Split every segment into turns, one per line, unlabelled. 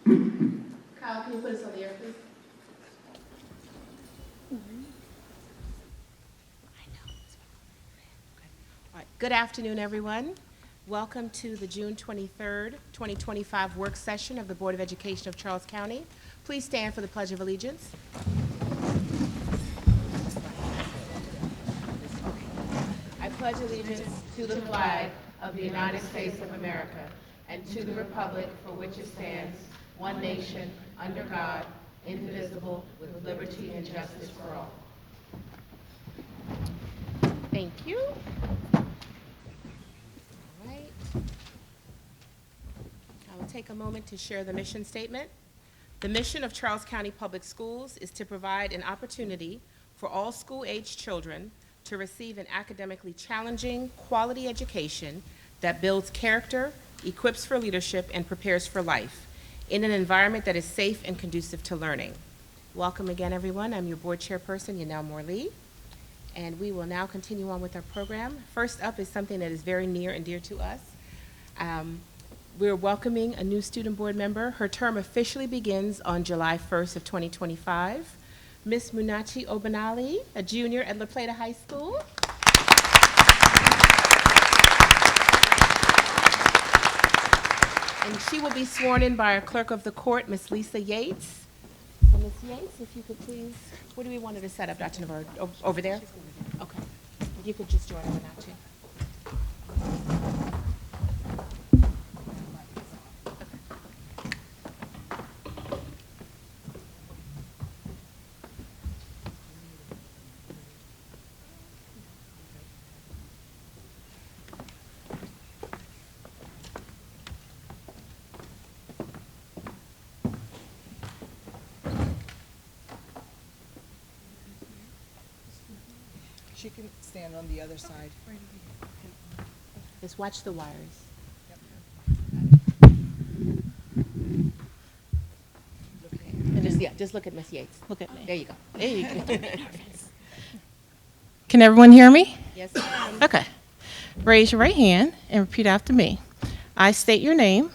Kyle, can you put us on the air, please? All right. Good afternoon, everyone. Welcome to the June 23rd, 2025 work session of the Board of Education of Charles County. Please stand for the Pledge of Allegiance. I pledge allegiance to the flag of the United States of America and to the republic for which it stands, one nation, under God, indivisible, with liberty and justice for all. Thank you. All right. I will take a moment to share the mission statement. The mission of Charles County Public Schools is to provide an opportunity for all school-aged children to receive an academically challenging, quality education that builds character, equips for leadership, and prepares for life in an environment that is safe and conducive to learning. Welcome again, everyone. I'm your board chairperson, Yanel Morley, and we will now continue on with our program. First up is something that is very near and dear to us. We're welcoming a new student board member. Her term officially begins on July 1st of 2025. Miss Munachi Obinali, a junior at Plata High School. And she will be sworn in by our clerk of the court, Miss Lisa Yates. So Miss Yates, if you could please, where do we want her to set up, Dr. Navarro? Over there? Okay. If you could just join her, Munachi.
She can stand on the other side.
Just watch the wires. And just look at Miss Yates. Look at me. There you go. There you go.
Can everyone hear me?
Yes, ma'am.
Okay. Raise your right hand and repeat after me. I state your name.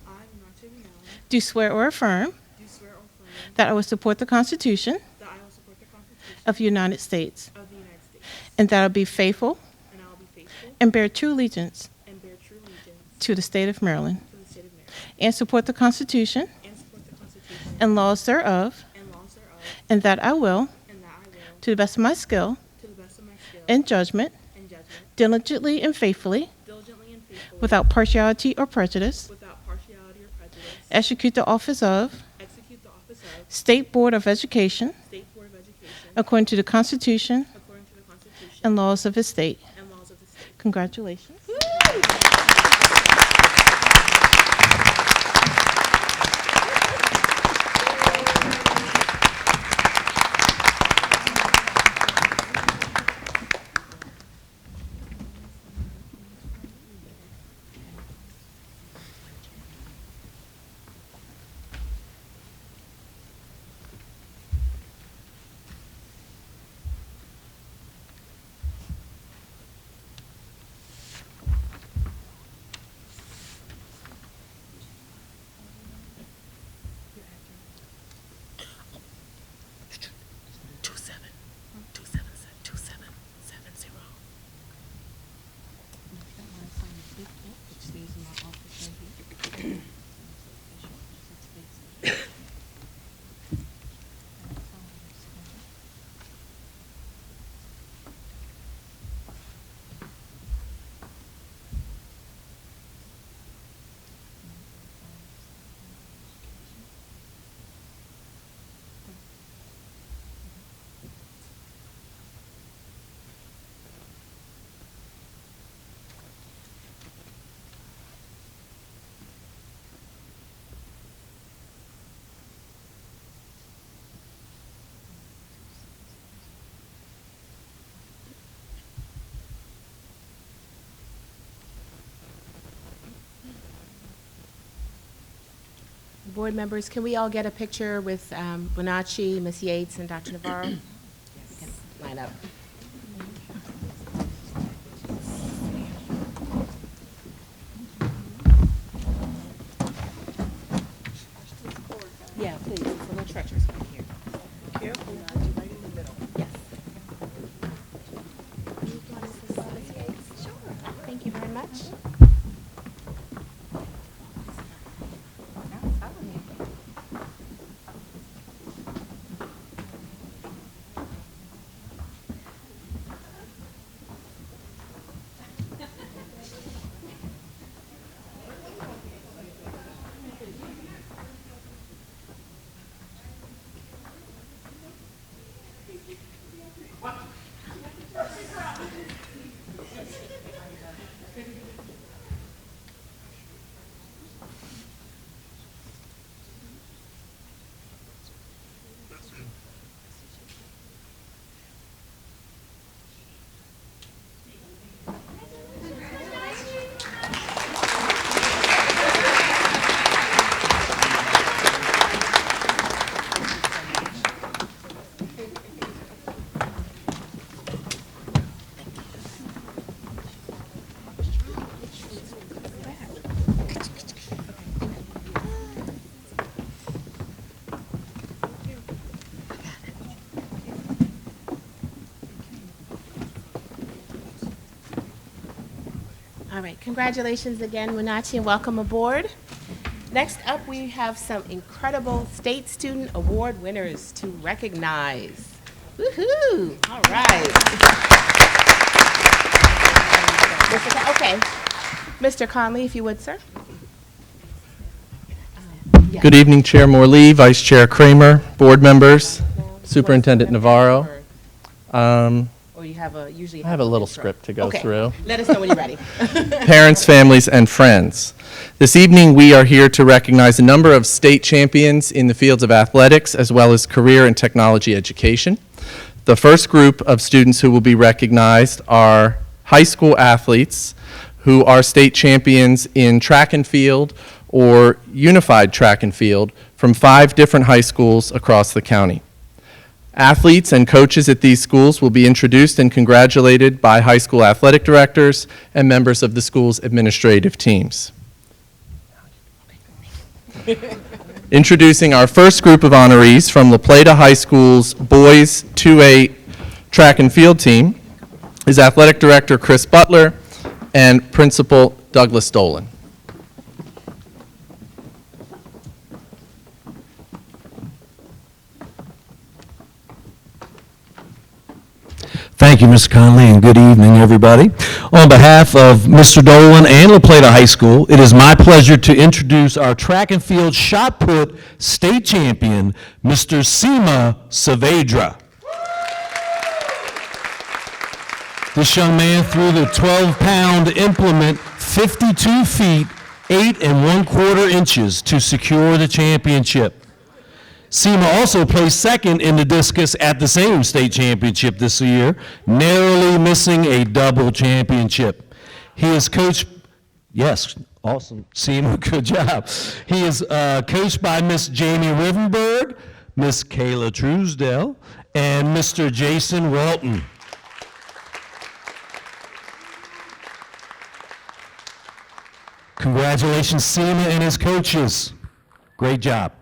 I, Munachi Obinali,
Do swear or affirm
do swear or affirm
that I will support the Constitution
that I will support the Constitution
of the United States
of the United States,
and that I will be faithful
and I will be faithful
and bear true allegiance
and bear true allegiance
to the state of Maryland
to the state of Maryland,
and support the Constitution
and support the Constitution
and laws thereof,
and laws thereof,
and that I will,
and that I will,
to the best of my skill
to the best of my skill
and judgment,
and judgment,
diligently and faithfully,
diligently and faithfully,
without partiality or prejudice,
without partiality or prejudice,
execute the office of
execute the office of
State Board of Education
State Board of Education
according to the Constitution
according to the Constitution
and laws of the state.
and laws of the state.
Congratulations.
Board members, can we all get a picture with Munachi, Ms. Yates, and Dr. Navarro? Yes. We can line up. Yeah, please. It's a little treacherous back here.
Careful, right in the middle.
Yes. Sure. Thank you very much. All right, congratulations again, Munachi, and welcome aboard. Next up, we have some incredible State Student Award winners to recognize. Woohoo! All right. Okay, Mr. Conley, if you would, sir. Yes.
Good evening, Chair Morley, Vice Chair Kramer, board members, Superintendent Navarro.
Or you have a, usually
I have a little
intro.
script to go
Okay.
through.
Let us know when you're ready.
Parents, families, and friends. This evening, we are here to recognize a number of state champions in the fields of athletics as well as career and technology education. The first group of students who will be recognized are high school athletes who are state champions in track and field or unified track and field from 5 different high schools across the county. Athletes and coaches at these schools will be introduced and congratulated by high school athletic directors and members of the school's administrative teams. Introducing our first group of honorees from Plata High School's boys 2A track and field team is Athletic Director Chris Butler and Principal Douglas Dolan.
Thank you, Mr. Conley, and good evening, everybody. On behalf of Mr. Dolan and La Plata High School, it is my pleasure to introduce our track and field shot put state champion, Mr. Seema Saavedra. This young man threw the 12-pound implement 52 feet, 8 1/4 inches to secure the championship. Seema also placed second in the discus at the same state championship this year, narrowly missing a double championship. He is coached, yes, awesome, Seema, good job. He is coached by Miss Jamie Rivenberg, Miss Kayla Truesdell, and Mr. Jason Walton. Congratulations, Seema and his coaches. Great job.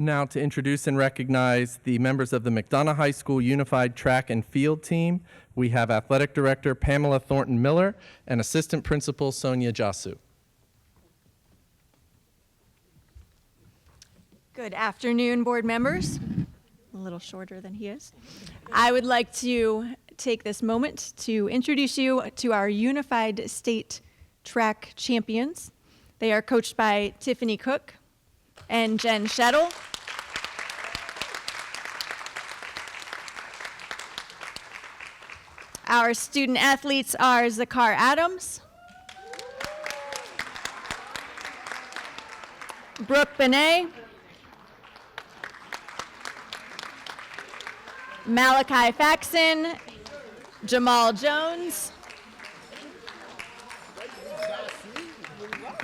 Now to introduce and recognize the members of the McDonough High School Unified Track and Field Team, we have Athletic Director Pamela Thornton Miller and Assistant Principal Sonia Jasu.
Good afternoon, board members. A little shorter than he is. I would like to take this moment to introduce you to our Unified State Track Champions. They are coached by Tiffany Cook and Jen Shettle. Our student athletes are Zakar Adams, Brooke Benet, Malachi Faxon, Jamal Jones,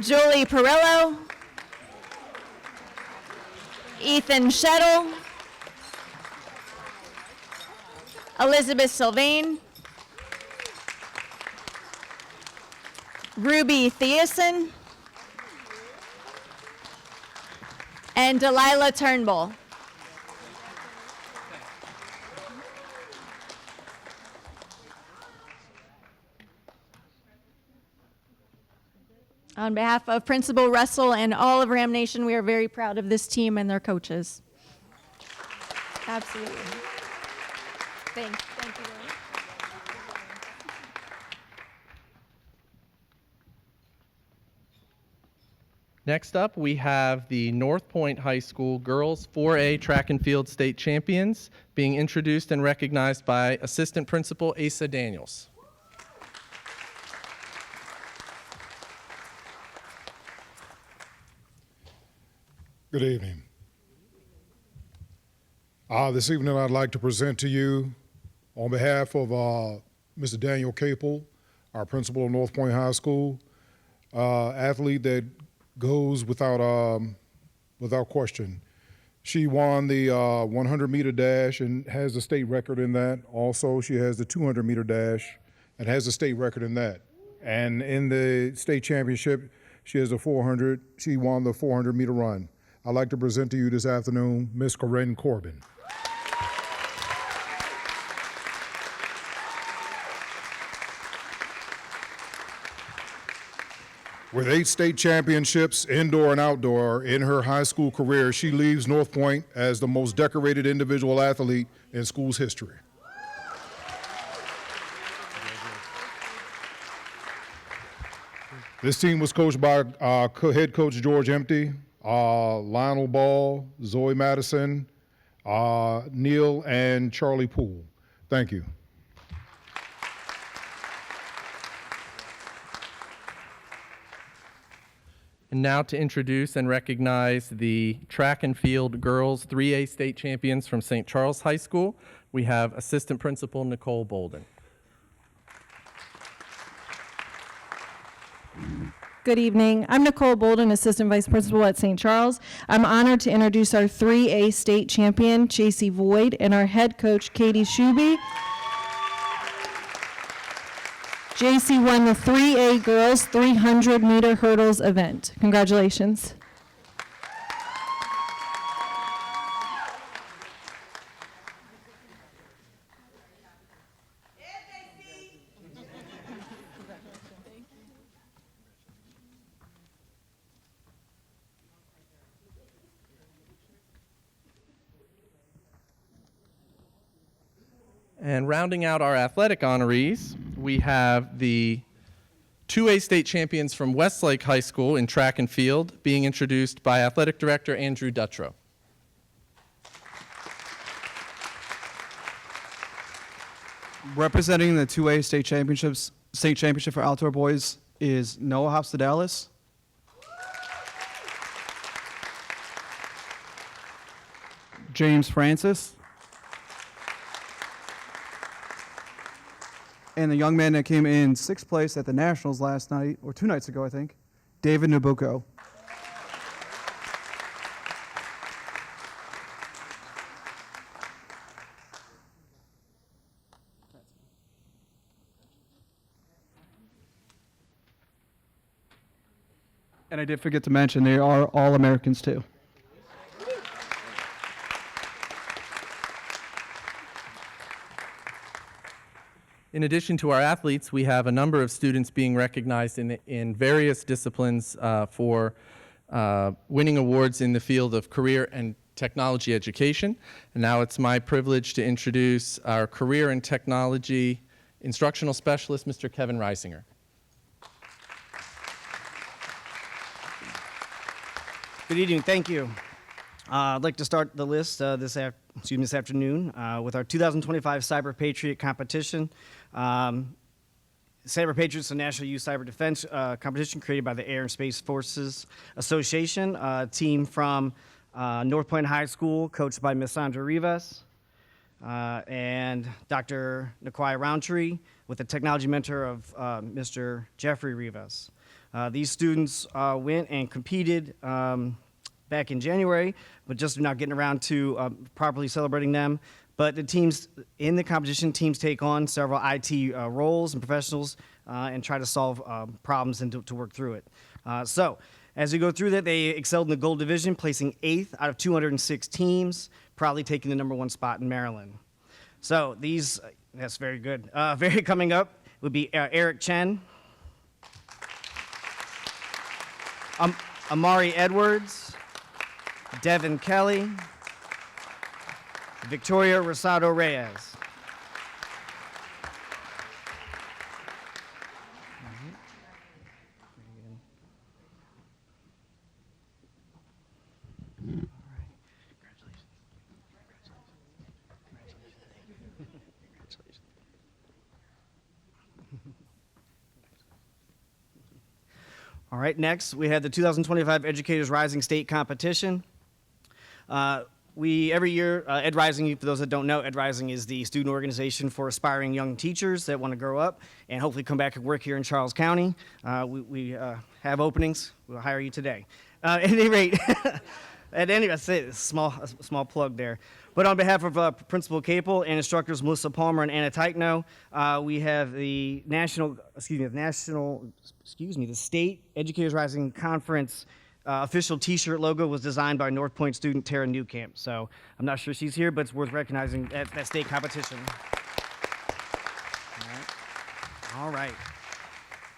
Julie Perillo, Ethan Shettle, Elizabeth Sylvain, Ruby Thiessen, and Delilah Turnbull. On behalf of Principal Russell and all of Ram Nation, we are very proud of this team and their coaches. Absolutely. Thank you, Lily.
Next up, we have the North Point High School Girls 4A Track and Field State Champions being introduced and recognized by Assistant Principal Asa Daniels.
Good evening. This evening I'd like to present to you on behalf of Mr. Daniel Capel, our principal of North Point High School, athlete that goes without question. She won the 100-meter dash and has a state record in that. Also, she has the 200-meter dash and has a state record in that. And in the state championship, she has a 400. She won the 400-meter run. I'd like to present to you this afternoon Miss Corinne Corbin. With 8 state championships, indoor and outdoor, in her high school career, she leaves North Point as the most decorated individual athlete in school's history. This team was coached by head coach George Empty, Lionel Ball, Zoe Madison, Neil, and Charlie Poole. Thank you.
And now to introduce and recognize the track and field girls 3A state champions from St. Charles High School, we have Assistant Principal Nicole Bolden.
Good evening. I'm Nicole Bolden, Assistant Vice Principal at St. Charles. I'm honored to introduce our 3A state champion, JC Void, and our head coach, Katie Shuby. JC won the 3A girls 300-meter hurdles event. Congratulations.
And rounding out our athletic honorees, we have the 2A state champions from Westlake High School in track and field being introduced by Athletic Director Andrew Dutrow.
Representing the 2A state championship for outdoor boys is Noah Hofstadallis. James Francis. And the young man that came in 6th place at the Nationals last night, or 2 nights ago, I think, David Nabucco. And I did forget to mention, they are all Americans too.
In addition to our athletes, we have a number of students being recognized in various disciplines for winning awards in the field of career and technology education. And now it's my privilege to introduce our career and technology instructional specialist, Mr. Kevin Reisinger.
Good evening, thank you. I'd like to start the list this afternoon with our 2025 Cyber Patriot competition. Cyber Patriot is a National Youth Cyber Defense competition created by the Air and Space Forces Association, a team from North Point High School, coached by Ms. Sandra Rivas and Dr. Nakwai Roundtree, with the technology mentor of Mr. Jeffrey Rivas. These students went and competed back in January, but just not getting around to properly celebrating them. But the teams in the competition, teams take on several IT roles and professionals and try to solve problems and to work through it. So as we go through that, they excelled in the gold division, placing 8th out of 206 teams, proudly taking the #1 spot in Maryland. So these, that's very good. Very coming up would be Eric Chen, Amari Edwards, Devin Kelly, Victoria Rosado Reyes. All right, next we have the 2025 Educators Rising State Competition. Every year, Ed Rising, for those that don't know, Ed Rising is the student organization for aspiring young teachers that want to grow up and hopefully come back and work here in Charles County. We have openings. We'll hire you today. At any rate, that's it. A small plug there. But on behalf of Principal Capel and instructors Melissa Palmer and Anna Teichno, we have the the State Educators Rising Conference official T-shirt logo was designed by North Point student Tara Newcamp. So I'm not sure she's here, but it's worth recognizing at that state competition. All right.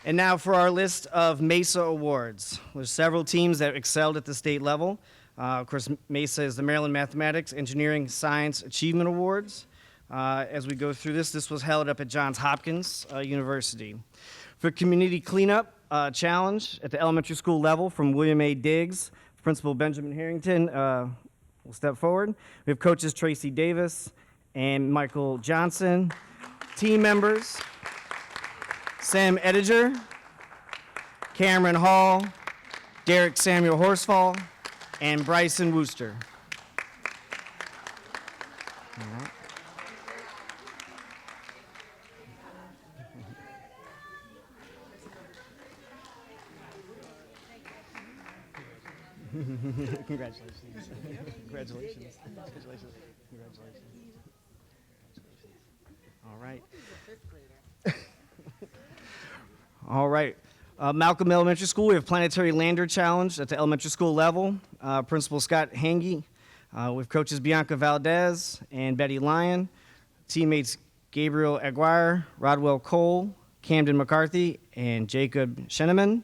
And now for our list of MESA awards. There's several teams that excelled at the state level. Of course, MESA is the Maryland Mathematics, Engineering, Science Achievement Awards. As we go through this was held up at Johns Hopkins University. For Community Cleanup Challenge at the elementary school level from William A. Diggs, Principal Benjamin Harrington will step forward. We have coaches Tracy Davis and Michael Johnson. Team members, Sam Ediger, Cameron Hall, Derek Samuel Horsfall, and Bryson Wooster. All right. Congratulations. Congratulations. Congratulations. Congratulations. All right. All right. Malcolm Elementary School, we have Planetary Lander Challenge at the elementary school level. Principal Scott Hange, with coaches Bianca Valdez and Betty Lyon. Teammates Gabriel Aguirre, Rodwell Cole, Camden McCarthy, and Jacob Sheneman.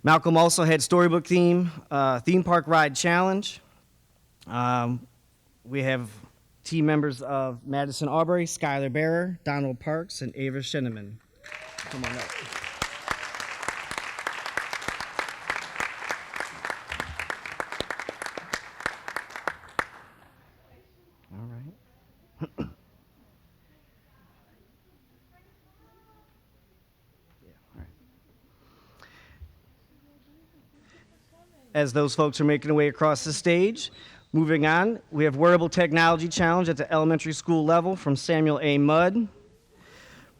Malcolm also had Storybook Theme Park Ride Challenge. We have team members of Madison Aubrey, Skylar Barrer, Donald Parks, and Ava Sheneman. Come on up. All right. As those folks are making their way across the stage. Moving on, we have Wearable Technology Challenge at the elementary school level from Samuel A. Mudd.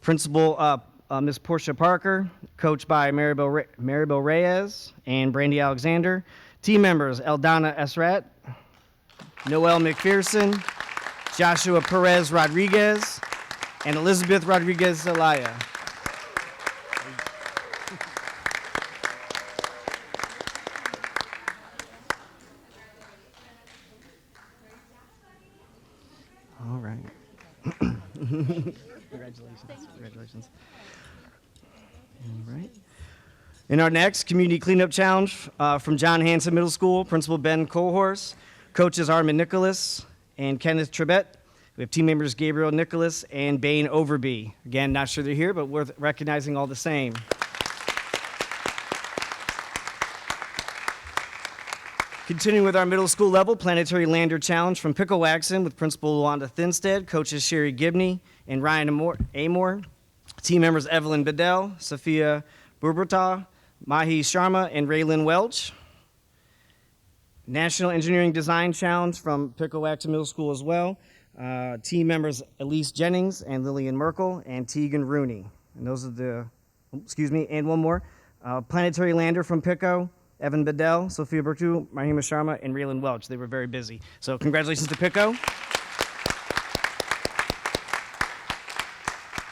Principal Ms. Portia Parker, coached by Maribel Reyes and Brandy Alexander. Team members Eldana Esrat, Noel McPherson, Joshua Perez Rodriguez, and Elizabeth Rodriguez Zelaya. All right. Congratulations. Congratulations. All right. In our next Community Cleanup Challenge from John Hanson Middle School, Principal Ben Colhorse, coaches Armin Nicholas and Kenneth Trebet. We have team members Gabriel Nicholas and Bain Overby. Again, not sure they're here, but worth recognizing all the same. Continuing with our middle school level, Planetary Lander Challenge from Picklewaxon with Principal Luanda Thinstead, coaches Sherry Gibney and Ryan Amor. Team members Evelyn Bedell, Sophia Burberta, Mahi Sharma, and Raylyn Welch. National Engineering Design Challenge from Picklewaxon Middle School as well. Team members Elise Jennings and Lillian Merkel and Tegan Rooney. And those are the, and one more. Planetary Lander from Pico, Evan Bedell, Sophia Bertu, Mahima Sharma, and Raylyn Welch. They were very busy. So congratulations to Pico.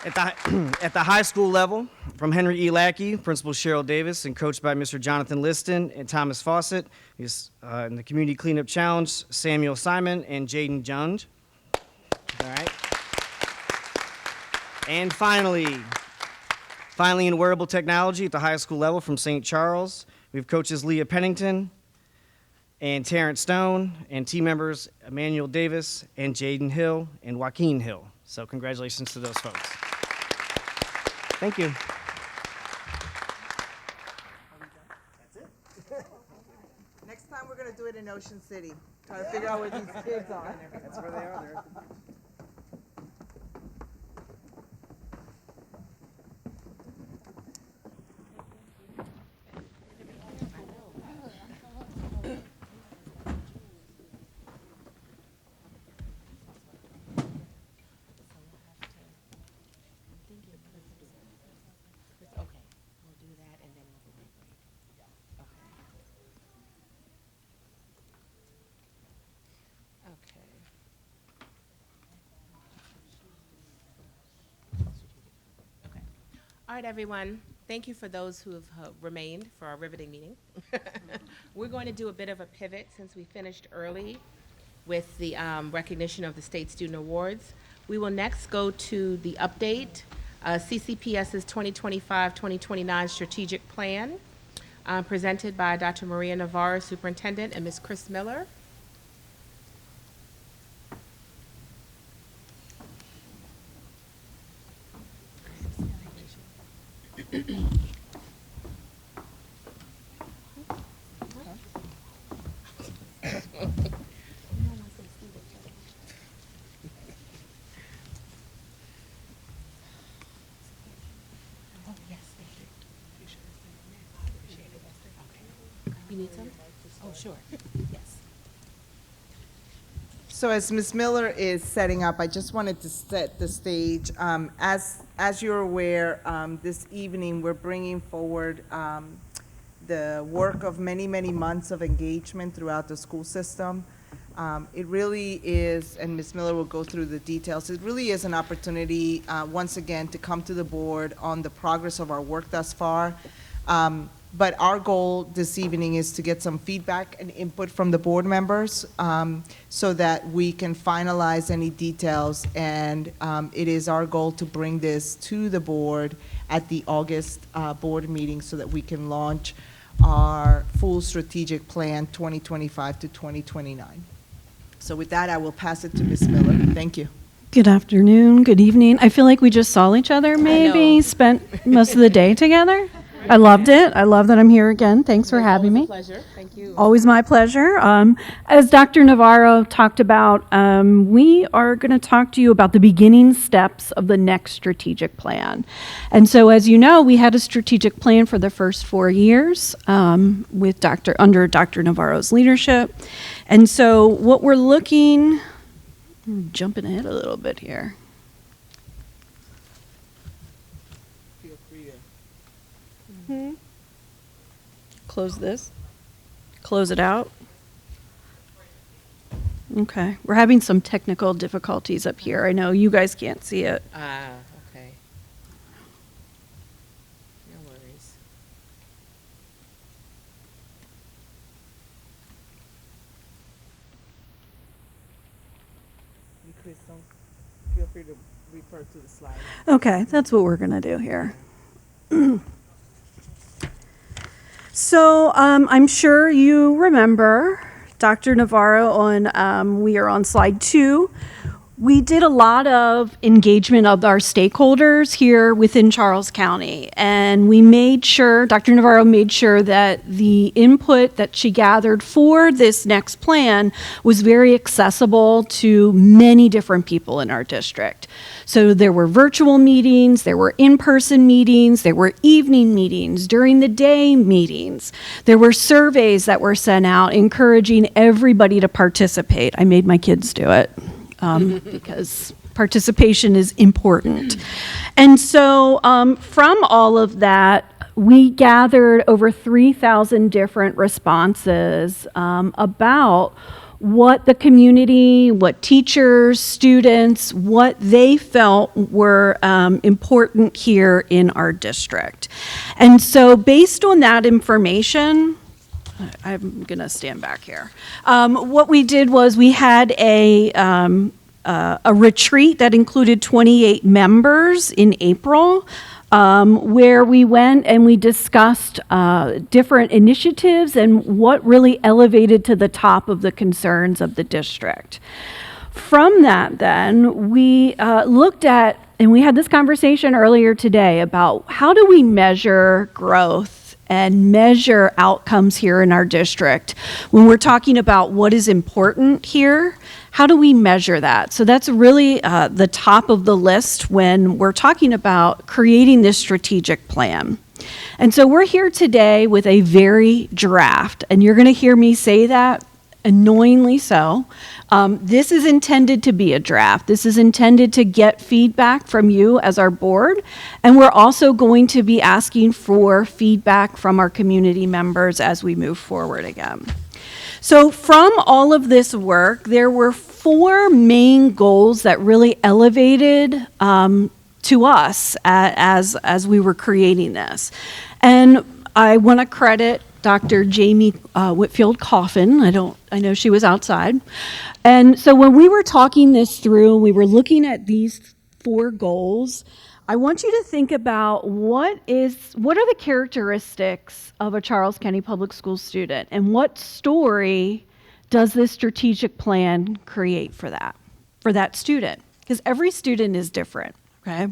At the high school level, from Henry E. Lackey, Principal Cheryl Davis, and coached by Mr. Jonathan Liston and Thomas Fawcett. In the Community Cleanup Challenge, Samuel Simon and Jaden Jund. All right. And finally in wearable technology at the high school level from St. Charles, we have coaches Leah Pennington and Terrence Stone, and team members Emmanuel Davis and Jaden Hill and Joaquin Hill. So congratulations to those folks. Thank you.
Next time, we're going to do it in Ocean City. Try to figure out where these kids are.
That's where they are.
All right, everyone. Thank you for those who have remained for our riveting meeting. We're going to do a bit of a pivot since we finished early with the recognition of the State Student Awards. We will next go to the update, CCPS's 2025-2029 Strategic Plan, presented by Dr. Maria Navarro, Superintendent, and Ms. Chris Miller. You need some? Oh, sure. Yes.
So as Ms. Miller is setting up, I just wanted to set the stage. As you're aware, this evening we're bringing forward the work of many, many months of engagement throughout the school system. It really is, and Ms. Miller will go through the details, it really is an opportunity, once again, to come to the board on the progress of our work thus far. But our goal this evening is to get some feedback and input from the board members so that we can finalize any details. And it is our goal to bring this to the board at the August board meeting so that we can launch our full strategic plan 2025 to 2029. So with that, I will pass it to Ms. Miller. Thank you.
Good afternoon, good evening. I feel like we just saw each other, maybe, spent most of the day together. I loved it. I love that I'm here again. Thanks for having me.
Pleasure. Thank you.
Always my pleasure. As Dr. Navarro talked about, we are going to talk to you about the beginning steps of the next strategic plan. And so, as you know, we had a strategic plan for the first 4 years with under Dr. Navarro's leadership. And so what we're looking, I'm jumping ahead a little bit here. Close this. Close it out. Okay. We're having some technical difficulties up here. I know you guys can't see it.
Okay. No worries.
And Chris, feel free to refer to the slide.
Okay, that's what we're going to do here. So I'm sure you remember Dr. Navarro we are on slide 2. We did a lot of engagement of our stakeholders here within Charles County, and we made sure, Dr. Navarro made sure that the input that she gathered for this next plan was very accessible to many different people in our district. So there were virtual meetings, there were in-person meetings, there were evening meetings, during the day meetings. There were surveys that were sent out encouraging everybody to participate. I made my kids do it. Because participation is important. And so from all of that, we gathered over 3,000 different responses about what the community, what teachers, students, what they felt were important here in our district. And so based on that information, I'm gonna stand back here. What we did was we had a retreat that included 28 members in April, where we went and we discussed different initiatives and what really elevated to the top of the concerns of the district. From that, then, we looked at, and we had this conversation earlier today about how do we measure growth and measure outcomes here in our district. When we're talking about what is important here, how do we measure that? So that's really the top of the list when we're talking about creating this strategic plan. And so we're here today with a very draft, and you're gonna hear me say that annoyingly so. This is intended to be a draft. This is intended to get feedback from you as our board, and we're also going to be asking for feedback from our community members as we move forward again. So from all of this work, there were 4 main goals that really elevated to us as we were creating this. And I want to credit Dr. Jamie Whitfield Coffin. I know she was outside. And so when we were talking this through, we were looking at these 4 goals. I want you to think about what are the characteristics of a Charles County Public Schools student, and what story does this strategic plan create for that student? Because every student is different. Okay,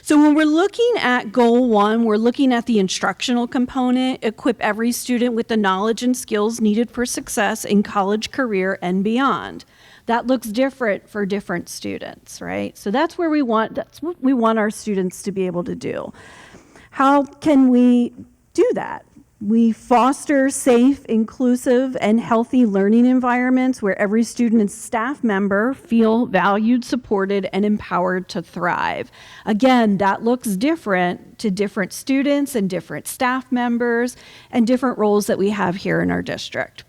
so when we're looking at goal 1, we're looking at the instructional component, equip every student with the knowledge and skills needed for success in college, career, and beyond. That looks different for different students, right? So that's what we want our students to be able to do. How can we do that? We foster safe, inclusive, and healthy learning environments where every student and staff member feel valued, supported, and empowered to thrive. Again, that looks different to different students and different staff members and different roles that we have here in our district.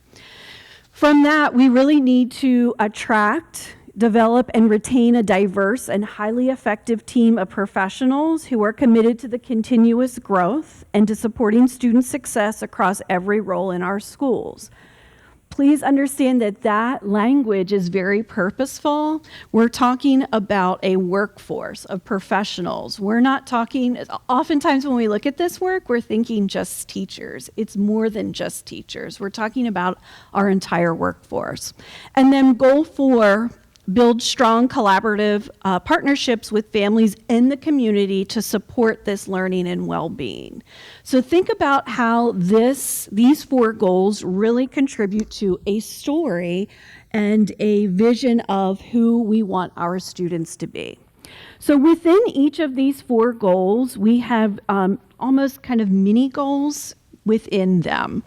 From that, we really need to attract, develop, and retain a diverse and highly effective team of professionals who are committed to the continuous growth and to supporting student success across every role in our schools. Please understand that that language is very purposeful. We're talking about a workforce of professionals. We're not talking, oftentimes when we look at this work, we're thinking just teachers. It's more than just teachers. We're talking about our entire workforce. And then goal 4, build strong collaborative partnerships with families in the community to support this learning and well-being. So think about how these 4 goals really contribute to a story and a vision of who we want our students to be. So within each of these 4 goals, we have almost kind of mini goals within them,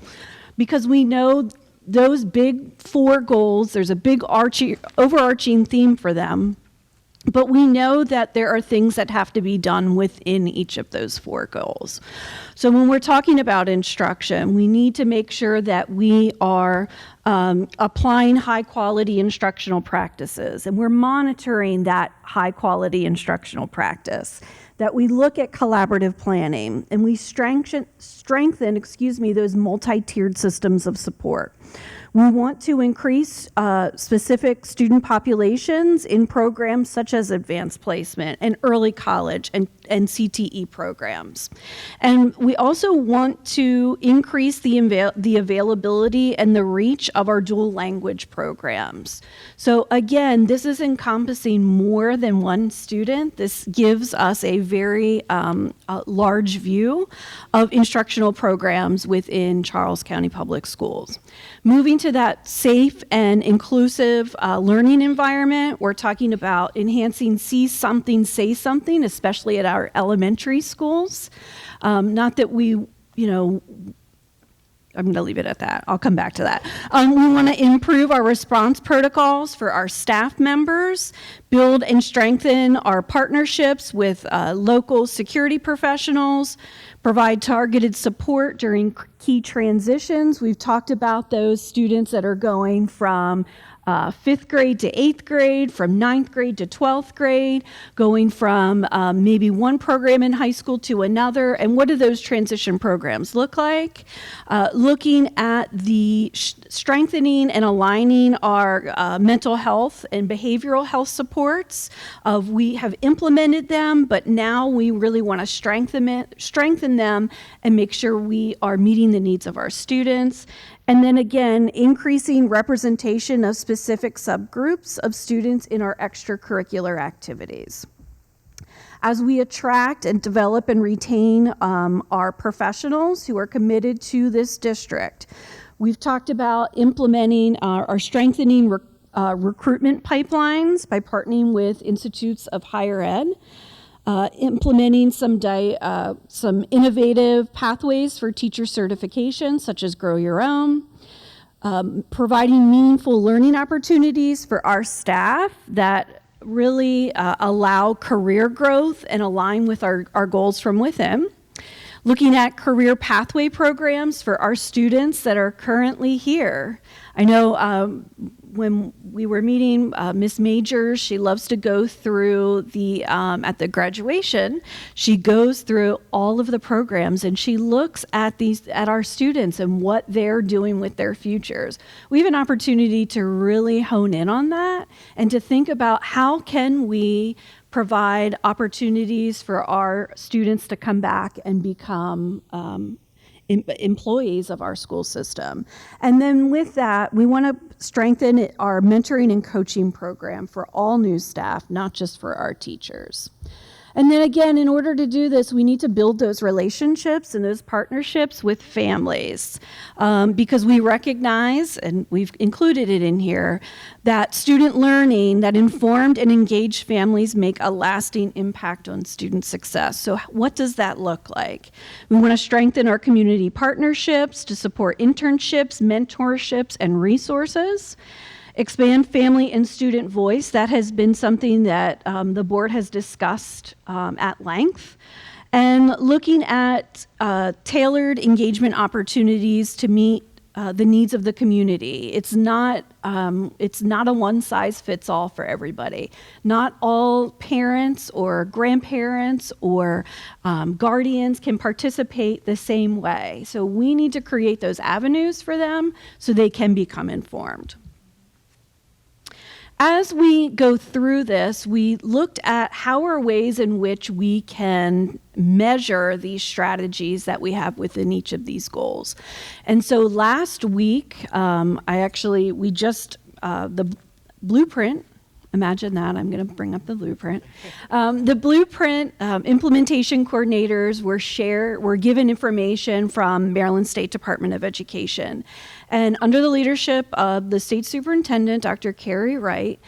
because we know those big 4 goals, there's a big overarching theme for them, but we know that there are things that have to be done within each of those 4 goals. So when we're talking about instruction, we need to make sure that we are applying high quality instructional practices, and we're monitoring that high quality instructional practice, that we look at collaborative planning, and we strengthen those multi-tiered systems of support. We want to increase specific student populations in programs such as advanced placement and early college and CTE programs. And we also want to increase the availability and the reach of our dual language programs. So again, this is encompassing more than one student. This gives us a very large view of instructional programs within Charles County Public Schools. Moving to that safe and inclusive learning environment, we're talking about enhancing see something, say something, especially at our elementary schools. Not that we, I'm going to leave it at that. I'll come back to that. We want to improve our response protocols for our staff members, build and strengthen our partnerships with local security professionals, provide targeted support during key transitions. We've talked about those students that are going from 5th grade to 8th grade, from 9th grade to 12th grade, going from maybe one program in high school to another, and what do those transition programs look like? Looking at the strengthening and aligning our mental health and behavioral health supports. We have implemented them, but now we really want to strengthen them and make sure we are meeting the needs of our students. And then again, increasing representation of specific subgroups of students in our extracurricular activities. As we attract and develop and retain our professionals who are committed to this district, we've talked about implementing our strengthening recruitment pipelines by partnering with institutes of higher ed. Implementing some innovative pathways for teacher certification, such as Grow Your Own, providing meaningful learning opportunities for our staff that really allow career growth and align with our goals from within. Looking at career pathway programs for our students that are currently here. I know when we were meeting Miss Majors, she loves to go through at the graduation, she goes through all of the programs and she looks at our students and what they're doing with their futures. We have an opportunity to really hone in on that and to think about how can we provide opportunities for our students to come back and become employees of our school system. And then with that, we want to strengthen our mentoring and coaching program for all new staff, not just for our teachers. And then again, in order to do this, we need to build those relationships and those partnerships with families because we recognize, and we've included it in here, that student learning, that informed and engaged families make a lasting impact on student success. So what does that look like? We want to strengthen our community partnerships to support internships, mentorships, and resources. Expand family and student voice. That has been something that the board has discussed at length. And looking at tailored engagement opportunities to meet the needs of the community. It's not a one-size-fits-all for everybody. Not all parents or grandparents or guardians can participate the same way. So we need to create those avenues for them so they can become informed. As we go through this, we looked at how are ways in which we can measure these strategies that we have within each of these goals. And so last week, we just, the blueprint, imagine that, I'm going to bring up the blueprint. The blueprint implementation coordinators were given information from Maryland State Department of Education. And under the leadership of the state superintendent, Dr. Carrie Wright,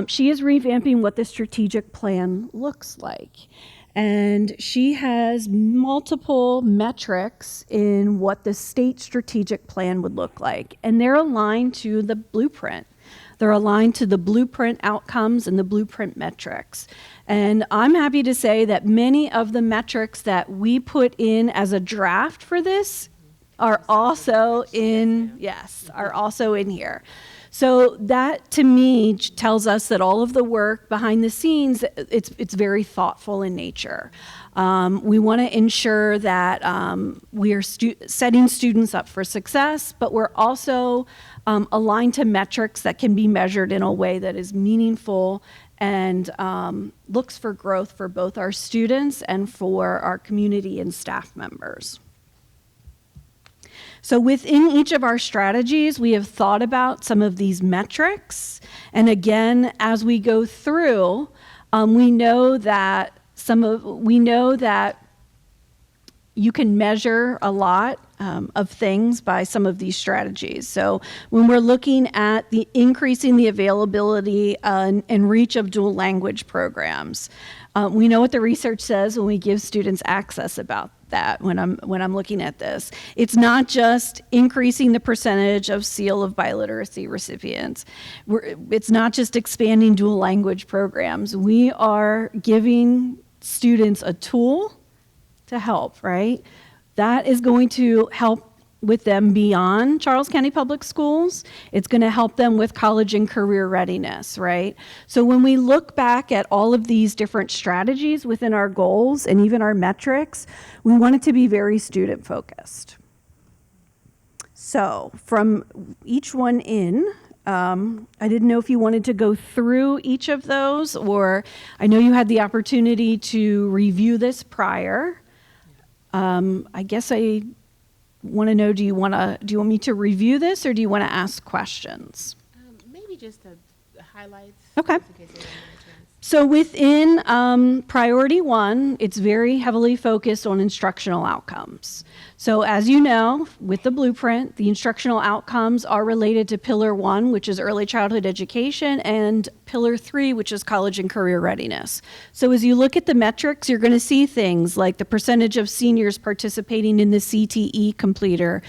she is revamping what the strategic plan looks like. And she has multiple metrics in what the state strategic plan would look like. And they're aligned to the blueprint. They're aligned to the blueprint outcomes and the blueprint metrics. And I'm happy to say that many of the metrics that we put in as a draft for this are also in here. So that to me tells us that all of the work behind the scenes, it's very thoughtful in nature. We want to ensure that we are setting students up for success, but we're also aligned to metrics that can be measured in a way that is meaningful and looks for growth for both our students and for our community and staff members. So within each of our strategies, we have thought about some of these metrics. And again, as we go through, we know that you can measure a lot of things by some of these strategies. So when we're looking at the increasing the availability and reach of dual language programs, we know what the research says when we give students access about that when I'm looking at this. It's not just increasing the percentage of seal of biliteracy recipients. It's not just expanding dual language programs. We are giving students a tool to help, right? That is going to help with them beyond Charles County Public Schools. It's going to help them with college and career readiness, right? So when we look back at all of these different strategies within our goals and even our metrics, we want it to be very student focused. So from each one in, I didn't know if you wanted to go through each of those, or I know you had the opportunity to review this prior. I guess I want to know, do you want me to review this, or do you want to ask questions?
Maybe just the highlights.
Okay.
In case they don't get a chance.
So within priority 1, it's very heavily focused on instructional outcomes. So as you know, with the blueprint, the instructional outcomes are related to Pillar 1, which is early childhood education, and Pillar 3, which is college and career readiness. So as you look at the metrics, you're going to see things like the percentage of seniors participating in the CTE completer,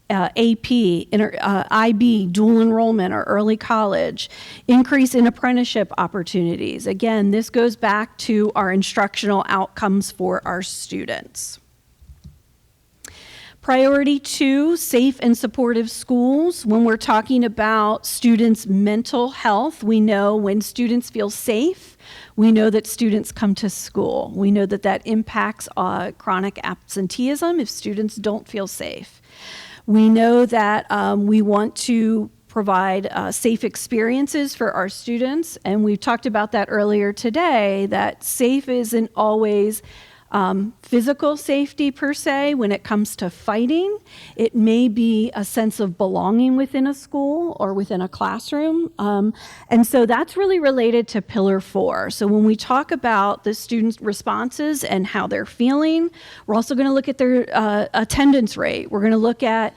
AP, IB, dual enrollment or early college, increase in apprenticeship opportunities. Again, this goes back to our instructional outcomes for our students. Priority 2, safe and supportive schools. When we're talking about students' mental health, we know when students feel safe, we know that students come to school. We know that that impacts chronic absenteeism if students don't feel safe. We know that we want to provide safe experiences for our students, and we've talked about that earlier today, that safe isn't always physical safety per se when it comes to fighting. It may be a sense of belonging within a school or within a classroom. And so that's really related to Pillar 4. So when we talk about the students' responses and how they're feeling, we're also going to look at their attendance rate. We're going to look at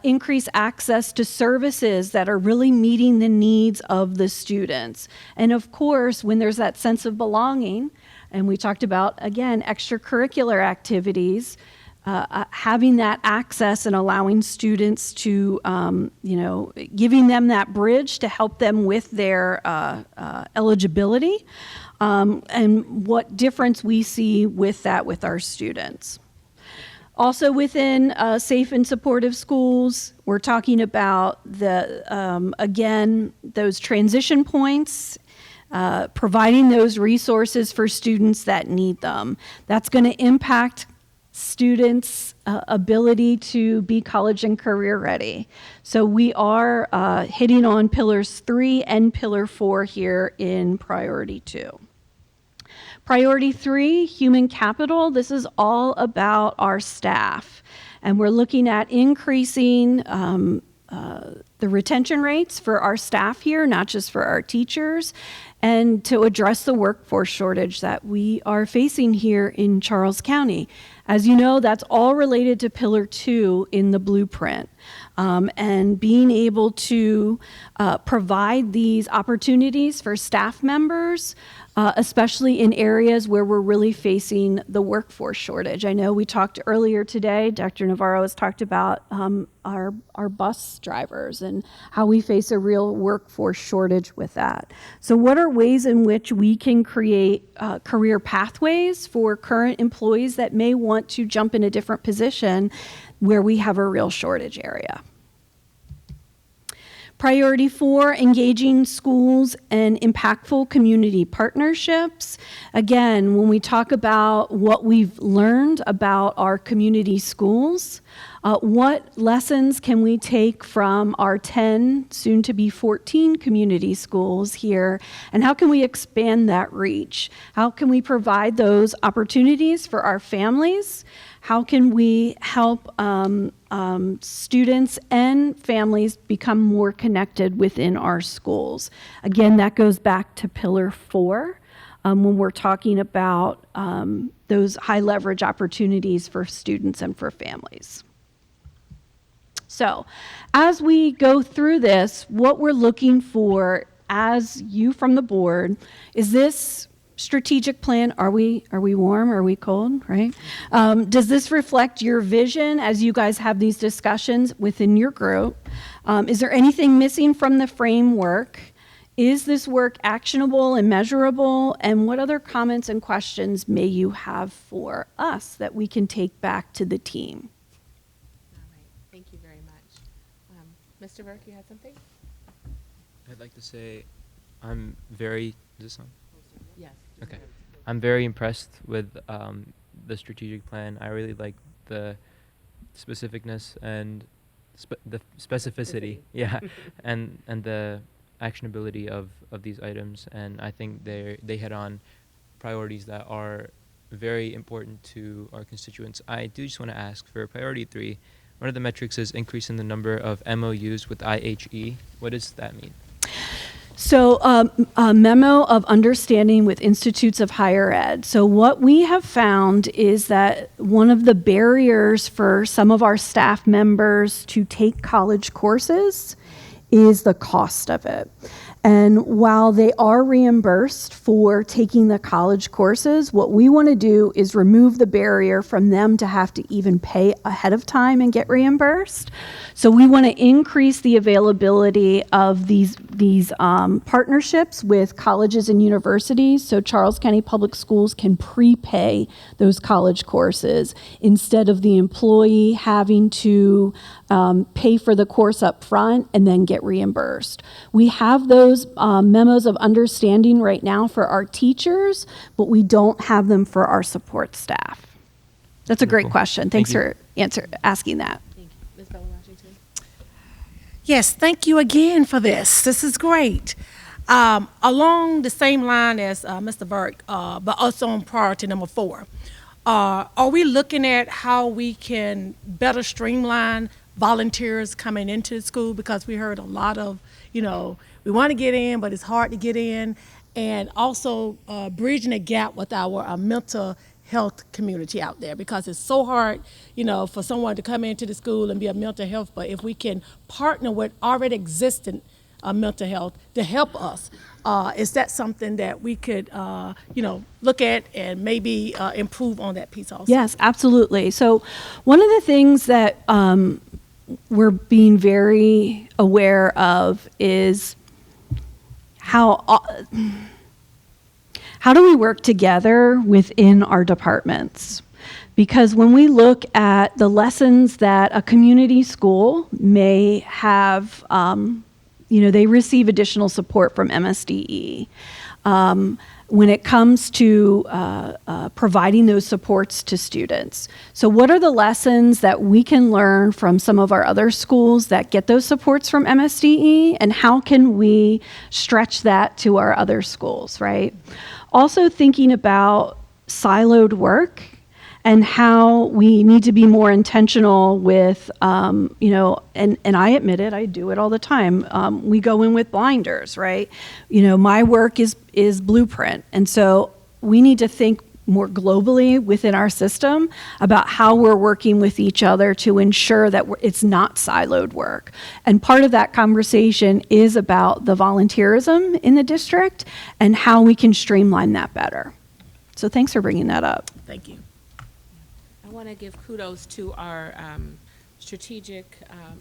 increased access to services that are really meeting the needs of the students. And of course, when there's that sense of belonging, and we talked about, again, extracurricular activities, having that access and allowing students to, giving them that bridge to help them with their eligibility, and what difference we see with that with our students. Also within safe and supportive schools, we're talking about again, those transition points, providing those resources for students that need them. That's going to impact students' ability to be college and career ready. So we are hitting on Pillars 3 and Pillar 4 here in Priority 2. Priority 3, human capital. This is all about our staff. And we're looking at increasing the retention rates for our staff here, not just for our teachers, and to address the workforce shortage that we are facing here in Charles County. As you know, that's all related to Pillar 2 in the blueprint. And being able to provide these opportunities for staff members, especially in areas where we're really facing the workforce shortage. I know we talked earlier today, Dr. Navarro has talked about our bus drivers and how we face a real workforce shortage with that. So what are ways in which we can create career pathways for current employees that may want to jump in a different position where we have a real shortage area? Priority 4, engaging schools and impactful community partnerships. Again, when we talk about what we've learned about our community schools, what lessons can we take from our 10, soon to be 14 community schools here, and how can we expand that reach? How can we provide those opportunities for our families? How can we help students and families become more connected within our schools? Again, that goes back to Pillar 4 when we're talking about those high leverage opportunities for students and for families. So as we go through this, what we're looking for as you from the board is this strategic plan. Are we warm? Are we cold? Right? Does this reflect your vision as you guys have these discussions within your group? Is there anything missing from the framework? Is this work actionable and measurable? And what other comments and questions may you have for us that we can take back to the team?
All right, thank you very much. Mr. Burke, you had something?
I'd like to say I'm very, is this on?
Yes.
Okay. I'm very impressed with the strategic plan. I really like the specificness and the specificity, yeah, and the actionability of these items. And I think they hit on priorities that are very important to our constituents. I do just want to ask for priority 3. One of the metrics is increasing the number of MOUs with IHE. What does that mean?
So a memo of understanding with institutes of higher ed. So what we have found is that one of the barriers for some of our staff members to take college courses is the cost of it. And while they are reimbursed for taking the college courses, what we want to do is remove the barrier from them to have to even pay ahead of time and get reimbursed. So we want to increase the availability of these partnerships with colleges and universities, so Charles County Public Schools can prepay those college courses instead of the employee having to pay for the course up front and then get reimbursed. We have those memos of understanding right now for our teachers, but we don't have them for our support staff. That's a great question. Thanks for asking that.
Thank you. Ms. Bella Washington?
Yes, thank you again for this. This is great. Along the same line as Mr. Burke, but also on priority number 4, are we looking at how we can better streamline volunteers coming into the school? Because we heard a lot of, we want to get in, but it's hard to get in. And also bridging a gap with our mental health community out there, because it's so hard, for someone to come into the school and be a mental health, but if we can partner with already existing mental health to help us, is that something that we could, look at and maybe improve on that piece also?
Yes, absolutely. So one of the things that we're being very aware of is how do we work together within our departments? Because when we look at the lessons that a community school may have, they receive additional support from MSDE. When it comes to providing those supports to students. So what are the lessons that we can learn from some of our other schools that get those supports from MSDE, and how can we stretch that to our other schools, right? Also thinking about siloed work and how we need to be more intentional with, and I admit it, I do it all the time. We go in with blinders, right? My work is blueprint. And so we need to think more globally within our system about how we're working with each other to ensure that it's not siloed work. And part of that conversation is about the volunteerism in the district and how we can streamline that better. So thanks for bringing that up.
Thank you.
I want to give kudos to our strategic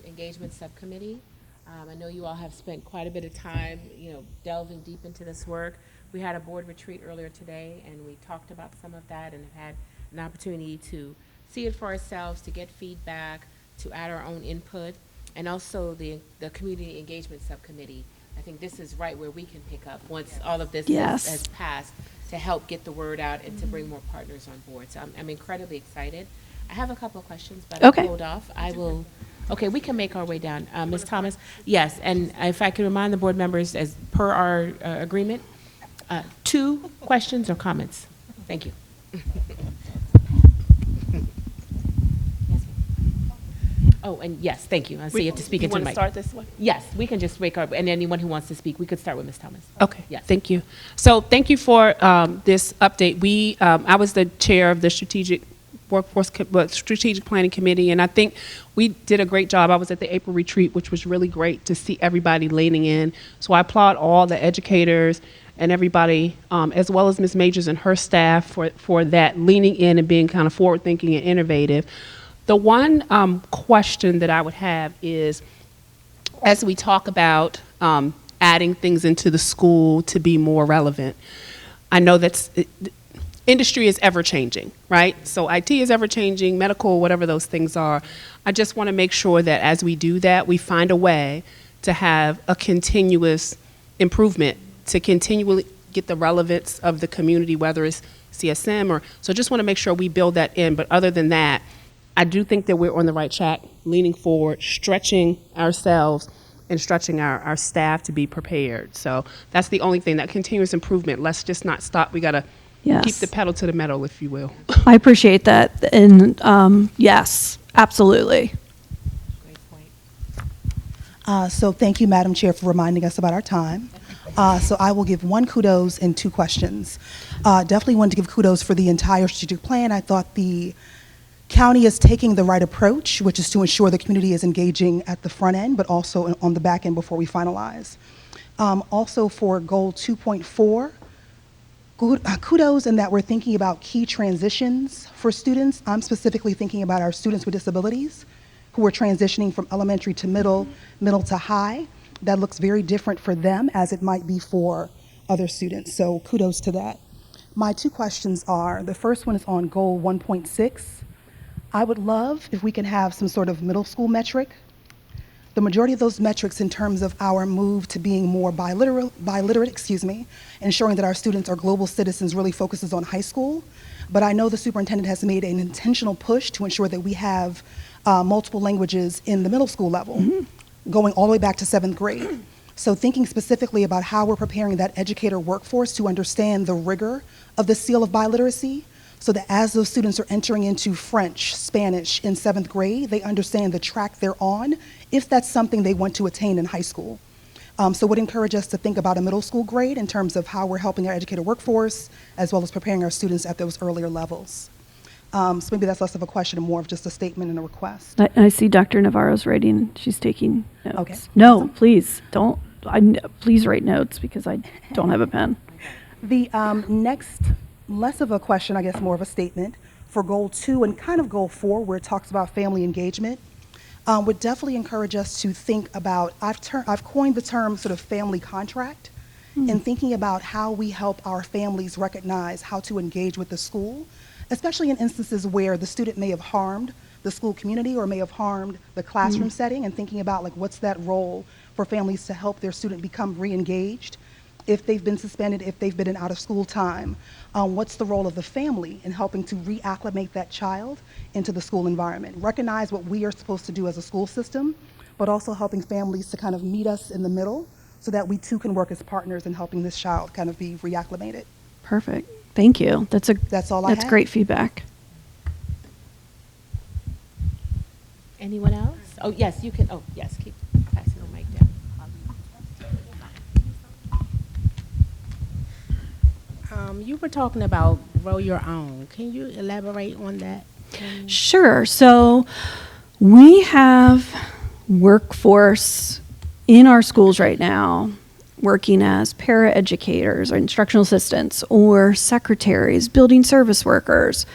engagement subcommittee. I know you all have spent quite a bit of time, delving deep into this work. We had a board retreat earlier today, and we talked about some of that and have had an opportunity to see it for ourselves, to get feedback, to add our own input, and also the community engagement subcommittee. I think this is right where we can pick up once all of this has passed, to help get the word out and to bring more partners on board. So I'm incredibly excited. I have a couple of questions, but I'll hold off. Okay, we can make our way down. Ms. Thomas, yes, and if I could remind the board members, as per our agreement, 2 questions or comments. Thank you. Oh, and yes, thank you. I see you have to speak into the mic.
You want to start this way?
Yes, we can just wake up, and anyone who wants to speak, we could start with Ms. Thomas.
Okay,
Yes.
thank you. So thank you for this update. I was the chair of the strategic strategic planning committee, and I think we did a great job. I was at the April retreat, which was really great to see everybody leaning in. So I applaud all the educators and everybody, as well as Ms. Majors and her staff for that leaning in and being kind of forward-thinking and innovative. The one question that I would have is, as we talk about adding things into the school to be more relevant, I know that's industry is ever changing, right? So IT is ever changing, medical, whatever those things are. I just want to make sure that as we do that, we find a way to have a continuous improvement to continually get the relevance of the community, whether it's CSM or, so just want to make sure we build that in. But other than that, I do think that we're on the right track, leaning forward, stretching ourselves and stretching our staff to be prepared. So that's the only thing, that continuous improvement. Let's just not stop. We got to keep the pedal to the metal, if you will.
I appreciate that. And yes, absolutely.
So thank you, Madam Chair, for reminding us about our time. So I will give one kudos and two questions. Definitely wanted to give kudos for the entire strategic plan. I thought the county is taking the right approach, which is to ensure the community is engaging at the front end, but also on the back end before we finalize. Also for goal 2.4, kudos in that we're thinking about key transitions for students. I'm specifically thinking about our students with disabilities who are transitioning from elementary to middle to high. That looks very different for them as it might be for other students. So kudos to that. My two questions are, the first one is on goal 1.6. I would love if we can have some sort of middle school metric. The majority of those metrics in terms of our move to being more biliterate, ensuring that our students are global citizens really focuses on high school. But I know the superintendent has made an intentional push to ensure that we have multiple languages in the middle school level, going all the way back to 7th grade. So thinking specifically about how we're preparing that educator workforce to understand the rigor of the seal of biliteracy, so that as those students are entering into French, Spanish in 7th grade, they understand the track they're on, if that's something they want to attain in high school. So would encourage us to think about a middle school grade in terms of how we're helping our educator workforce, as well as preparing our students at those earlier levels. So maybe that's less of a question and more of just a statement and a request.
I see Dr. Navarro's writing. She's taking notes.
Okay.
No, please don't. Please write notes because I don't have a pen.
The next, less of a question, I guess more of a statement, for goal 2 and kind of goal 4, where it talks about family engagement, would definitely encourage us to think about, I've coined the term sort of family contract, in thinking about how we help our families recognize how to engage with the school, especially in instances where the student may have harmed the school community or may have harmed the classroom setting, and thinking about like what's that role for families to help their student become re-engaged if they've been suspended, if they've been in out of school time. What's the role of the family in helping to reacclimate that child into the school environment? Recognize what we are supposed to do as a school system, but also helping families to kind of meet us in the middle so that we too can work as partners in helping this child kind of be reacclimated.
Perfect. Thank you. That's
all I have.
That's great feedback.
Anyone else? Oh, yes, you can. Oh, yes, keep passing the mic down. You were talking about grow your own. Can you elaborate on that?
Sure. So we have workforce in our schools right now working as paraeducators or instructional assistants or secretaries, building service workers.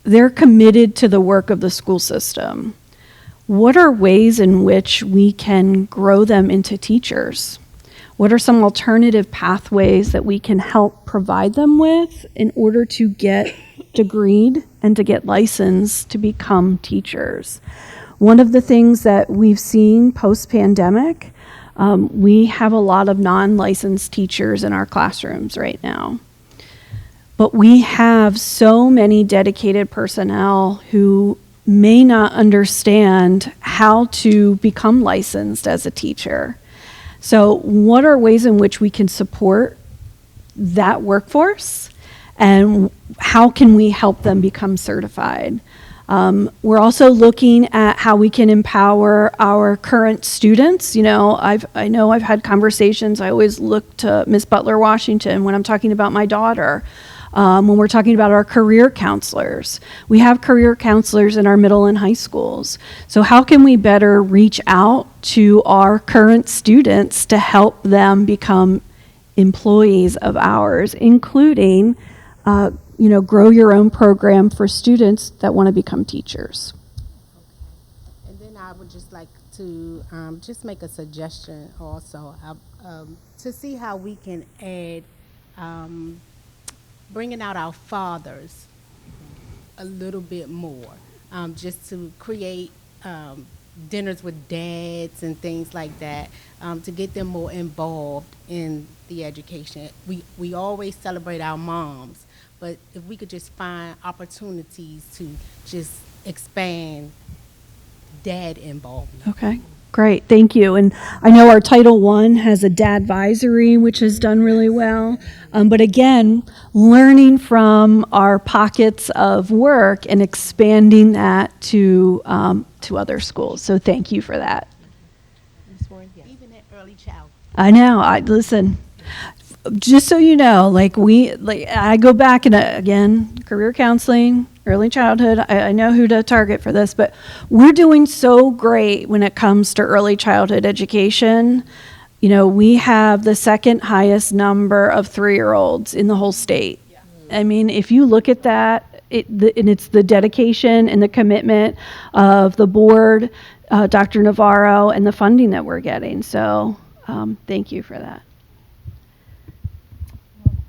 They're committed to the work of the school system. What are ways in which we can grow them into teachers? What are some alternative pathways that we can help provide them with in order to get degreed and to get licensed to become teachers? One of the things that we've seen post-pandemic, we have a lot of non-licensed teachers in our classrooms right now. But we have so many dedicated personnel who may not understand how to become licensed as a teacher. So what are ways in which we can support that workforce, and how can we help them become certified? We're also looking at how we can empower our current students. You know, I know I've had conversations. I always look to Ms. Butler Washington when I'm talking about my daughter. when we're talking about our career counselors. We have career counselors in our middle and high schools. So how can we better reach out to our current students to help them become employees of ours, including, grow your own program for students that want to become teachers?
And then I would just like to just make a suggestion also to see how we can add bringing out our fathers a little bit more, just to create dinners with dads and things like that, to get them more involved in the education. We always celebrate our moms, but if we could just find opportunities to just expand dad involvement.
Okay, great, thank you. And I know our Title I has a dad advisory, which has done really well. But again, learning from our pockets of work and expanding that to other schools. So thank you for that.
Even at early child.
I know. Listen. Just so you know, I go back and again, career counseling, early childhood. I know who to target for this, but we're doing so great when it comes to early childhood education. We have the second highest number of 3-year-olds in the whole state. I mean, if you look at that, and it's the dedication and the commitment of the board, Dr. Navarro, and the funding that we're getting. So thank you for that.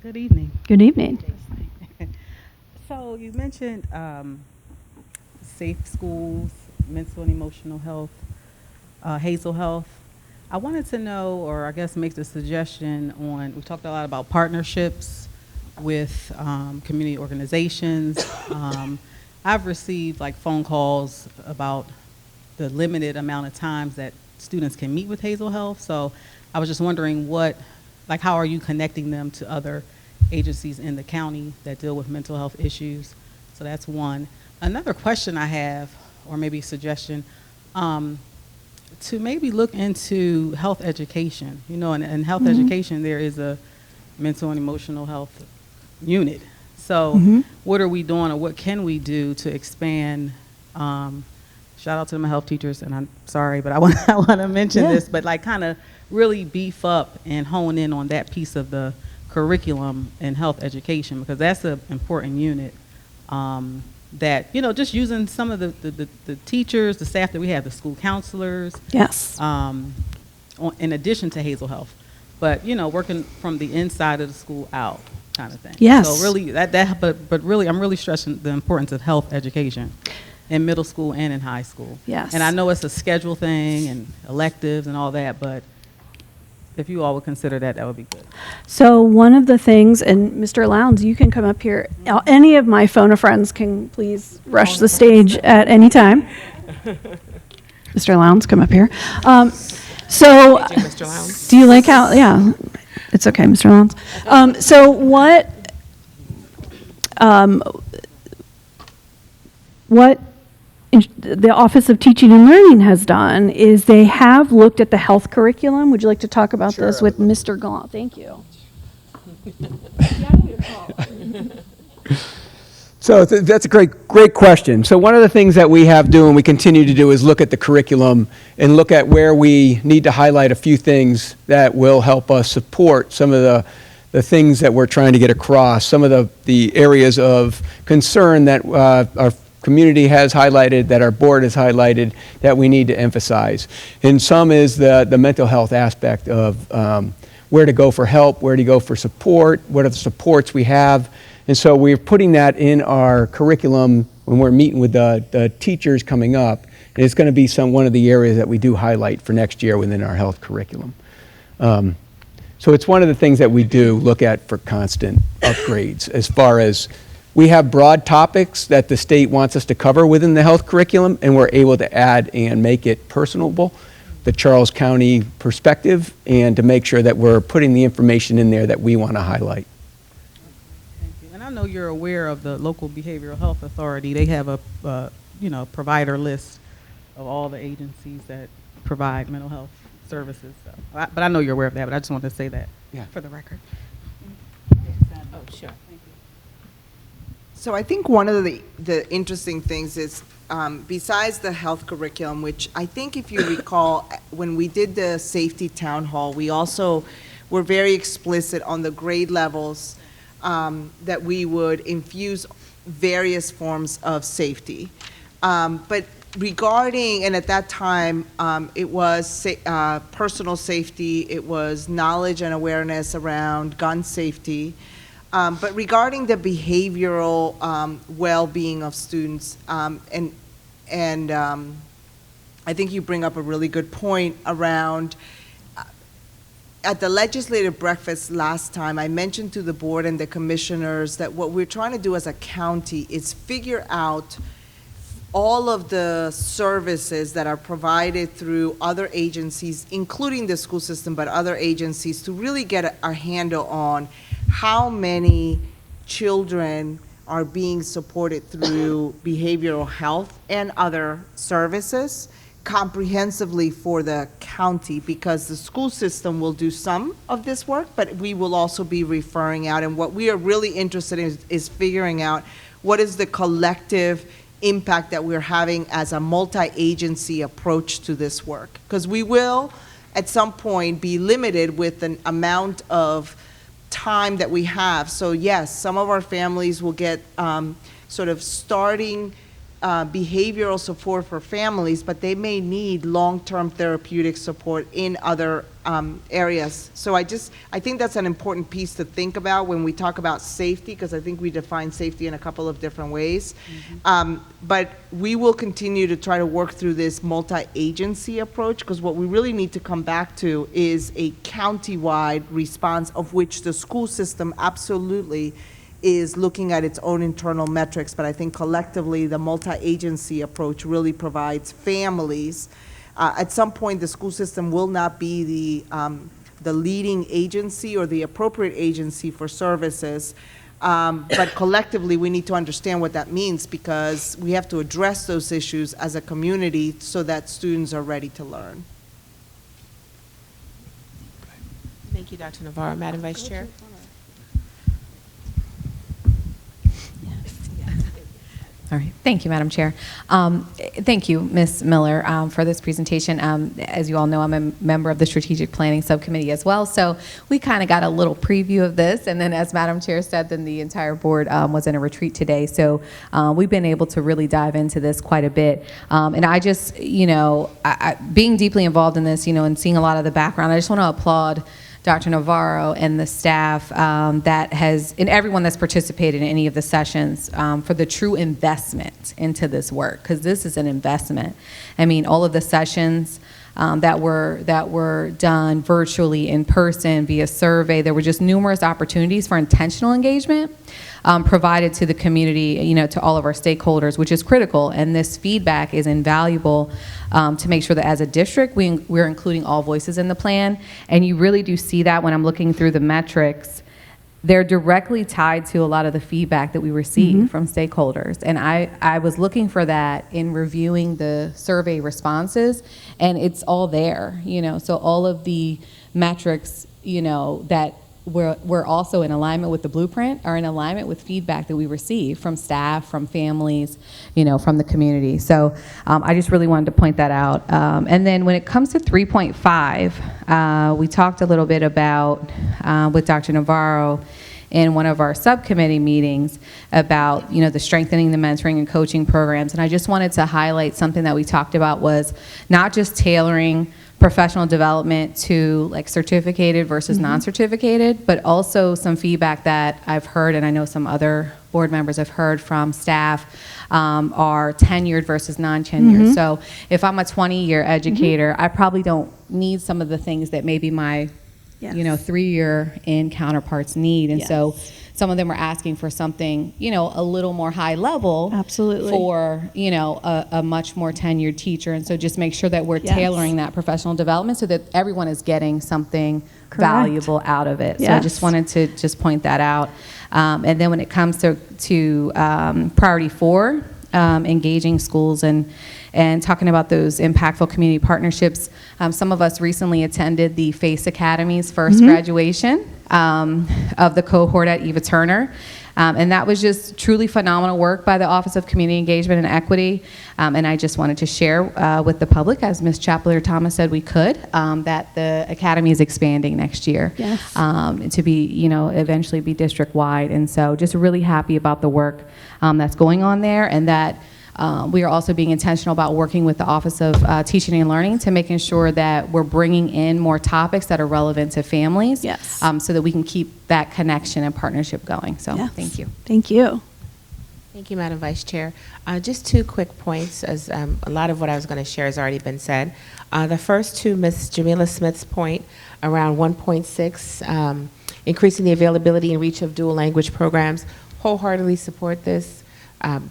Good evening.
Good evening.
So you mentioned safe schools, mental and emotional health, Hazel Health. I wanted to know, or I guess make the suggestion on, we talked a lot about partnerships with community organizations. I've received phone calls about the limited amount of times that students can meet with Hazel Health. So I was just wondering how are you connecting them to other agencies in the county that deal with mental health issues? So that's one. Another question I have, or maybe suggestion, to maybe look into health education. In health education, there is a mental and emotional health unit. So what are we doing, or what can we do to expand? Shout out to my health teachers, and I'm sorry, but I want to mention this, but kind of really beef up and hone in on that piece of the curriculum in health education, because that's an important unit that, just using some of the teachers, the staff that we have, the school counselors.
Yes.
In addition to Hazel Health, but, working from the inside of the school out kind of thing.
Yes.
So really, but really, I'm really stressing the importance of health education in middle school and in high school.
Yes.
And I know it's a schedule thing and electives and all that, but if you all would consider that, that would be good. So
one of the things, and Mr. Lowndes, you can come up here. Any of my phone friends can please rush the stage at any time. Mr. Lowndes, come up here.
Mr. Lowndes.
Do you like how, yeah, it's okay, Mr. Lowndes. So what the Office of Teaching and Learning has done is they have looked at the health curriculum. Would you like to talk about this with Mr. Gallant? Thank you.
So that's a great question. So one of the things that we have do and we continue to do is look at the curriculum and look at where we need to highlight a few things that will help us support some of the things that we're trying to get across, some of the areas of concern that our community has highlighted, that our board has highlighted, that we need to emphasize. And some is the mental health aspect of where to go for help, where to go for support, what are the supports we have. And so we're putting that in our curriculum when we're meeting with the teachers coming up. And it's going to be one of the areas that we do highlight for next year within our health curriculum. So it's one of the things that we do look at for constant upgrades, as far as we have broad topics that the state wants us to cover within the health curriculum, and we're able to add and make it personable, the Charles County perspective, and to make sure that we're putting the information in there that we want to highlight.
Thank you. And I know you're aware of the local behavioral health authority. They have a provider list of all the agencies that provide mental health services. So, but I know you're aware of that, but I just wanted to say that for the record.
Oh, sure.
So I think one of the interesting things is, besides the health curriculum, which I think if you recall, when we did the safety town hall, we also were very explicit on the grade levels that we would infuse various forms of safety. But regarding, and at that time, it was personal safety, it was knowledge and awareness around gun safety. But regarding the behavioral well-being of students, and I think you bring up a really good point around, at the legislative breakfast last time, I mentioned to the board and the commissioners that what we're trying to do as a county is figure out all of the services that are provided through other agencies, including the school system, but other agencies, to really get a handle on how many children are being supported through behavioral health and other services comprehensively for the county, because the school system will do some of this work, but we will also be referring out. And what we are really interested in is figuring out what is the collective impact that we're having as a multi-agency approach to this work. Because we will, at some point, be limited with an amount of time that we have. So yes, some of our families will get sort of starting behavioral support for families, but they may need long-term therapeutic support in other areas. So I think that's an important piece to think about when we talk about safety, because I think we define safety in a couple of different ways. But we will continue to try to work through this multi-agency approach, because what we really need to come back to is a county-wide response, of which the school system absolutely is looking at its own internal metrics, but I think collectively the multi-agency approach really provides families. At some point, the school system will not be the leading agency or the appropriate agency for services, but collectively we need to understand what that means, because we have to address those issues as a community so that students are ready to learn.
Thank you, Dr. Navarro. Madam Vice Chair.
All right. Thank you, Madam Chair. Thank you, Ms. Miller, for this presentation. As you all know, I'm a member of the Strategic Planning Subcommittee as well, so we kind of got a little preview of this, and then as Madam Chair said, then the entire board was in a retreat today, so we've been able to really dive into this quite a bit. And I just, being deeply involved in this, and seeing a lot of the background, I just want to applaud Dr. Navarro and the staff that has, and everyone that's participated in any of the sessions, for the true investment into this work, because this is an investment. I mean, all of the sessions that were done virtually, in person, via survey, there were just numerous opportunities for intentional engagement provided to the community, to all of our stakeholders, which is critical, and this feedback is invaluable to make sure that as a district we're including all voices in the plan. And you really do see that when I'm looking through the metrics. They're directly tied to a lot of the feedback that we receive from stakeholders. And I was looking for that in reviewing the survey responses, and it's all there, so all of the metrics, that we're also in alignment with the blueprint are in alignment with feedback that we receive from staff, from families, from the community. So I just really wanted to point that out. And then when it comes to 3.5, we talked a little bit about, with Dr. Navarro in one of our subcommittee meetings, about the strengthening the mentoring and coaching programs. And I just wanted to highlight something that we talked about was not just tailoring professional development to like certificated versus non-certificated, but also some feedback that I've heard, and I know some other board members have heard from staff, are tenured versus non-tenured. So if I'm a 20-year educator, I probably don't need some of the things that maybe my 3-year in counterparts need. And so some of them are asking for something, a little more high level.
Absolutely.
For, a much more tenured teacher. And so just make sure that we're tailoring that professional development so that everyone is getting something valuable out of it. So I just wanted to just point that out. And then when it comes to priority 4, engaging schools and and talking about those impactful community partnerships. Some of us recently attended the FACE Academy's first graduation of the cohort at Eva Turner. And that was just truly phenomenal work by the Office of Community Engagement and Equity. And I just wanted to share with the public, as Ms. Chapler-Thomas said we could, that the Academy is expanding next year.
Yes.
To be, eventually be district-wide. And so just really happy about the work that's going on there, and that we are also being intentional about working with the Office of Teaching and Learning to making sure that we're bringing in more topics that are relevant to families,
Yes.
so that we can keep that connection and partnership going. So
Yes.
thank you.
Thank you.
Thank you, Madam Vice Chair. Just 2 quick points, as a lot of what I was going to share has already been said. The first to Ms. Jamila Smith's point around 1.6, increasing the availability and reach of dual language programs, wholeheartedly support this.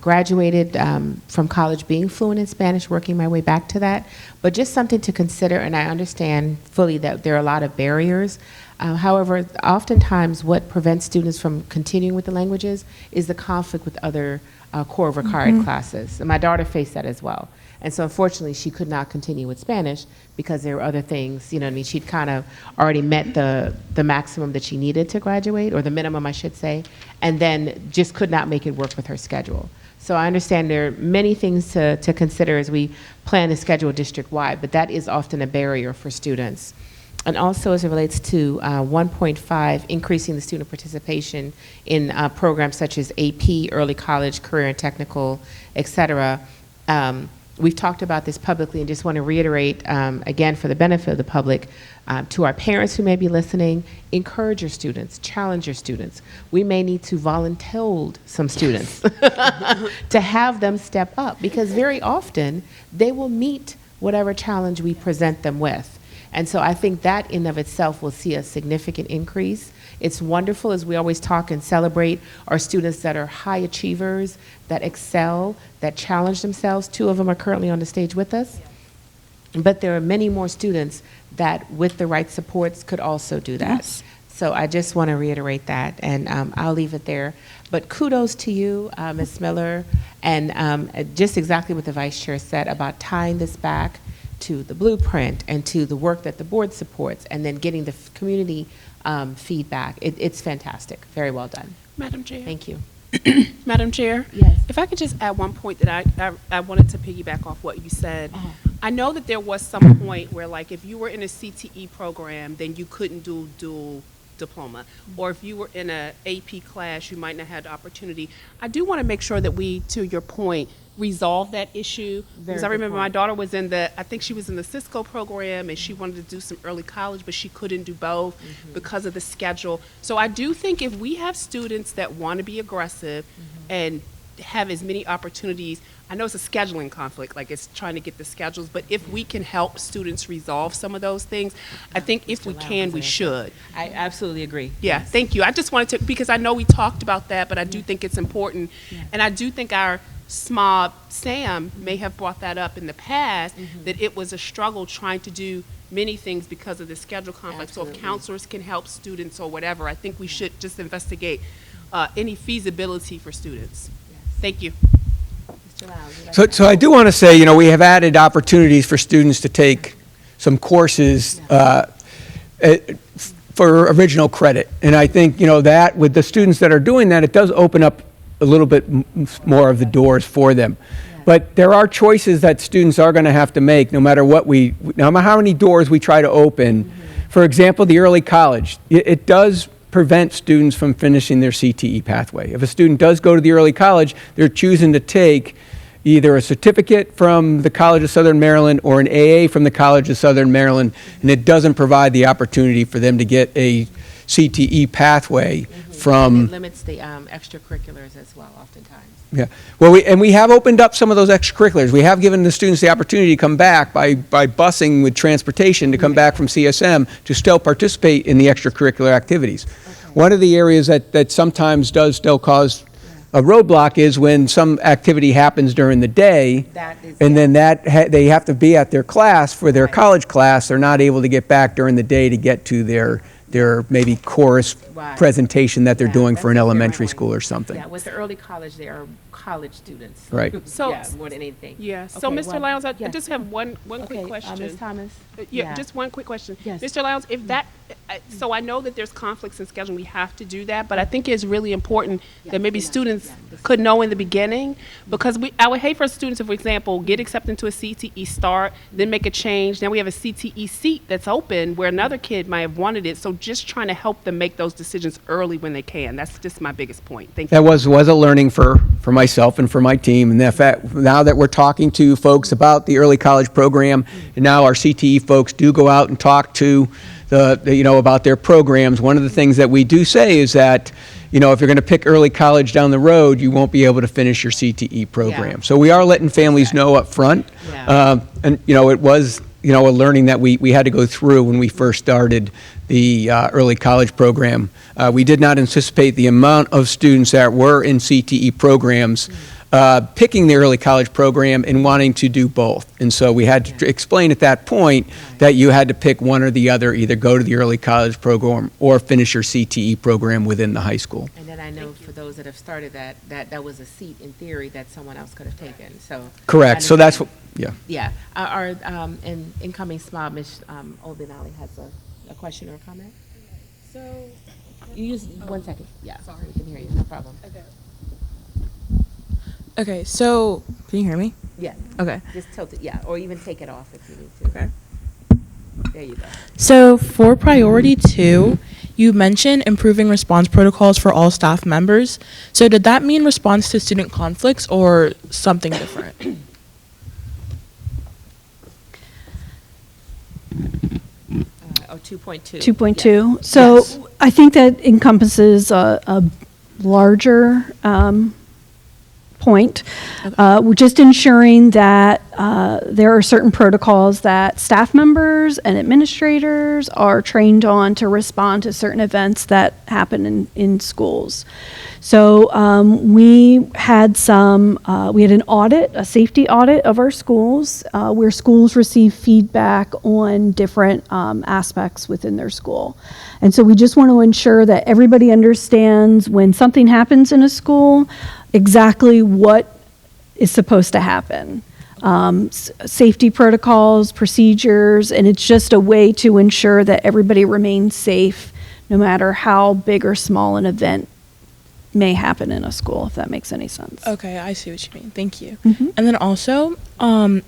Graduated from college being fluent in Spanish, working my way back to that, but just something to consider, and I understand fully that there are a lot of barriers. However, oftentimes what prevents students from continuing with the languages is the conflict with other core required classes. And my daughter faced that as well. And so unfortunately, she could not continue with Spanish because there were other things, she'd kind of already met the maximum that she needed to graduate, or the minimum, I should say, and then just could not make it work with her schedule. So I understand there are many things to consider as we plan to schedule district-wide, but that is often a barrier for students. And also as it relates to 1.5, increasing the student participation in programs such as AP, early college, career and technical, et cetera. We've talked about this publicly and just want to reiterate, again, for the benefit of the public, to our parents who may be listening, encourage your students, challenge your students. We may need to volunteer some students to have them step up, because very often they will meet whatever challenge we present them with. And so I think that in of itself will see a significant increase. It's wonderful, as we always talk and celebrate our students that are high achievers, that excel, that challenge themselves. 2 of them are currently on the stage with us. But there are many more students that, with the right supports, could also do that.
Yes.
So I just want to reiterate that, and I'll leave it there. But kudos to you, Ms. Miller, and just exactly what the Vice Chair said about tying this back to the blueprint and to the work that the board supports, and then getting the community feedback. It's fantastic. Very well done.
Madam Chair.
Thank you.
Madam Chair.
Yes.
If I could just add one point that I wanted to piggyback off what you said. I know that there was some point where, like, if you were in a CTE program, then you couldn't do dual diploma, or if you were in a AP class, you might not have the opportunity. I do want to make sure that we, to your point, resolve that issue. Because I remember my daughter was I think she was in the Cisco program, and she wanted to do some early college, but she couldn't do both because of the schedule. So I do think if we have students that want to be aggressive and have as many opportunities, I know it's a scheduling conflict, like it's trying to get the schedules, but if we can help students resolve some of those things, I think if we can, we should.
I absolutely agree.
Yeah, thank you. I just wanted to, because I know we talked about that, but I do think it's important. And I do think our SMOB, Sam, may have brought that up in the past, that it was a struggle trying to do many things because of the schedule conflict.
Absolutely.
So if counselors can help students or whatever, I think we should just investigate any feasibility for students. Thank you.
So I do want to say, we have added opportunities for students to take some courses for original credit. And I think, that with the students that are doing that, it does open up a little bit more of the doors for them. But there are choices that students are going to have to make no matter what no matter how many doors we try to open. For example, the early college, it does prevent students from finishing their CTE pathway. If a student does go to the early college, they're choosing to take either a certificate from the College of Southern Maryland or an AA from the College of Southern Maryland, and it doesn't provide the opportunity for them to get a CTE pathway from...
And it limits the extracurriculars as well, oftentimes.
Yeah, well, we have opened up some of those extracurriculars. We have given the students the opportunity to come back by busing with transportation to come back from CSM to still participate in the extracurricular activities. One of the areas that sometimes does still cause a roadblock is when some activity happens during the day, and then they have to be at their class for their college class. They're not able to get back during the day to get to their their maybe chorus
Right.
presentation that they're
Yeah,
doing
that's
for an
what they're
elementary
going.
school or something.
Yeah, with the early college, they are college students.
Right.
So-
Yeah, more than anything.
Yeah. So,
Okay,
Mr.
well,
Lyles, I
yes.
just have one
Okay,
quick question.
Ms. Thomas?
Yeah, just one quick question.
Yes.
Mr. Lyles, if that, so I know that there's conflicts in scheduling, we have to do that, but I think it's really important that maybe students could know in the beginning, because I would hate for students, if, for example, get accepted into a CTE start, then make a change, now we have a CTE seat that's open where another kid might have wanted it, so just trying to help them make those decisions early when they can. That's just my biggest point. Thank you.
That was a learning for myself and for my team. And the fact, now that we're talking to folks about the early college program, and now our CTE folks do go out and talk to about their programs, one of the things that we do say is that, if you're going to pick early college down the road, you won't be able to finish your CTE program.
Yeah.
So we are letting families know up front.
Yeah.
And, it was, a learning that we had to go through when we first started the early college program. We did not anticipate the amount of students that were in CTE programs picking the early college program and wanting to do both. And so we had to explain at that point that you had to pick one or the other, either go to the early college program or finish your CTE program within the high school.
And then I know for those that have started that was a seat in theory that someone else could have taken, so.
Correct. So that's what, yeah.
Yeah. Our incoming SMOB, Ms. Obinali has a question or a comment? So. You use 1 second. Yeah, sorry, we can hear you, no problem.
Okay, so can you hear me?
Yeah.
Okay.
Just tilt it, yeah, or even take it off if you need to.
Okay.
There you go.
So for priority 2, you mentioned improving response protocols for all staff members. So did that mean response to student conflicts or something different?
2.2.
2.2.
Yes.
So
Yes.
I think that encompasses a larger point. We're just ensuring that there are certain protocols that staff members and administrators are trained on to respond to certain events that happen in schools. So we had an audit, a safety audit of our schools, where schools receive feedback on different aspects within their school. And so we just want to ensure that everybody understands when something happens in a school, exactly what is supposed to happen. Safety protocols, procedures, and it's just a way to ensure that everybody remains safe no matter how big or small an event may happen in a school, if that makes any sense.
Okay, I see what you mean. Thank you.
Mhm.
And then also,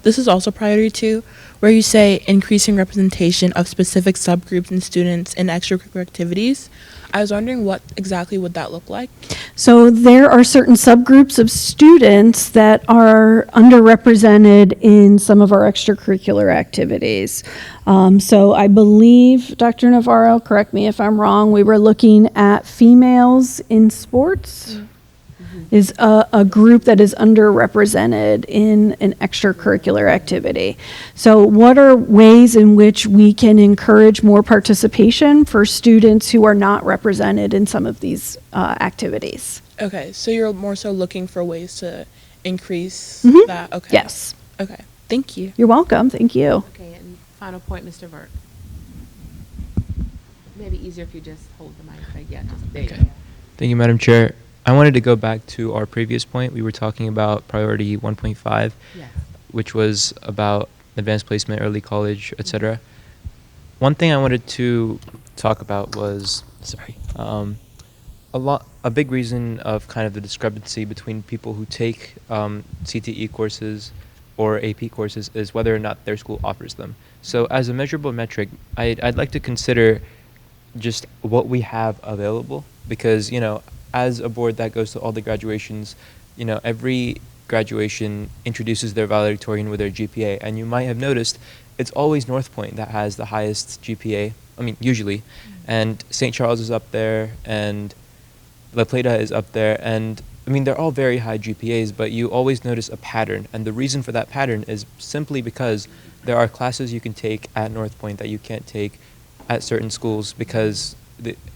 this is also priority 2, where you say increasing representation of specific subgroups and students in extracurricular activities. I was wondering what exactly would that look like?
So there are certain subgroups of students that are underrepresented in some of our extracurricular activities. So I believe, Dr. Navarro, correct me if I'm wrong, we were looking at females in sports. Is a group that is underrepresented in an extracurricular activity. So what are ways in which we can encourage more participation for students who are not represented in some of these activities?
Okay, so you're more so looking for ways to increase
Mhm.
that? Okay.
Yes.
Okay, thank you.
You're welcome, thank you.
Okay, and final point, Mr. Burke. Maybe easier if you just hold the mic, like, yeah, just, there you go.
Thank you, Madam Chair. I wanted to go back to our previous point. We were talking about priority 1.5,
Yes.
which was about advanced placement, early college, etc. One thing I wanted to talk about was, a big reason of kind of the discrepancy between people who take CTE courses or AP courses is whether or not their school offers them. So as a measurable metric, I'd like to consider just what we have available, because, as a board that goes to all the graduations, every graduation introduces their valedictorian with their GPA, and you might have noticed it's always North Point that has the highest GPA, usually, and St. Charles is up there, and La Plata is up there, and they're all very high GPAs, but you always notice a pattern, and the reason for that pattern is simply because there are classes you can take at North Point that you can't take at certain schools because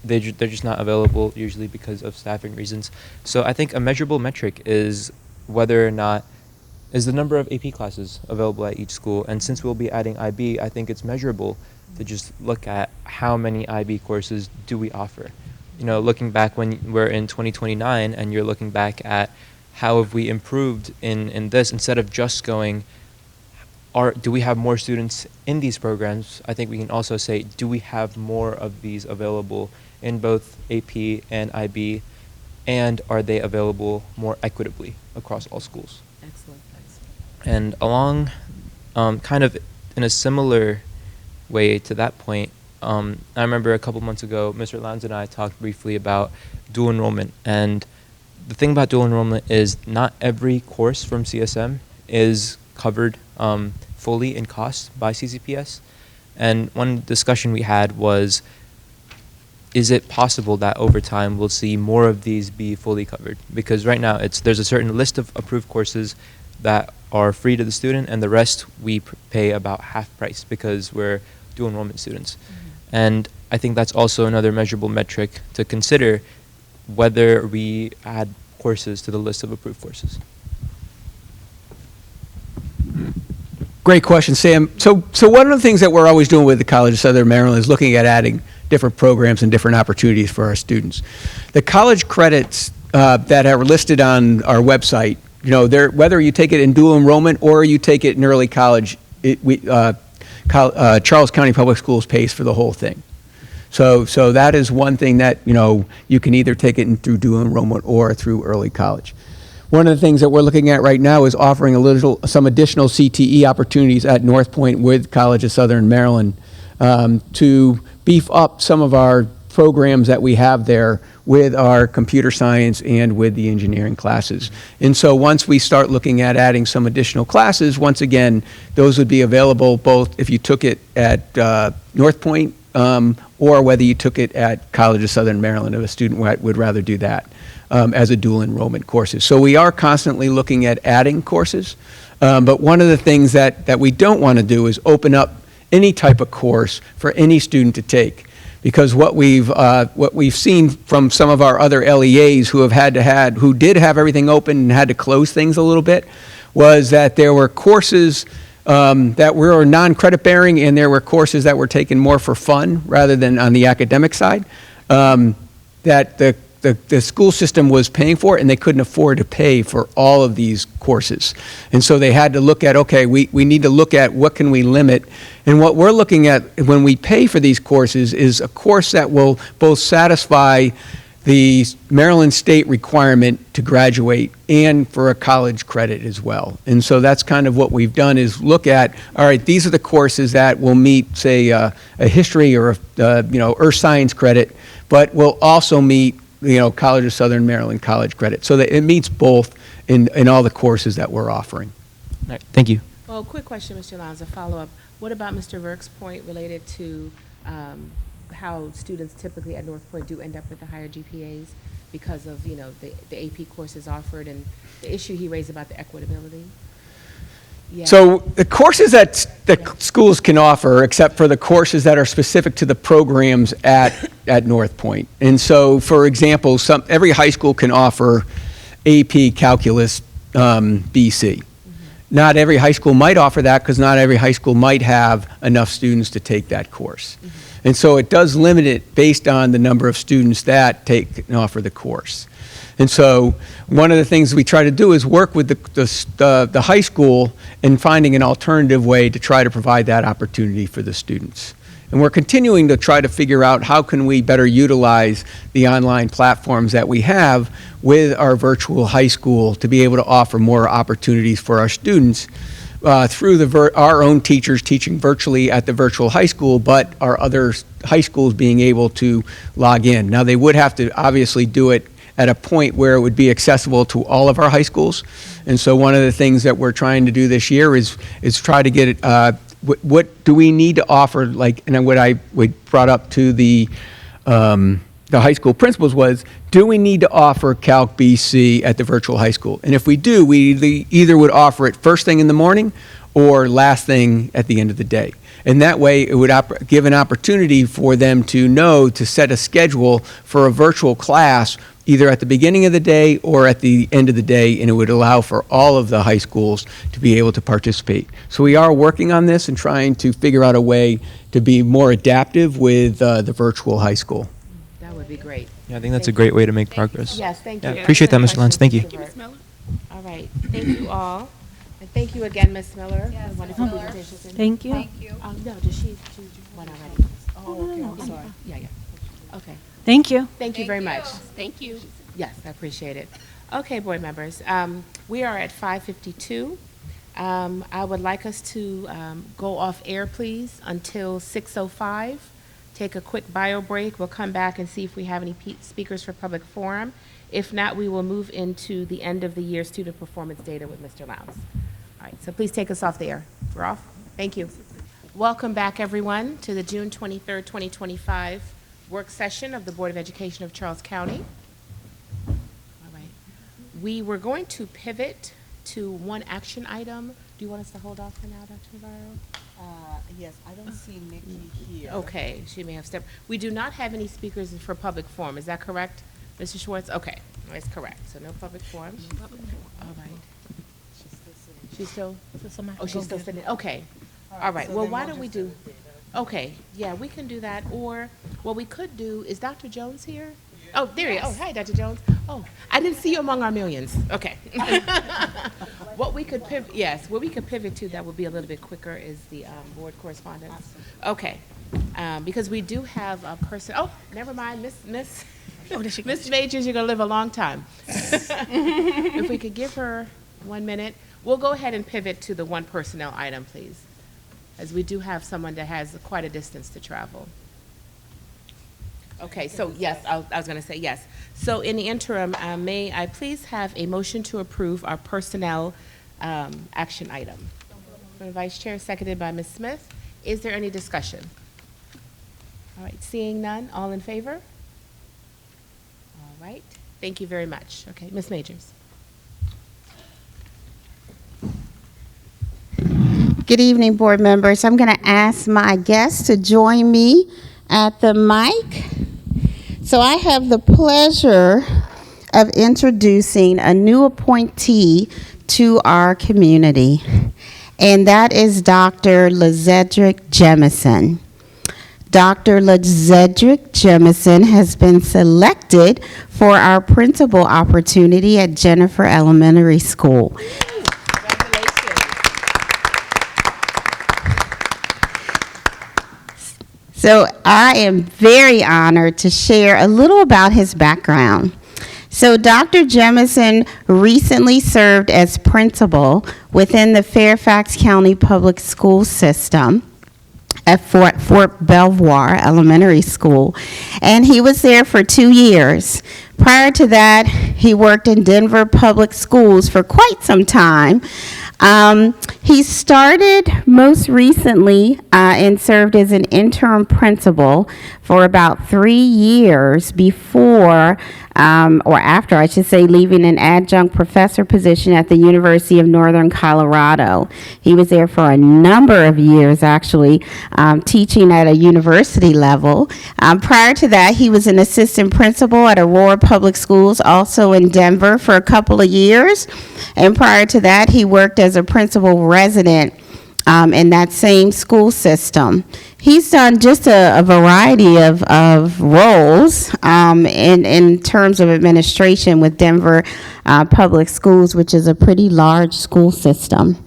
they're just not available, usually because of staffing reasons. So I think a measurable metric is whether or not is the number of AP classes available at each school, and since we'll be adding IB, I think it's measurable to just look at how many IB courses do we offer. You know, looking back when we're in 2029 and you're looking back at how have we improved in this, instead of just going, do we have more students in these programs? I think we can also say, do we have more of these available in both AP and IB, and are they available more equitably across all schools?
Excellent.
And along, kind of in a similar way to that point, I remember a couple months ago, Mr. Lowndes and I talked briefly about dual enrollment. And the thing about dual enrollment is not every course from CSM is covered fully in cost by CCPS. And one discussion we had was, is it possible that over time we'll see more of these be fully covered? Because right now there's a certain list of approved courses that are free to the student, and the rest we pay about half price because we're dual enrollment students. And I think that's also another measurable metric to consider whether we add courses to the list of approved courses.
Great question, Sam. So one of the things that we're always doing with the College of Southern Maryland is looking at adding different programs and different opportunities for our students. The college credits that are listed on our website, you know, whether you take it in dual enrollment or you take it in early college, Charles County Public Schools pays for the whole thing. So that is one thing that, you know, you can either take it through dual enrollment or through early college. One of the things that we're looking at right now is offering some additional CTE opportunities at North Point with College of Southern Maryland to beef up some of our programs that we have there with our computer science and with the engineering classes. And so once we start looking at adding some additional classes, once again, those would be available both if you took it at North Point or whether you took it at College of Southern Maryland, if a student would rather do that as a dual enrollment courses. So we are constantly looking at adding courses, but one of the things that we don't want to do is open up any type of course for any student to take. Because what we've seen from some of our other LEAs who did have everything open and had to close things a little bit, was that there were courses that were non-credit bearing, and there were courses that were taken more for fun rather than on the academic side, that the school system was paying for, and they couldn't afford to pay for all of these courses. And so they had to look at, okay, we need to look at what can we limit. And what we're looking at when we pay for these courses is a course that will both satisfy the Maryland state requirement to graduate and for a college credit as well. And so that's kind of what we've done, is look at, all right, these are the courses that will meet, say, a history or a earth science credit, but will also meet College of Southern Maryland college credit, so that it meets both in all the courses that we're offering.
All right, thank you.
Well, quick question, Mr. Lowndes, a follow-up. What about Mr. Verk's point related to how students typically at North Point do end up with the higher GPAs because of, the AP courses offered, and the issue he raised about the equitability? Yeah.
So the courses that the schools can offer, except for the courses that are specific to the programs at North Point. And so, for example, every high school can offer AP Calculus BC. Not every high school might offer that, because not every high school might have enough students to take that course. And so it does limit it based on the number of students that take and offer the course. And so one of the things we try to do is work with the high school in finding an alternative way to try to provide that opportunity for the students. And we're continuing to try to figure out how can we better utilize the online platforms that we have with our virtual high school to be able to offer more opportunities for our students through our own teachers teaching virtually at the virtual high school, but our other high schools being able to log in. Now, they would have to obviously do it at a point where it would be accessible to all of our high schools. And so one of the things that we're trying to do this year is try to get it, what do we need to offer, and what I brought up to the high school principals was, do we need to offer Calc BC at the virtual high school? And if we do, we either would offer it first thing in the morning or last thing at the end of the day. And that way, it would give an opportunity for them to know to set a schedule for a virtual class either at the beginning of the day or at the end of the day, and it would allow for all of the high schools to be able to participate. So we are working on this and trying to figure out a way to be more adaptive with the virtual high school.
That would be great.
Yeah, I think that's a great way to make progress.
Yes, thank you.
Yeah, appreciate that, Mr. Lenz. Thank you.
All right, thank you all. And thank you again, Ms. Miller. Yes, wonderful presentation.
Thank you.
Thank you. No, does she went already? Oh, okay, I'm sorry. Yeah. Okay.
Thank you.
Thank you very much.
Thank you.
Yes, I appreciate it. Okay, board members, we are at 5:52. I would like us to go off air, please, until 6:05. Take a quick bio break. We'll come back and see if we have any speakers for public forum. If not, we will move into the end of the year student performance data with Mr. Lowndes. All right, so please take us off the air. We're off. Thank you. Welcome back, everyone, to the June 23rd, 2025 work session of the Board of Education of Charles County. All right. We were going to pivot to one action item. Do you want us to hold off for now, Dr. Navarro?
Yes, I don't see Nikki here.
Okay, she may have stepped. We do not have any speakers for public forum. Is that correct, Mr. Schwartz? Okay, that's correct. So no public forum. All right. She's still. Oh, she's still sitting. Okay. All right. Well, why don't we do? Okay. Yeah, we can do that. Or what we could do is Dr. Jones here. Oh, there he is. Oh, hi, Dr. Jones. Oh, I didn't see you among our millions. Okay. What we could pivot, yes, what we could pivot to that would be a little bit quicker is the board correspondence. Okay. Because we do have a person. Oh, never mind, Miss Majors, you're gonna live a long time. If we could give her 1 minute, we'll go ahead and pivot to the one personnel item, please, as we do have someone that has quite a distance to travel. Okay, so yes, I was going to say yes. So in the interim, may I please have a motion to approve our personnel action item? From the Vice Chair, seconded by Ms. Smith. Is there any discussion? All right, seeing none, all in favor? All right, thank you very much. Okay, Ms. Majors.
Good evening, board members. I'm going to ask my guests to join me at the mic. So I have the pleasure of introducing a new appointee to our community, and that is Dr. Lezedrick Jemison. Dr. Lezedrick Jemison has been selected for our principal opportunity at Jennifer Elementary School. So I am very honored to share a little about his background. So Dr. Jemison recently served as principal within the Fairfax County Public School System at Fort Belvoir Elementary School, and he was there for 2 years. Prior to that, he worked in Denver Public Schools for quite some time. He started most recently and served as an interim principal for about 3 years before, or after, I should say, leaving an adjunct professor position at the University of Northern Colorado. He was there for a number of years, actually, teaching at a university level. Prior to that, he was an assistant principal at Aurora Public Schools, also in Denver, for a couple of years. And prior to that, he worked as a principal resident in that same school system. He's done just a variety of roles in terms of administration with Denver Public Schools, which is a pretty large school system.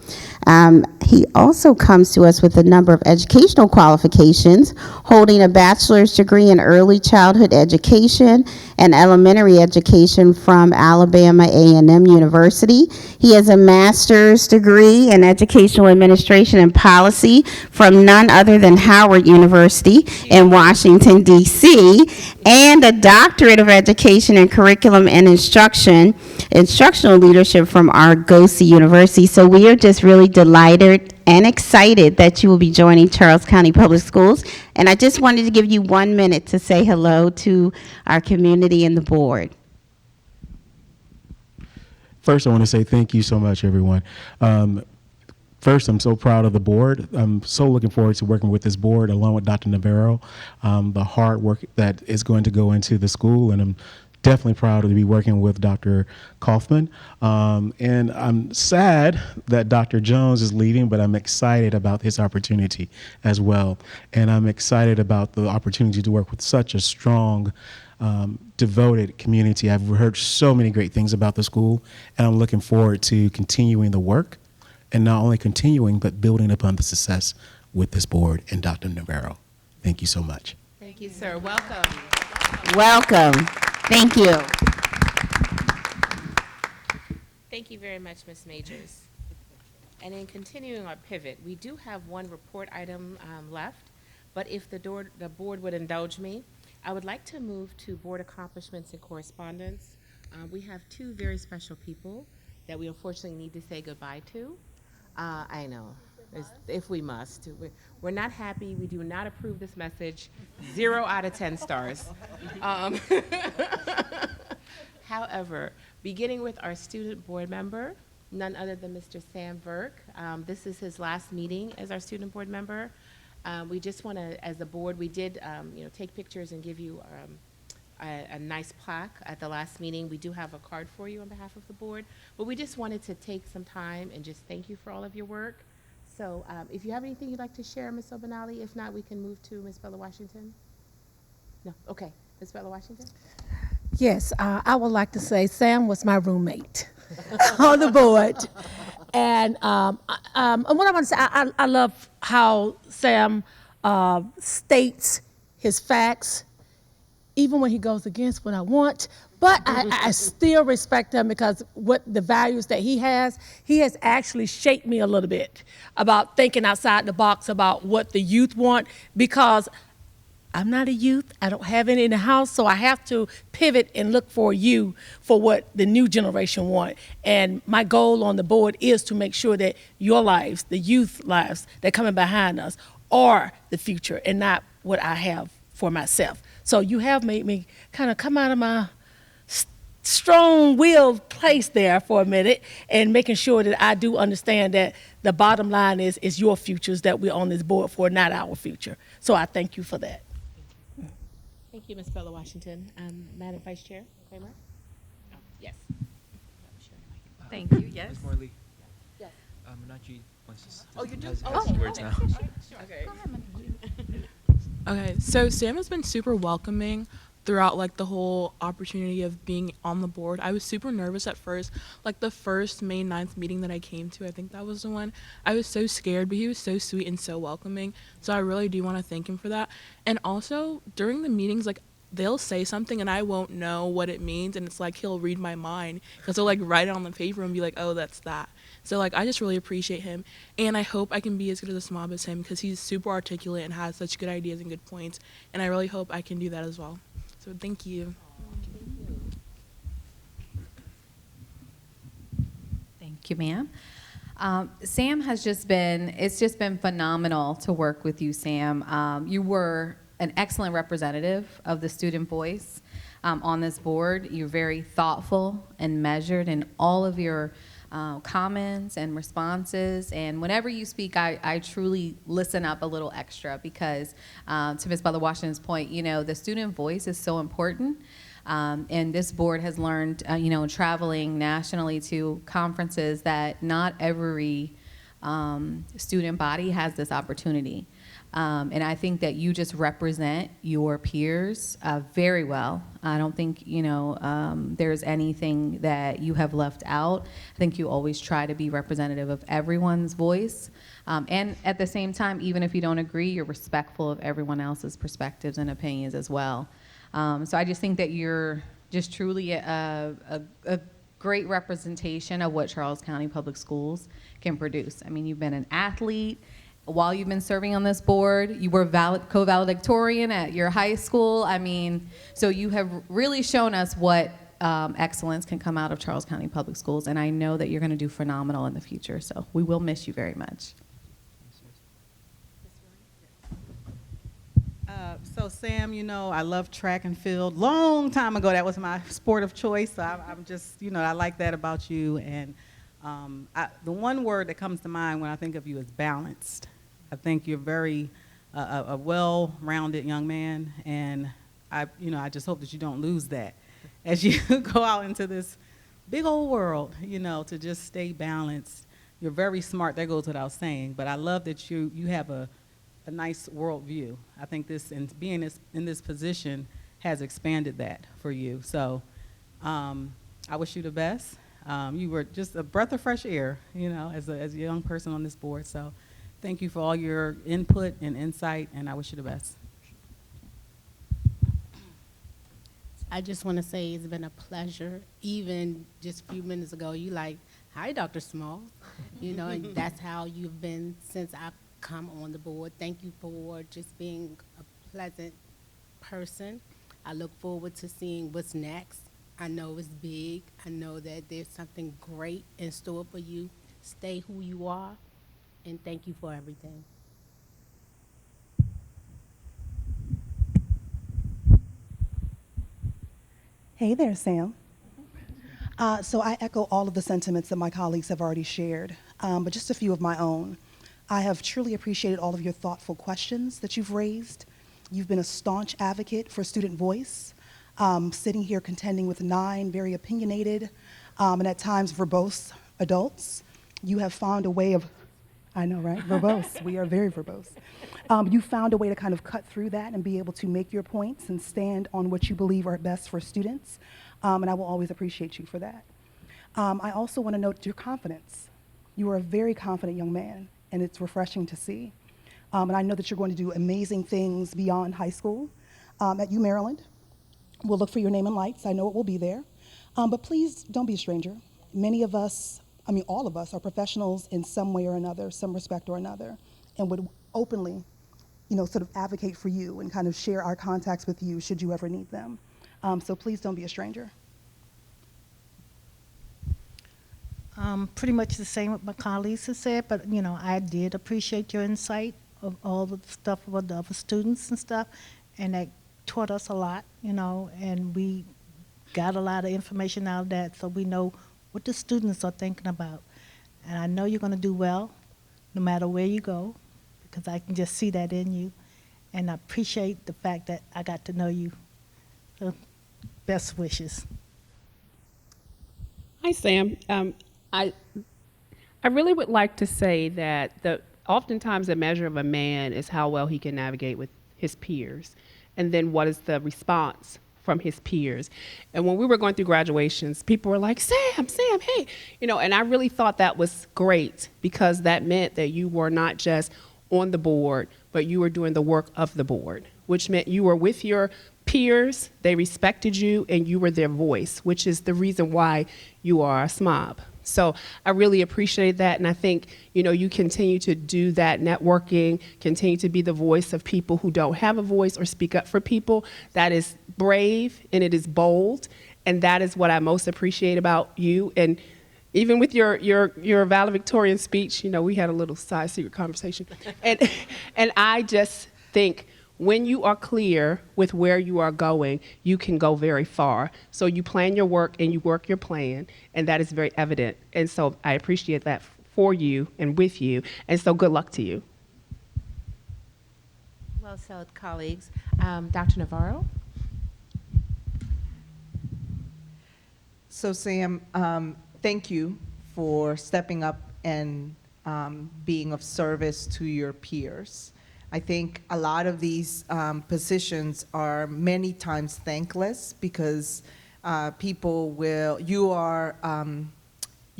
He also comes to us with a number of educational qualifications, holding a bachelor's degree in early childhood education and elementary education from Alabama A&M University. He has a master's degree in educational administration and policy from none other than Howard University in Washington, D.C., and a doctorate of education in curriculum and instructional leadership from Argosy University. So we are just really delighted and excited that you will be joining Charles County Public Schools. And I just wanted to give you 1 minute to say hello to our community and the board.
First, I want to say thank you so much, everyone. First, I'm so proud of the board. I'm so looking forward to working with this board along with Dr. Navarro, the hard work that is going to go into the school, and I'm definitely proud to be working with Dr. Kaufman. And I'm sad that Dr. Jones is leaving, but I'm excited about his opportunity as well. And I'm excited about the opportunity to work with such a strong, devoted community. I've heard so many great things about the school, and I'm looking forward to continuing the work, and not only continuing, but building upon the success with this board and Dr. Navarro. Thank you so much.
Thank you, sir. Welcome.
Welcome. Thank you.
Thank you very much, Ms. Majors. And in continuing our pivot, we do have one report item left, but if the board would indulge me, I would like to move to board accomplishments and correspondence. We have two very special people that we unfortunately need to say goodbye to. I know, if we must. We're not happy. We do not approve this message. 0 out of 10 stars. However, beginning with our student board member, none other than Mr. Sam Verk. This is his last meeting as our student board member. We just want to, as a board, we did take pictures and give you a nice plaque at the last meeting. We do have a card for you on behalf of the board, but we just wanted to take some time and just thank you for all of your work. So if you have anything you'd like to share, Ms. Obinali, if not, we can move to Ms. Bella Washington. No, okay, Ms. Bella Washington?
Yes, I would like to say Sam was my roommate on the board. And what I want to say, I love how Sam states his facts, even when he goes against what I want. But I still respect him because what the values that he has actually shaped me a little bit about thinking outside the box about what the youth want, because I'm not a youth. I don't have any in the house, so I have to pivot and look for you for what the new generation want. And my goal on the board is to make sure that your lives, the youth lives that are coming behind us, are the future and not what I have for myself. So you have made me kind of come out of my strong-willed place there for a minute and making sure that I do understand that the bottom line is your futures that we're on this board for, not our future. So I thank you for that.
Thank you, Ms. Bella Washington. Madam Vice Chair Kramer? Oh, yes.
Thank you, yes.
Ms. Morley.
Yes.
Munachi wants to
Oh, you do?
has
Oh,
some words
okay.
now.
Sure. Okay.
Okay, so Sam has been super welcoming throughout like the whole opportunity of being on the board. I was super nervous at first, like the first May 9th meeting that I came to, I think that was the one. I was so scared, but he was so sweet and so welcoming. So I really do want to thank him for that. And also during the meetings, like they'll say something and I won't know what it means, and it's like he'll read my mind because he'll like write it on the paper and be like, oh, that's that. So like I just really appreciate him, and I hope I can be as good as a SMOB as him because he's super articulate and has such good ideas and good points, and I really hope I can do that as well. So thank you.
Thank you, ma'am. Sam has it's just been phenomenal to work with you, Sam. You were an excellent representative of the student voice on this board. You're very thoughtful and measured in all of your comments and responses, and whenever you speak, I truly listen up a little extra because to Ms. Bella Washington's point, the student voice is so important, and this board has learned, traveling nationally to conferences, that not every student body has this opportunity. And I think that you just represent your peers very well. I don't think, there's anything that you have left out. I think you always try to be representative of everyone's voice. And at the same time, even if you don't agree, you're respectful of everyone else's perspectives and opinions as well. So I just think that you're just truly a great representation of what Charles County Public Schools can produce. I mean, you've been an athlete. While you've been serving on this board, you were co-valedictorian at your high school. I mean, so you have really shown us what excellence can come out of Charles County Public Schools, and I know that you're going to do phenomenal in the future, so we will miss you very much.
So Sam, I love track and field. Long time ago, that was my sport of choice. So I'm just, I like that about you. And the one word that comes to mind when I think of you is balanced. I think you're very a well-rounded young man, and I just hope that you don't lose that. as you go out into this big old world, you know, to just stay balanced. You're very smart, that goes without saying, but I love that you have a nice world view. I think this, and being in this position has expanded that for you. So I wish you the best. You were just a breath of fresh air, you know, as a young person on this board. So thank you for all your input and insight, and I wish you the best.
I just want to say it's been a pleasure. Even just a few minutes ago, you like, hi, Dr. Small. You know, and that's how you've been since I've come on the board. Thank you for just being a pleasant person. I look forward to seeing what's next. I know it's big. I know that there's something great in store for you. Stay who you are, and thank you for everything.
Hey there, Sam. So I echo all of the sentiments that my colleagues have already shared, but just a few of my own. I have truly appreciated all of your thoughtful questions that you've raised. You've been a staunch advocate for student voice, sitting here contending with 9 very opinionated and at times verbose adults. You have found a way of, I know, right? Verbose. We are very verbose. You found a way to kind of cut through that and be able to make your points and stand on what you believe are best for students. And I will always appreciate you for that. I also want to note your confidence. You are a very confident young man, and it's refreshing to see. And I know that you're going to do amazing things beyond high school at U Maryland. We'll look for your name in lights. I know it will be there. But please don't be a stranger. Many of us, I mean, all of us are professionals in some way or another, some respect or another, and would openly, you know, sort of advocate for you and kind of share our contacts with you should you ever need them. So please don't be a stranger.
Pretty much the same what my colleagues have said, but you know, I did appreciate your insight of all the stuff about the other students and stuff, and that taught us a lot, you know, and we got a lot of information out of that, so we know what the students are thinking about. And I know you're going to do well, no matter where you go, because I can just see that in you, and I appreciate the fact that I got to know you. So, best wishes.
Hi, Sam. I really would like to say that oftentimes the measure of a man is how well he can navigate with his peers, and then what is the response from his peers. And when we were going through graduations, people were like, Sam, hey, you know, and I really thought that was great because that meant that you were not just on the board, but you were doing the work of the board, which meant you were with your peers, they respected you, and you were their voice, which is the reason why you are a SMOB. So I really appreciate that, and I think, you know, you continue to do that networking, continue to be the voice of people who don't have a voice or speak up for people. That is brave, and it is bold, and that is what I most appreciate about you. And even with your valedictorian speech, you know, we had a little side secret conversation, and I just think, when you are clear with where you are going, you can go very far. So you plan your work and you work your plan, and that is very evident. And so I appreciate that for you and with you, and so good luck to you.
Well said, colleagues. Dr. Navarro?
So Sam, thank you for stepping up and being of service to your peers. I think a lot of these positions are many times thankless because people will, you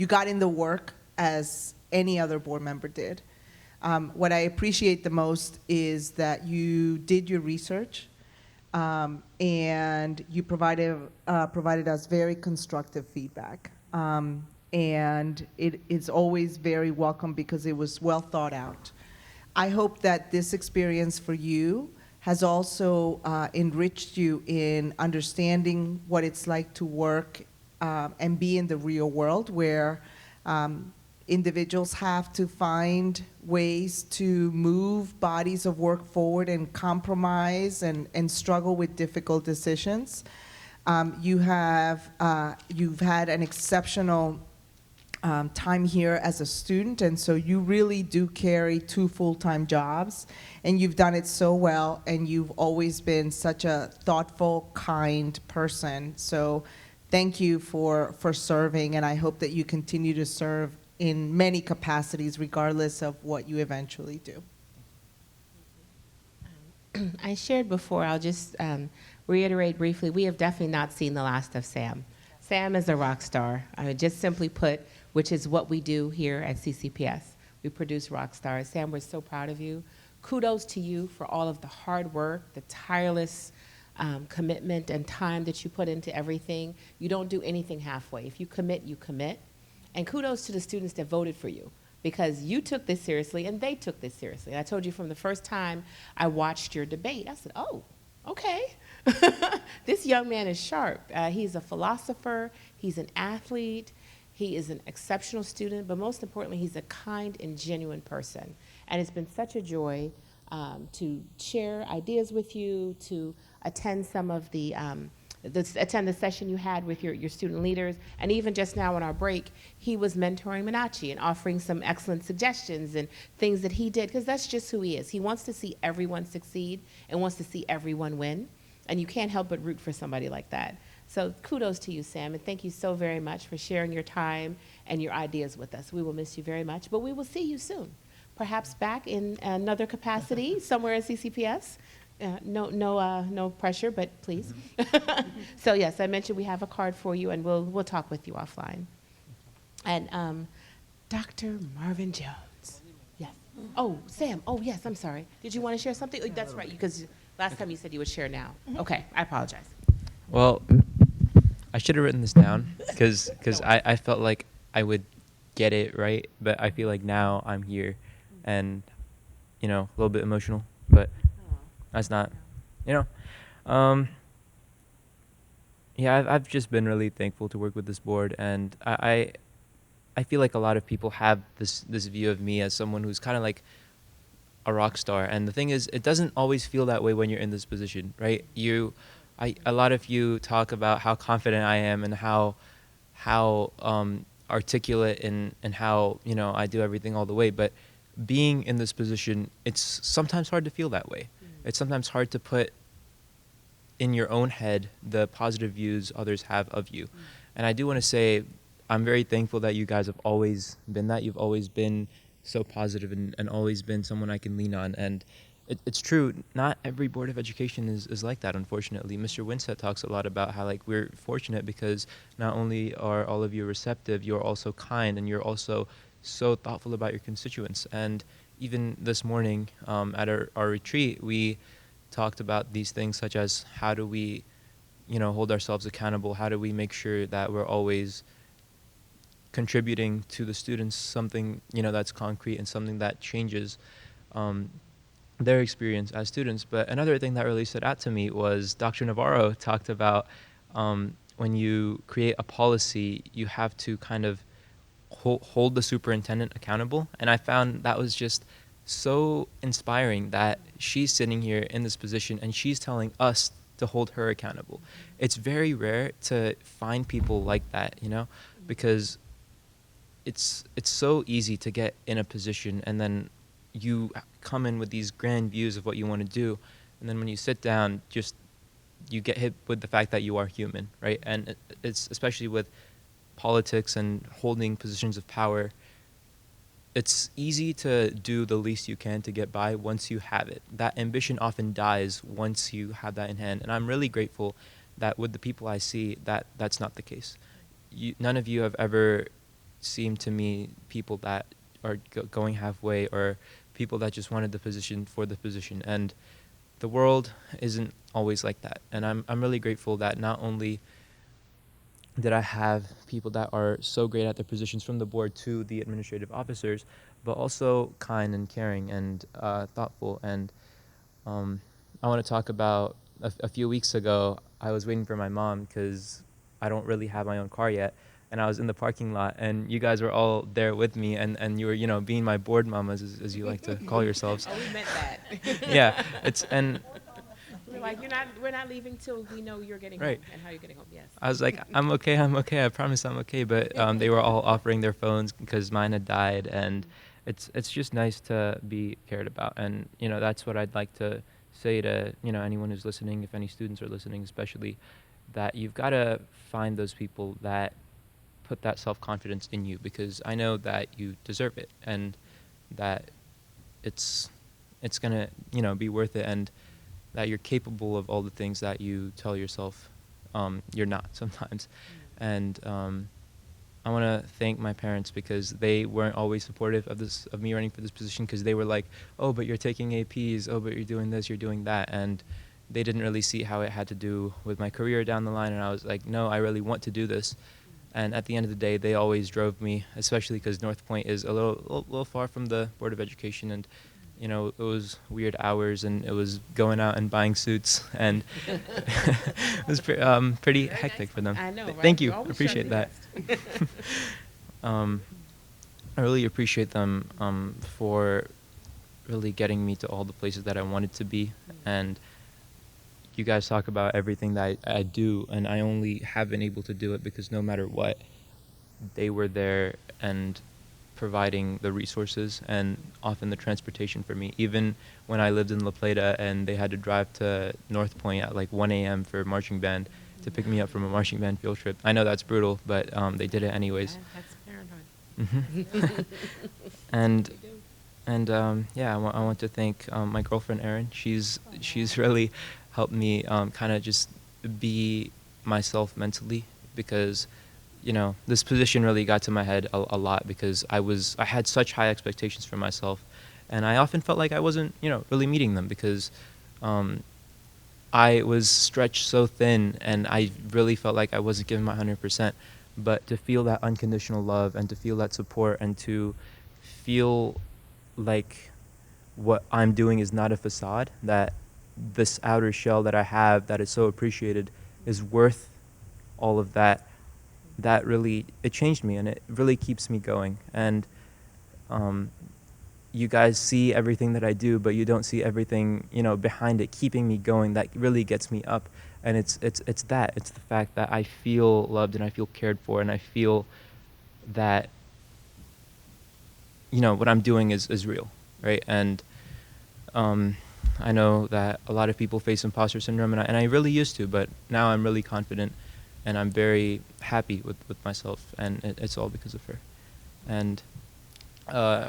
got in the work as any other board member did. What I appreciate the most is that you did your research and you provided us very constructive feedback. And it is always very welcome because it was well thought out. I hope that this experience for you has also enriched you in understanding what it's like to work and be in the real world where individuals have to find ways to move bodies of work forward and compromise and struggle with difficult decisions. You've had an exceptional time here as a student, and so you really do carry 2 full-time jobs, and you've done it so well, and you've always been such a thoughtful, kind person. So thank you for serving, and I hope that you continue to serve in many capacities, regardless of what you eventually do.
I shared before, I'll just reiterate briefly, we have definitely not seen the last of Sam. Sam is a rock star, just simply put, which is what we do here at CCPS. We produce rock stars. Sam, we're so proud of you. Kudos to you for all of the hard work, the tireless commitment and time that you put into everything. You don't do anything halfway. If you commit, you commit. And kudos to the students that voted for you, because you took this seriously and they took this seriously. I told you from the first time I watched your debate, I said, oh, okay. This young man is sharp. He's a philosopher, he's an athlete, he is an exceptional student, but most importantly, he's a kind and genuine person. And it's been such a joy to share ideas with you, to attend some of the attend the session you had with your student leaders, and even just now on our break, he was mentoring Munachi and offering some excellent suggestions and things that he did, because that's just who he is. He wants to see everyone succeed and wants to see everyone win, and you can't help but root for somebody like that. So kudos to you, Sam, and thank you so very much for sharing your time and your ideas with us. We will miss you very much, but we will see you soon, perhaps back in another capacity somewhere at CCPS. No pressure, but please. So yes, I mentioned we have a card for you, and we'll talk with you offline. And Dr. Marvin Jones. Yes. Oh, Sam. Oh, yes. I'm sorry. Did you want to share something? Oh, that's right. Because last time you said you would share now. Okay. I apologize.
Well, I should have written this down because I felt like I would get it right, but I feel like now I'm here, and a little bit emotional, but. That's not, yeah, I've just been really thankful to work with this board, and I feel like a lot of people have this view of me as someone who's kind of like a rock star, and the thing is, it doesn't always feel that way when you're in this position, right? A lot of you talk about how confident I am and how articulate and how I do everything all the way, but being in this position, it's sometimes hard to feel that way. It's sometimes hard to put in your own head the positive views others have of you. And I do want to say I'm very thankful that you guys have always been that. You've always been so positive and always been someone I can lean on. And it's true, not every Board of Education is like that, unfortunately. Mr. Winsett talks a lot about how we're fortunate because not only are all of you receptive, you're also kind, and you're also so thoughtful about your constituents. And even this morning at our retreat, we talked about these things such as how do we, hold ourselves accountable? How do we make sure that we're always contributing to the students something, that's concrete and something that changes their experience as students? But another thing that really stood out to me was Dr. Navarro talked about when you create a policy, you have to kind of hold the superintendent accountable, and I found that was just so inspiring that she's sitting here in this position and she's telling us to hold her accountable. It's very rare to find people like that, because it's so easy to get in a position and then you come in with these grand views of what you want to do, and then when you sit down, you get hit with the fact that you are human, right? And it's especially with politics and holding positions of power, it's easy to do the least you can to get by once you have it. That ambition often dies once you have that in hand. And I'm really grateful that with the people I see, that's not the case. None of you have ever seemed to me people that are going halfway or people that just wanted the position for the position. And the world isn't always like that. And I'm really grateful that not only did I have people that are so great at their positions from the board to the administrative officers, but also kind and caring and thoughtful. And I want to talk about a few weeks ago, I was waiting for my mom because I don't really have my own car yet. And I was in the parking lot, and you guys were all there with me, and you were, being my board mamas, as you like to call yourselves.
Oh, we meant that.
Yeah,
We're like, we're not leaving till we know you're getting
Right.
home and how you're getting home. Yes.
I was like, I'm okay, I promise I'm okay. But they were all offering their phones because mine had died, and it's just nice to be cared about. And that's what I'd like to say to anyone who's listening, if any students are listening, especially, that you've got to find those people that put that self-confidence in you, because I know that you deserve it, and that it's gonna be worth it, and that you're capable of all the things that you tell yourself you're not sometimes. And I want to thank my parents, because they weren't always supportive of me running for this position, because they were like, oh, but you're taking APs, oh, but you're doing this, you're doing that, and they didn't really see how it had to do with my career down the line. And I was like, no, I really want to do this. And at the end of the day, they always drove me, especially because North Point is a little far from the Board of Education, and it was weird hours, and it was going out and buying suits, and it was pretty hectic for them.
I know, right?
Thank you,
You're always
appreciate
trying
that.
to do
I really appreciate them for really getting me to all the places that I wanted to be. And you guys talk about everything that I do, and I only have been able to do it because no matter what, they were there and providing the resources and often the transportation for me. Even when I lived in La Plata and they had to drive to North Point at like 1 a.m. for marching band to pick me up from a marching band field trip. I know that's brutal, but they did it anyways.
That's parenthood.
Yeah, I want to thank my girlfriend Erin. She's really helped me kind of just be myself mentally, because this position really got to my head a lot, because I had such high expectations for myself, and I often felt like I wasn't really meeting them, because I was stretched so thin, and I really felt like I wasn't giving my 100%. But to feel that unconditional love, and to feel that support, and to feel like what I'm doing is not a facade, that this outer shell that I have that is so appreciated is worth all of that, that really, it changed me, and it really keeps me going. And you guys see everything that I do, but you don't see everything behind it keeping me going, that really gets me up. And it's the fact that I feel loved, and I feel cared for, and I feel that what I'm doing is real, right? And I know that a lot of people face imposter syndrome, and I really used to, but now I'm really confident, and I'm very happy with myself, and it's all because of her. And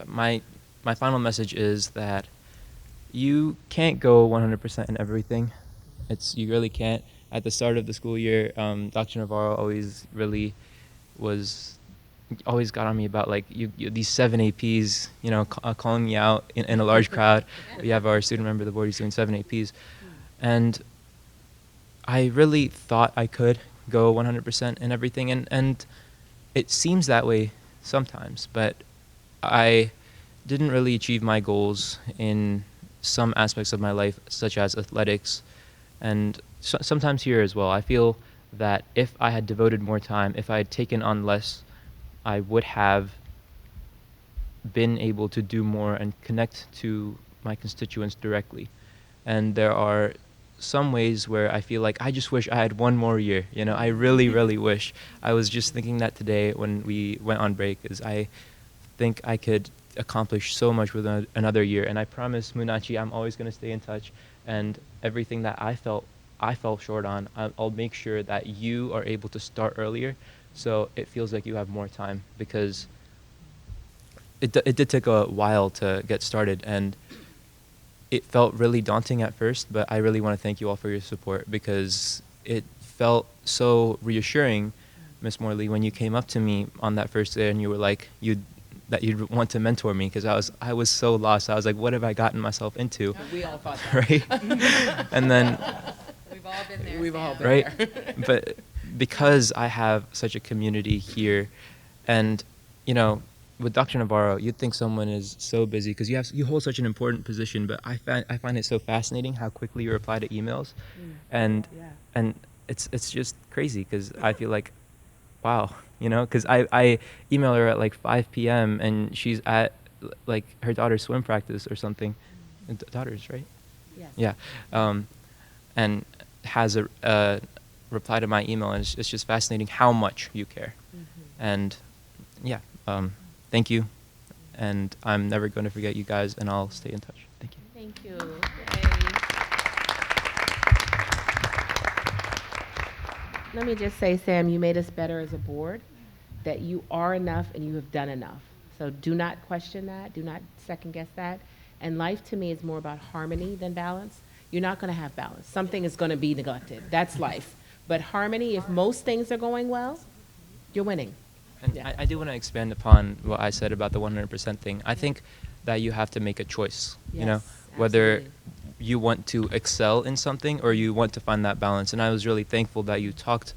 my final message is that you can't go 100% in everything. You really can't. At the start of the school year, Dr. Navarro always got on me about like these 7 APs, calling me out in a large crowd. We have our student member of the board who's doing 7 APs, and I really thought I could go 100% in everything, and it seems that way sometimes, but I didn't really achieve my goals in some aspects of my life, such as athletics, and sometimes here as well. I feel that if I had devoted more time, if I had taken on less, I would have been able to do more and connect to my constituents directly. And there are some ways where I feel like I just wish I had one more year. I really, really wish. I was just thinking that today when we went on break, is I think I could accomplish so much with another year. And I promise, Munachi, I'm always going to stay in touch, and everything that I fell short on, I'll make sure that you are able to start earlier, so it feels like you have more time, because it did take a while to get started, and it felt really daunting at first, but I really want to thank you all for your support, because it felt so reassuring, Miss Morley, when you came up to me on that first day and you were like, that you'd want to mentor me, because I was so lost. I was like, what have I gotten myself into?
We all thought that.
Right? And then
we've all been there.
We've all been there. But because I have such a community here, and with Dr. Navarro, you'd think someone is so busy because you hold such an important position, but I find it so fascinating how quickly you reply to emails, and it's just crazy, because I feel like, wow, because I email her at like 5 p.m. and she's at like her daughter's swim practice or something. Daughters, right?
Yes.
Yeah. and has a reply to my email, and it's just fascinating how much you care. And yeah, thank you, and I'm never going to forget you guys, and I'll stay in touch. Thank you.
Thank you. Let me just say, Sam, you made us better as a board, that you are enough and you have done enough. So do not question that. Do not second guess that. And life to me is more about harmony than balance. You're not going to have balance. Something is going to be neglected. That's life. But harmony, if most things are going well, you're winning.
And I do want to expand upon what I said about the 100% thing. I think that you have to make a choice, you know, whether
absolutely.
you want to excel in something or you want to find that balance. And I was really thankful that you talked,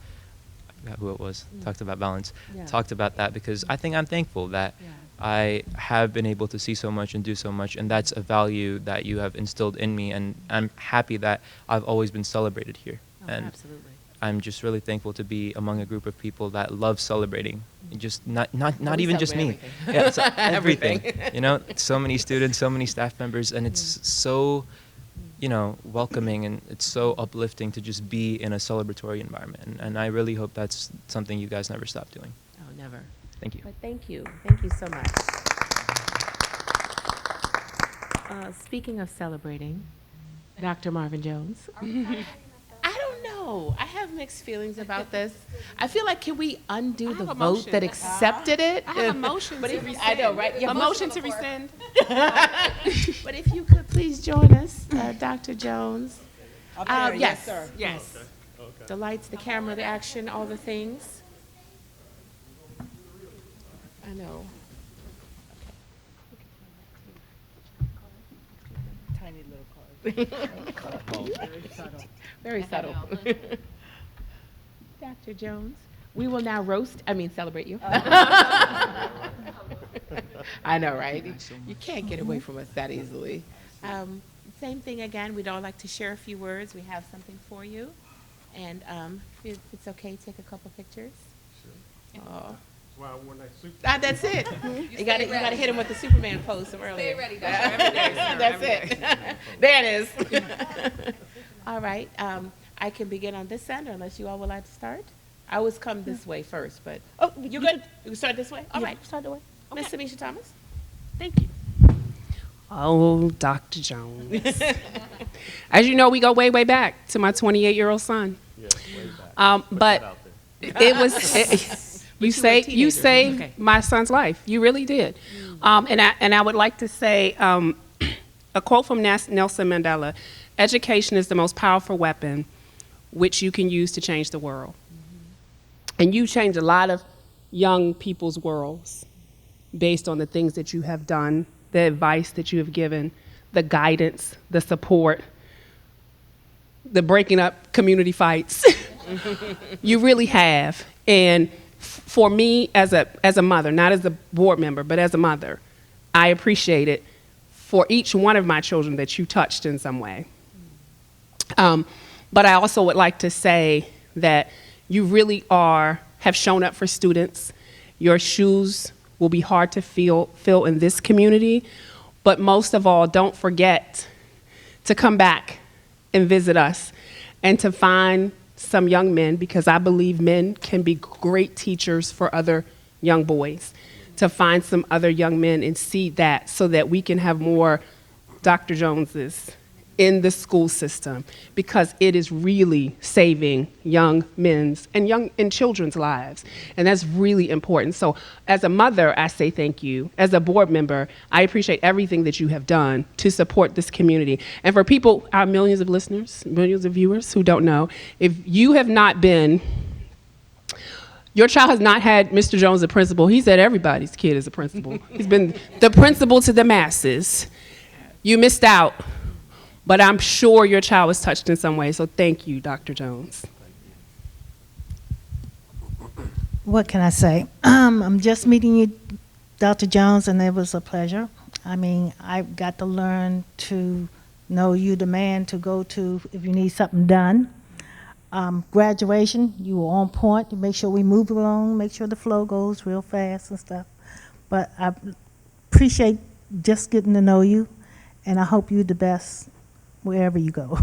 I forgot who it was, talked about balance, talked about that, because I think I'm thankful that I have been able to see so much and do so much, and that's a value that you have instilled in me, and I'm happy that I've always been celebrated here. And
absolutely.
I'm just really thankful to be among a group of people that love celebrating. Just not
We
even just me.
celebrate
Yeah, so
everything.
everything. You know, so many students, so many staff members, and it's so, you know, welcoming, and it's so uplifting to just be in a celebratory environment. And I really hope that's something you guys never stop doing.
Oh, never.
Thank you.
But thank you. Thank you so much. Speaking of celebrating, Dr. Marvin Jones. I don't know. I have mixed feelings about this. I feel like, can we undo the vote that accepted it?
I have a motion
But
to
if-
rescind.
I know, right? You
A
have
motion to rescind.
But if you could please join us, Dr. Jones. Yes,
sir.
yes. The lights, the camera, the action, all the things. I know.
Tiny little card.
Very subtle. Dr. Jones, we will now celebrate you. I know, right? You can't get away from us that easily. Same thing again, we'd all like to share a few words. We have something for you. And if it's okay, take a couple pictures. Sure. Oh. That's it. You got to hit him with the Superman pose from earlier.
Stay ready,
That's it. There it is. All right. I can begin on this end, unless you all would like to start. I always come this way first, but you're good. You can start this way. All right, start the way. Miss Samisha Thomas.
Thank you. Oh, Dr. Jones. As you know, we go way, way back to my 28-year-old son.
Yeah, way back.
But it was, you saved
Okay.
my son's life. You really did. And I would like to say a quote from Nelson Mandela: "Education is the most powerful weapon which you can use to change the world." And you changed a lot of young people's worlds based on the things that you have done, the advice that you have given, the guidance, the support, the breaking up community fights. You really have. And for me, as a mother, not as a board member, but as a mother, I appreciate it for each one of my children that you touched in some way. But I also would like to say that you really have shown up for students. Your shoes will be hard to fill in this community, but most of all, don't forget to come back and visit us and to find some young men, because I believe men can be great teachers for other young boys, to find some other young men and see that, so that we can have more Dr. Joneses in the school system, because it is really saving young men's and children's lives, and that's really important. So as a mother, I say thank you. As a board member, I appreciate everything that you have done to support this community. And for people, our millions of listeners, millions of viewers who don't know, if you have not been, your child has not had Mr. Jones as a principal. He said everybody's kid is a principal. He's been the principal to the masses. You missed out. But I'm sure your child was touched in some way, so thank you, Dr. Jones.
What can I say? I'm just meeting you, Dr. Jones, and it was a pleasure. I mean, I got to learn to know you the man to go to if you need something done. Graduation, you were on point. You make sure we move along, make sure the flow goes real fast and stuff. But I appreciate just getting to know you, and I hope you're the best wherever you go.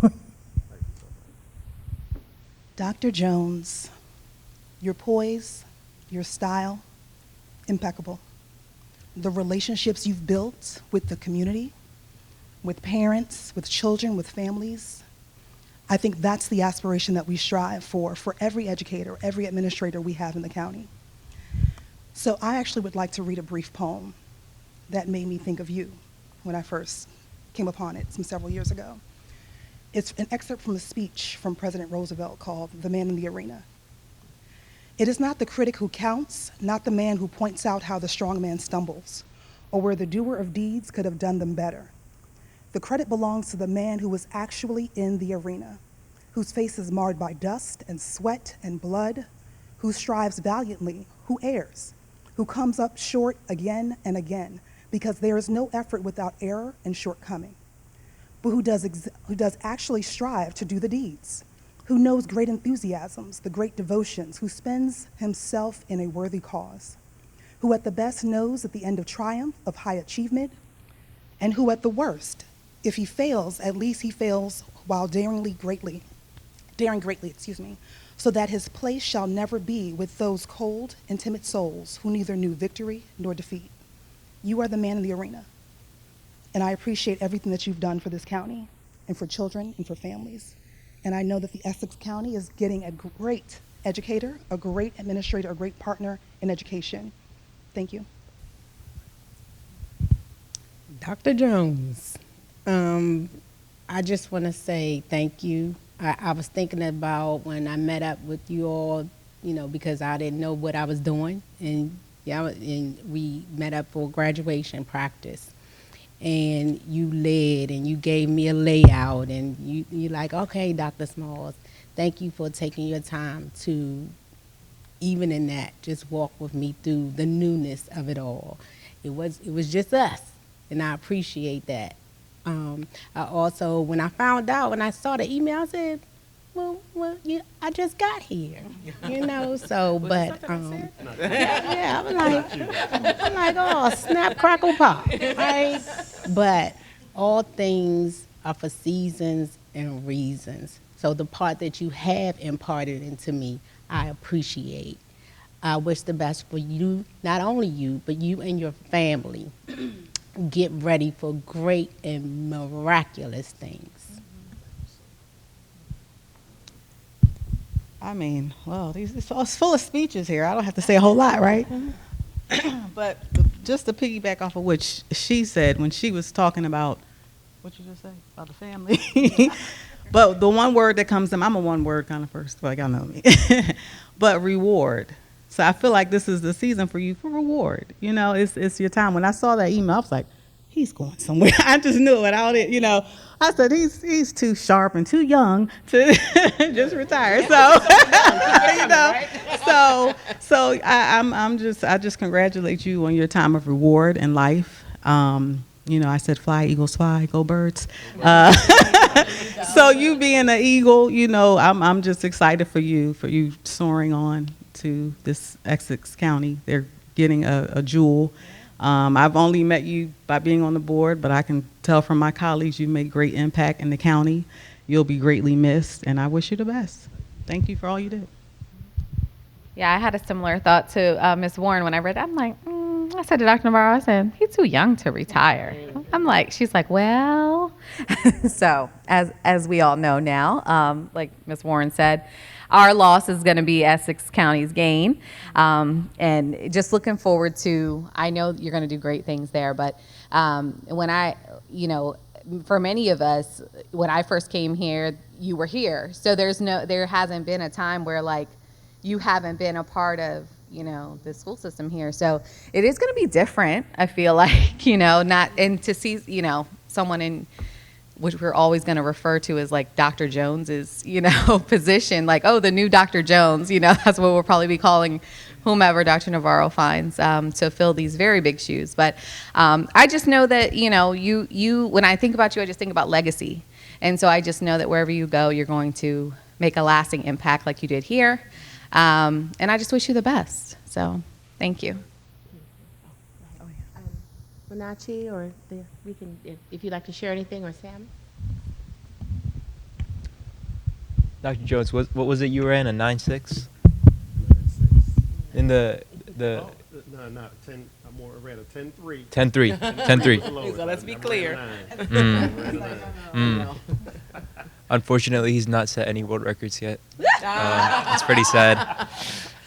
Dr. Jones, your poise, your style, impeccable. The relationships you've built with the community, with parents, with children, with families, I think that's the aspiration that we strive for every educator, every administrator we have in the county. So I actually would like to read a brief poem that made me think of you when I first came upon it several years ago. It's an excerpt from a speech from President Roosevelt called "The Man in the Arena." It is not the critic who counts, not the man who points out how the strong man stumbles, or where the doer of deeds could have done them better. The credit belongs to the man who was actually in the arena, whose face is marred by dust and sweat and blood, who strives valiantly, who errs, who comes up short again and again, because there is no effort without error and shortcoming, but who does actually strive to do the deeds, who knows great enthusiasms, the great devotions, who spends himself in a worthy cause, who at the best knows at the end of triumph of high achievement, and who at the worst, if he fails, at least he fails while daring greatly, so that his place shall never be with those cold and timid souls who neither knew victory nor defeat. You are the man in the arena, and I appreciate everything that you've done for this county and for children and for families. And I know that the Essex County is getting a great educator, a great administrator, a great partner in education. Thank you.
Dr. Jones, I just want to say thank you. I was thinking about when I met up with you all, because I didn't know what I was doing, and we met up for graduation practice. And you led and you gave me a layout, and you like, okay, Dr. Smalls, thank you for taking your time to, even in that, just walk with me through the newness of it all. It was just us, and I appreciate that. I also, when I found out, when I saw the email, I said, well, I just got here, so, but, yeah, I'm like, oh, snap, crackle, pop, right? But all things are for seasons and reasons. So the part that you have imparted into me, I appreciate. I wish the best for you, not only you, but you and your family. Get ready for great and miraculous things.
I mean, well, it's full of speeches here. I don't have to say a whole lot, right? But just to piggyback off of what she said when she was talking about, what you just say about the family. But the one word that comes to mind, I'm a one word kind of person, like y'all know me. But reward. So I feel like this is the season for you for reward. It's your time. When I saw that email, I was like, he's going somewhere. I just knew it without it, I said he's too sharp and too young to just retire. So I just congratulate you on your time of reward in life. I said fly, eagles fly, go birds. So you being an eagle, I'm just excited for you soaring on to this Essex County. They're getting a jewel. I've only met you by being on the board, but I can tell from my colleagues you make great impact in the county. You'll be greatly missed, and I wish you the best. Thank you for all you did.
Yeah, I had a similar thought to Ms. Warren when I read it. I'm like, I said to Dr. Navarro, I said, he's too young to retire. I'm like, she's like, well. So as we all know now, like Ms. Warren said, our loss is going to be Essex County's gain. And just looking forward to, I know you're going to do great things there, but when for many of us, when I first came here, you were here. So there hasn't been a time where like you haven't been a part of, the school system here. So it is going to be different, I feel like, and to see, someone in, which we're always going to refer to as like Dr. Jones's, position, like, oh, the new Dr. Jones, that's what we'll probably be calling whomever Dr. Navarro finds to fill these very big shoes. But I just know that, you, when I think about you, I just think about legacy. And so I just know that wherever you go, you're going to make a lasting impact like you did here. And I just wish you the best. So thank you.
Munachi, or we can, if you'd like to share anything, or Sam.
Dr. Jones, what was it you were in? A 9.6? In the
No, not 10. I'm more read a 10.3.
10.3. 10.3.
So let's be clear.
Unfortunately, he's not set any world records yet. It's pretty sad.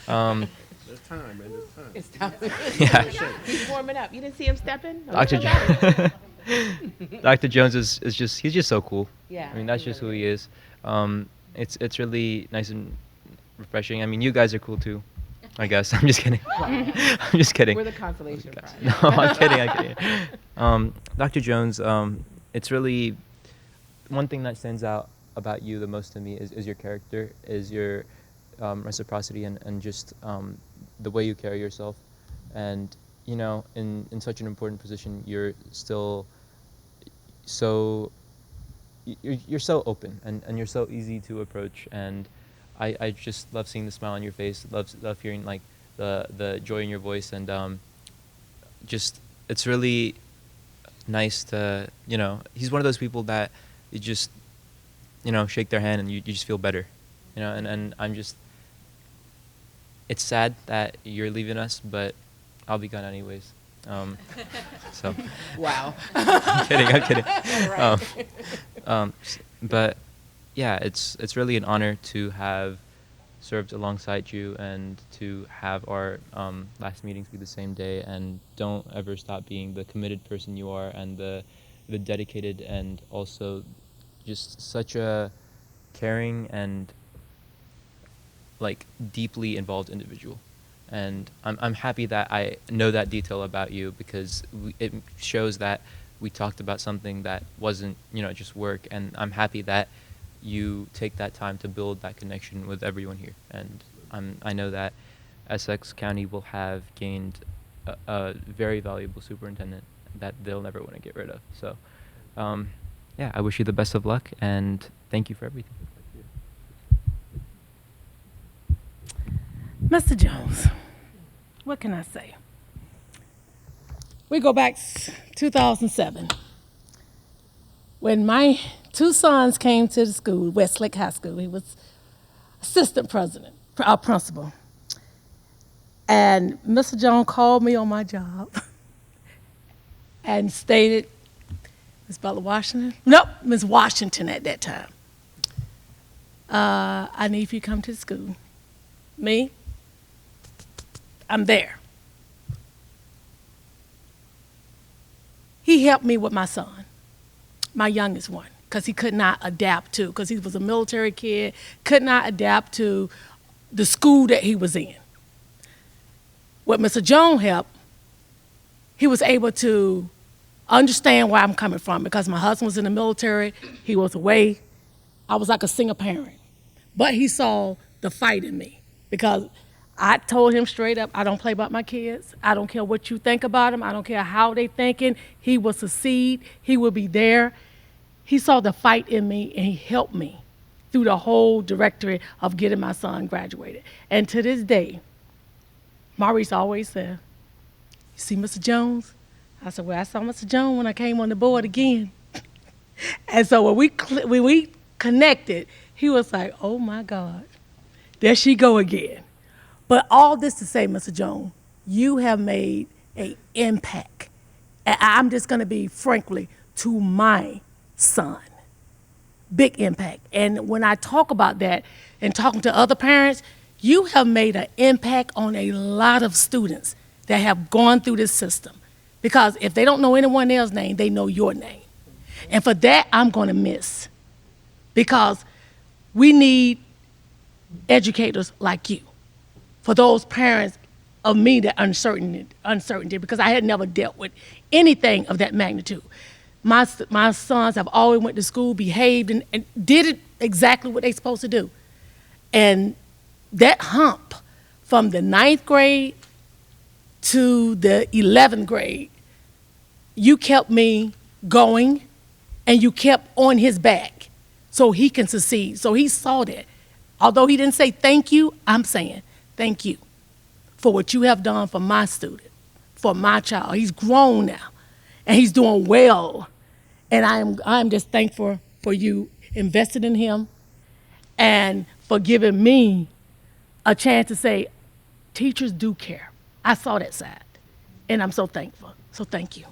There's time, man. There's time.
It's time.
Yeah.
He's warming up. You didn't see him stepping?
Dr. Jones is he's just so cool.
Yeah,
I mean, that's
he
just
really
who he is. It's really nice and refreshing. I mean, you guys are cool too, I guess. I'm just kidding. I'm just kidding.
We're the consolation prize.
No, I'm kidding. Dr. Jones, it's really one thing that stands out about you the most to me is your character, is your reciprocity and just the way you carry yourself. And you know, in such an important position, you're still so you're so open and you're so easy to approach, and I just love seeing the smile on your face, love hearing like the joy in your voice, and just it's really nice to, you know, he's one of those people that you just, you know, shake their hand and you just feel better, you know, and I'm just, it's sad that you're leaving us, but I'll be gone anyways. So.
Wow.
I'm kidding.
All right.
But yeah, it's really an honor to have served alongside you and to have our last meetings be the same day, and don't ever stop being the committed person you are and the dedicated and also just such a caring and like deeply involved individual. And I'm happy that I know that detail about you, because it shows that we talked about something that wasn't, you know, just work, and I'm happy that you take that time to build that connection with everyone here. And I know that Essex County will have gained a very valuable superintendent that they'll never want to get rid of. So yeah, I wish you the best of luck, and thank you for everything.
Mr. Jones, what can I say? We go back 2007, when my two sons came to the school, Westlake High School. He was assistant principal. And Mr. Jones called me on my job and stated, Ms. Butler Washington? Nope, Ms. Washington at that time. I need for you to come to the school. Me? I'm there. He helped me with my son, my youngest one, because he could not adapt to, because he was a military kid, could not adapt to the school that he was in. With Mr. Jones' help, he was able to understand where I'm coming from, because my husband was in the military, he was away. I was like a single parent. But he saw the fight in me, because I told him straight up, I don't play about my kids. I don't care what you think about them. I don't care how they thinking. He will succeed. He will be there. He saw the fight in me, and he helped me through the whole directory of getting my son graduated. And to this day, Maurice always said, you see Mr. Jones? I said, well, I saw Mr. Jones when I came on the board again. And so when we connected, he was like, oh my God, there she go again. But all this to say, Mr. Jones, you have made an impact. And I'm just going to be frankly to my son. Big impact. And when I talk about that and talking to other parents, you have made an impact on a lot of students that have gone through this system. Because if they don't know anyone else's name, they know your name. And for that, I'm going to miss. Because we need educators like you. For those parents of me, that uncertainty, because I had never dealt with anything of that magnitude. My sons have always went to school, behaved, and did it exactly what they're supposed to do. And that hump from the 9th grade to the 11th grade, you kept me going, and you kept on his back so he can succeed. So he saw that. Although he didn't say thank you, I'm saying thank you for what you have done for my student, for my child. He's grown now, and he's doing well. And I'm just thankful for you invested in him and for giving me a chance to say, teachers do care. I saw that side, and I'm so thankful. So thank you.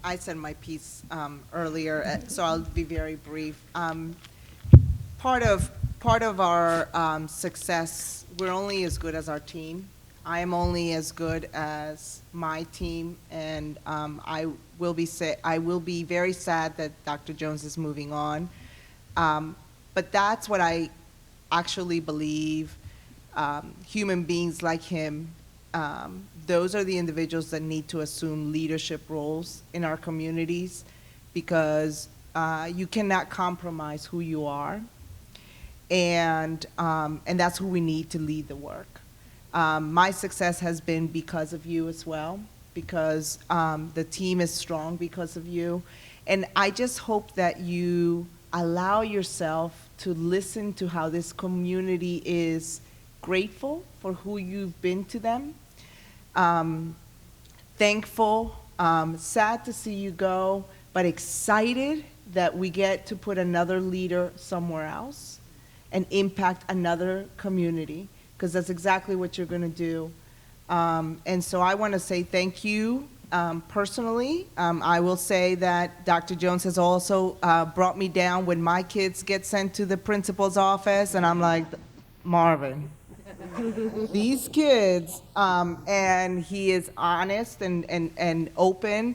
I said my piece earlier, so I'll be very brief. Part of our success, we're only as good as our team. I am only as good as my team, and I will be very sad that Dr. Jones is moving on. But that's what I actually believe. Human beings like him, those are the individuals that need to assume leadership roles in our communities, because you cannot compromise who you are, and that's who we need to lead the work. My success has been because of you as well, because the team is strong because of you, and I just hope that you allow yourself to listen to how this community is grateful for who you've been to them, thankful, sad to see you go, but excited that we get to put another leader somewhere else and impact another community, because that's exactly what you're going to do. And so I want to say thank you personally. I will say that Dr. Jones has also brought me down when my kids get sent to the principal's office, and I'm like, Marvin, these kids, and he is honest and open.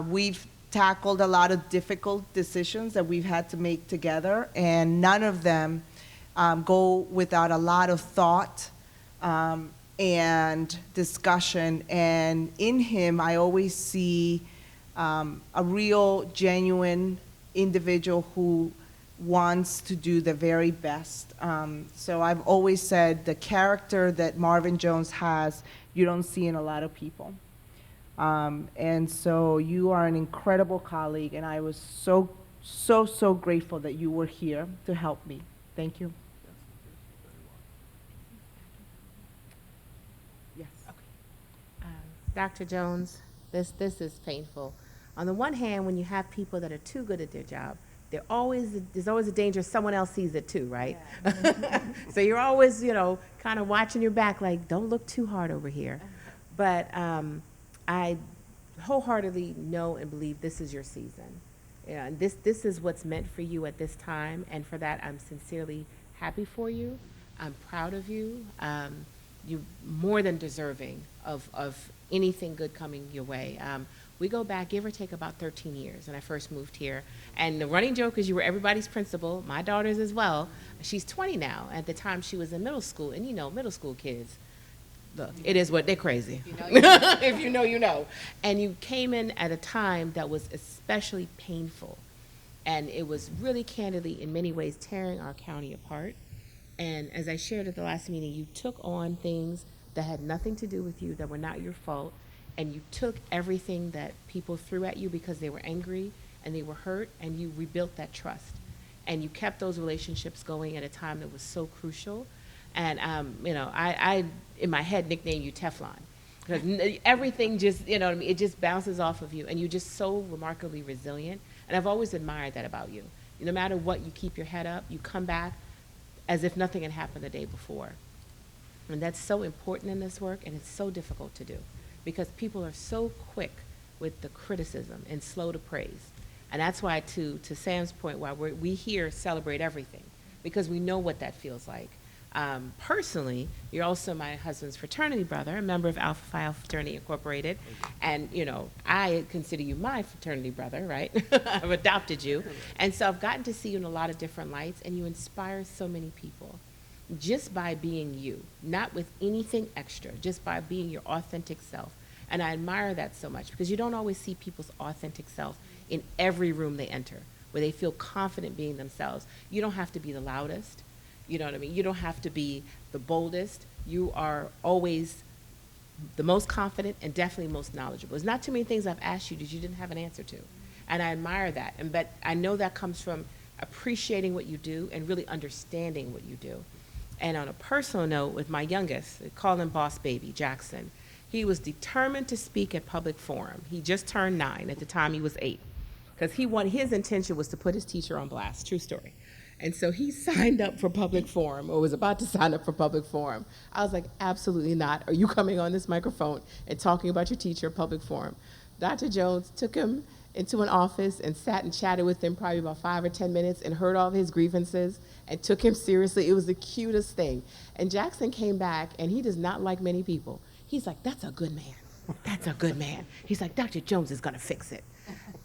We've tackled a lot of difficult decisions that we've had to make together, and none of them go without a lot of thought and discussion. And in him, I always see a real, genuine individual who wants to do the very best. So I've always said the character that Marvin Jones has, you don't see in a lot of people. And so you are an incredible colleague, and I was so grateful that you were here to help me. Thank you. Yes.
Dr. Jones, this is painful. On the one hand, when you have people that are too good at their job, there's always a danger someone else sees it too, right? Yeah. So you're always, kind of watching your back, like, don't look too hard over here. But I wholeheartedly know and believe this is your season. Yeah, and this is what's meant for you at this time, and for that, I'm sincerely happy for you. I'm proud of you. You're more than deserving of anything good coming your way. We go back, give or take, about 13 years when I first moved here. And the running joke is you were everybody's principal, my daughter's as well. She's 20 now. At the time, she was in middle school. And middle school kids, look, it is what, they're crazy. If you know, you know. And you came in at a time that was especially painful. And it was really candidly, in many ways, tearing our county apart. And as I shared at the last meeting, you took on things that had nothing to do with you, that were not your fault. And you took everything that people threw at you because they were angry and they were hurt, and you rebuilt that trust. And you kept those relationships going at a time that was so crucial. And, I in my head, nicknamed you Teflon. Because everything just, it just bounces off of you. And you're just so remarkably resilient. And I've always admired that about you. No matter what, you keep your head up. You come back as if nothing had happened the day before. And that's so important in this work, and it's so difficult to do, because people are so quick with the criticism and slow to praise. And that's why, to Sam's point, why we here celebrate everything, because we know what that feels like. Personally, you're also my husband's fraternity brother, a member of Alpha Phi Alpha Fraternity Incorporated. And, I consider you my fraternity brother, right? I've adopted you. And so I've gotten to see you in a lot of different lights, and you inspire so many people just by being you, not with anything extra, just by being your authentic self. And I admire that so much, because you don't always see people's authentic self in every room they enter, where they feel confident being themselves. You don't have to be the loudest. You know what I mean? You don't have to be the boldest. You are always the most confident and definitely most knowledgeable. There's not too many things I've asked you that you didn't have an answer to. And I admire that. But I know that comes from appreciating what you do and really understanding what you do. And on a personal note, with my youngest, they call him Boss Baby, Jackson. He was determined to speak at public forum. He just turned 9. At the time, he was 8. because his intention was to put his teacher on blast. True story. And so he signed up for public forum, or was about to sign up for public forum. I was like, absolutely not. Are you coming on this microphone and talking about your teacher at public forum? Dr. Jones took him into an office and sat and chatted with him probably about 5 or 10 minutes and heard all of his grievances and took him seriously. It was the cutest thing. And Jackson came back, and he does not like many people. He's like, that's a good man. That's a good man. He's like, Dr. Jones is going to fix it.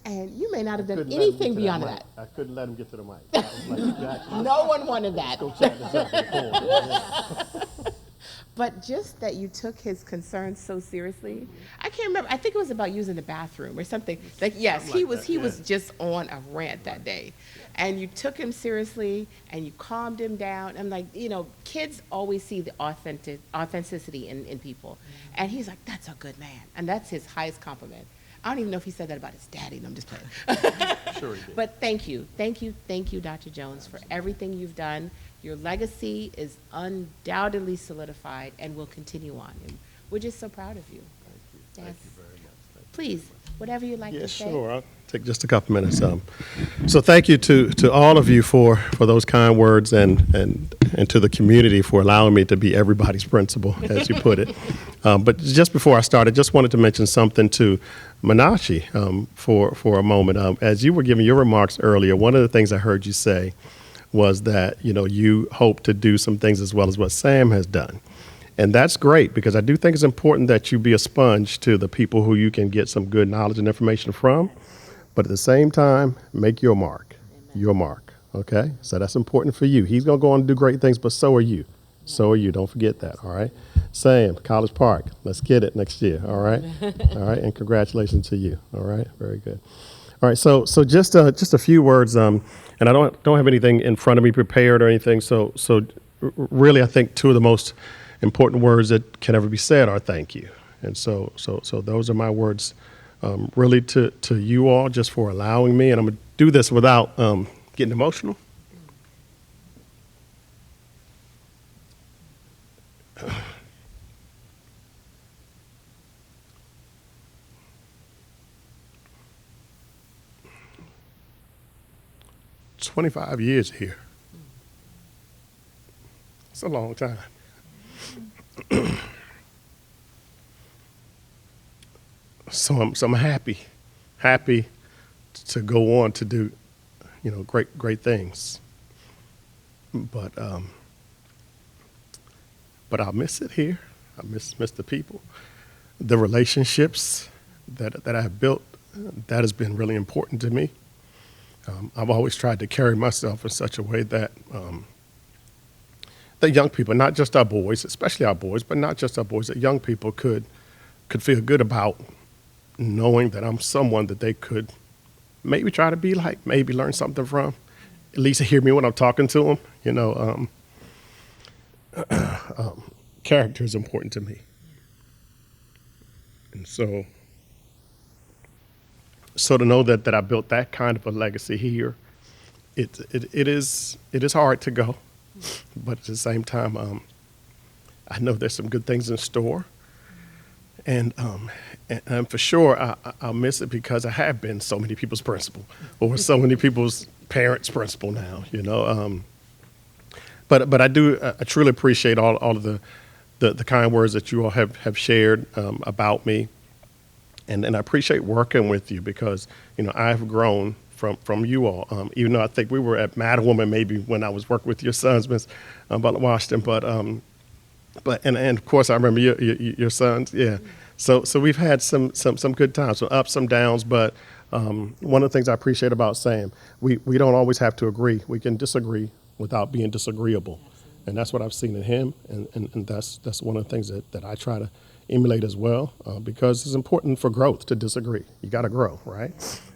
And you may not have done anything beyond that.
I couldn't let him get to the mic. I was like, Jackson,
no one wanted that.
go chat this up before.
But just that you took his concerns so seriously. I can't remember. I think it was about using the bathroom or something. Like, yes, he was just on a rant that day. And you took him seriously and you calmed him down. I'm like, kids always see the authenticity in people. And he's like, that's a good man. And that's his highest compliment. I don't even know if he said that about his daddy. No, I'm just playing.
Sure he did.
But thank you, Dr. Jones, for everything you've done. Your legacy is undoubtedly solidified and will continue on. And we're just so proud of you.
Thank you very much.
Please, whatever you'd like to say.
Yeah, sure. I'll take just a couple minutes. So thank you to all of you for those kind words and to the community for allowing me to be everybody's principal, as you put it. But just before I start, I just wanted to mention something to Munachi for a moment. As you were giving your remarks earlier, one of the things I heard you say was that you hope to do some things as well as what Sam has done. And that's great, because I do think it's important that you be a sponge to the people who you can get some good knowledge and information from, but at the same time, make your mark. Your mark, okay? So that's important for you. He's going to go on and do great things, but so are you. So are you. Don't forget that, all right? Sam, College Park, let's get it next year, all right? All right, and congratulations to you, all right? Very good. All right, so just a few words, and I don't have anything in front of me prepared or anything, so really I think two of the most important words that can ever be said are thank you. And so those are my words really to you all, just for allowing me, and I'm going to do this without getting emotional. "25 years here. It's a long time. So I'm happy to go on to do, great things. But I'll miss it here. I miss the people, the relationships that I have built. That has been really important to me. I've always tried to carry myself in such a way that that young people, not just our boys, especially our boys, but not just our boys, that young people could feel good about knowing that I'm someone that they could maybe try to be like, maybe learn something from, at least hear me when I'm talking to them. Character is important to me. And so to know that I built that kind of a legacy here, it is hard to go, but at the same time, I know there's some good things in store, and for sure I'll miss it, because I have been so many people's principal, or so many people's parents' principal now, But I truly appreciate all of the kind words that you all have shared about me. And I appreciate working with you, because, I've grown from you all, even though I think we were at Madwoman maybe when I was working with your sons, Ms. Butler Washington, but of course I remember your sons, yeah. So we've had some good times, some ups, some downs, but one of the things I appreciate about Sam, we don't always have to agree. We can disagree without being disagreeable. And that's what I've seen in him, and that's one of the things that I try to emulate as well, because it's important for growth to disagree. You got to grow, right?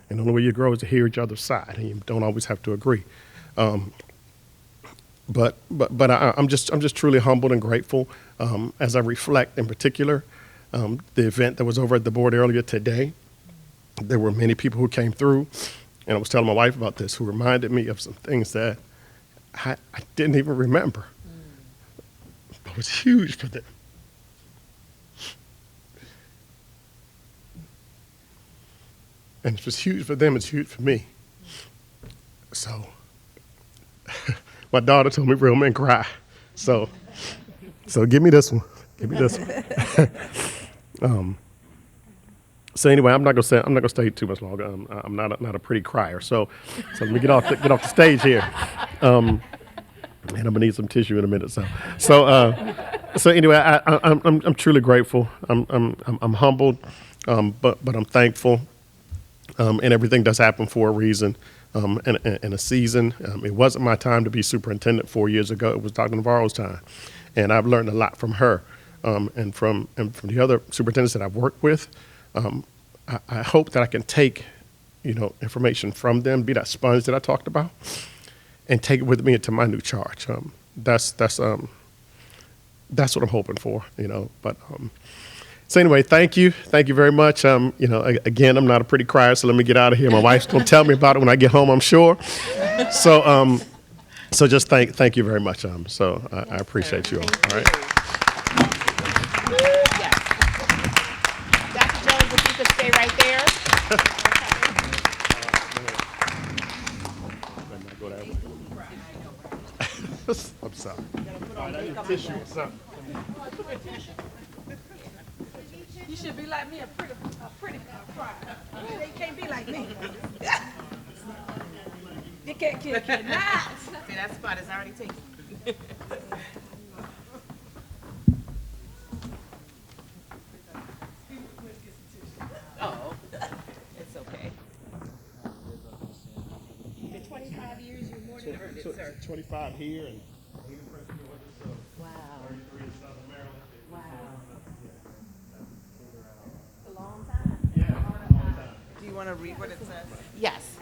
And the only way you grow is to hear each other's side, and you don't always have to agree. But I'm just truly humbled and grateful as I reflect, in particular, the event that was over at the board earlier today. There were many people who came through, and I was telling my wife about this, who reminded me of some things that I didn't even remember. It was huge for them. And if it's huge for them, it's huge for me. So my daughter told me real men cry. So give me this one. Give me this one. So anyway, I'm not gonna stay too much longer. I'm not a pretty crier. So let me get off the stage here. And I'm gonna need some tissue in a minute. So anyway, I'm truly grateful. I'm humbled, but I'm thankful. And everything does happen for a reason, and a season. It wasn't my time to be superintendent 4 years ago. It was Dr. Navarro's time, and I've learned a lot from her, and from the other superintendents that I've worked with. I hope that I can take, information from them, be that sponge that I talked about, and take it with me into my new charge. That's what I'm hoping for, But so anyway, thank you very much. Again, I'm not a pretty crier, so let me get out of here. My wife's gonna tell me about it when I get home, I'm sure. So just thank you very much. So I appreciate you all. All right.
Stay right there.
I'm sorry.
You should be like me, a pretty crier. You can't be like me. You can't kill it. Nice.
See, that spot is already taken. Oh, it's okay. The 25 years, you're more than earned it, sir.
25 here and
Wow.
33 in Southern Maryland.
Wow.
A long time.
Yeah.
Do you want to read what it says?
Yes.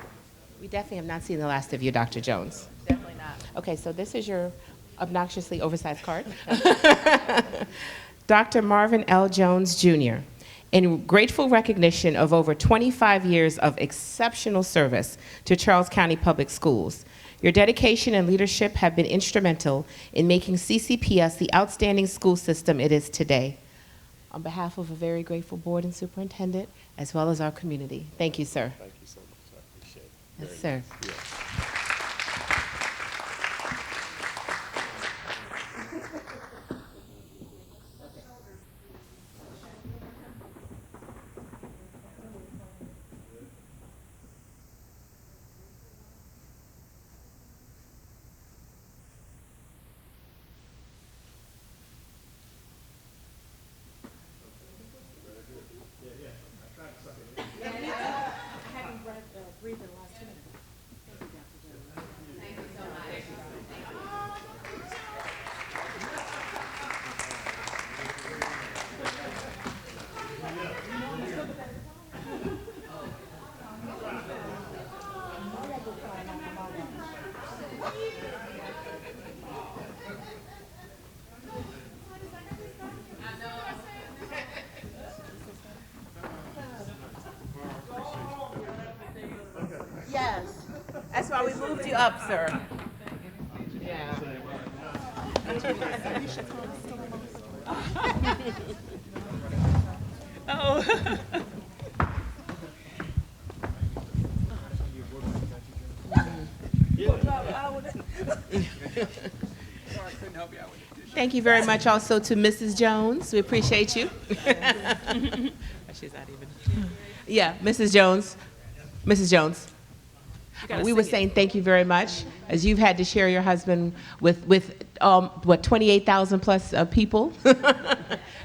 We definitely have not seen the last of you, Dr. Jones.
Definitely not.
Okay, so this is your obnoxiously oversized card. Dr. Marvin L. Jones, Jr., in grateful recognition of over 25 years of exceptional service to Charles County Public Schools. Your dedication and leadership have been instrumental in making CCPS the outstanding school system it is today. On behalf of a very grateful board and superintendent, as well as our community, thank you, sir.
Thank you so much. I appreciate it.
Yes, sir.
Yeah.
Yes, that's why we moved you up, sir. Yeah. Oh. Thank you very much also to Mrs. Jones. We appreciate you. She's not even. Yeah, Mrs. Jones. Mrs. Jones. We were saying thank you very much, as you've had to share your husband with what, 28,000 plus people?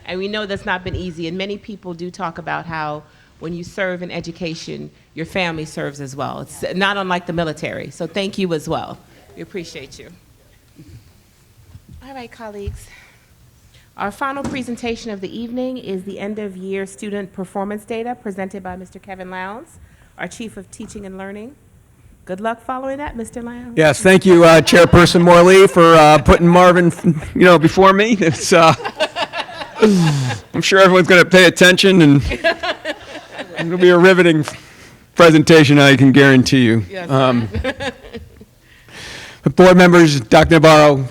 And we know that's not been easy, and many people do talk about how when you serve in education, your family serves as well. It's not unlike the military, so thank you as well. We appreciate you. All right, colleagues. Our final presentation of the evening is the end-of-year student performance data presented by Mr. Kevin Lowndes, our Chief of Teaching and Learning. Good luck following that, Mr. Lowndes.
Yes, thank you, Chairperson Morley, for putting Marvin, before me. It's, I'm sure everyone's going to pay attention, and it'll be a riveting presentation, I can guarantee you.
Yes,
Board members, Dr. Navarro,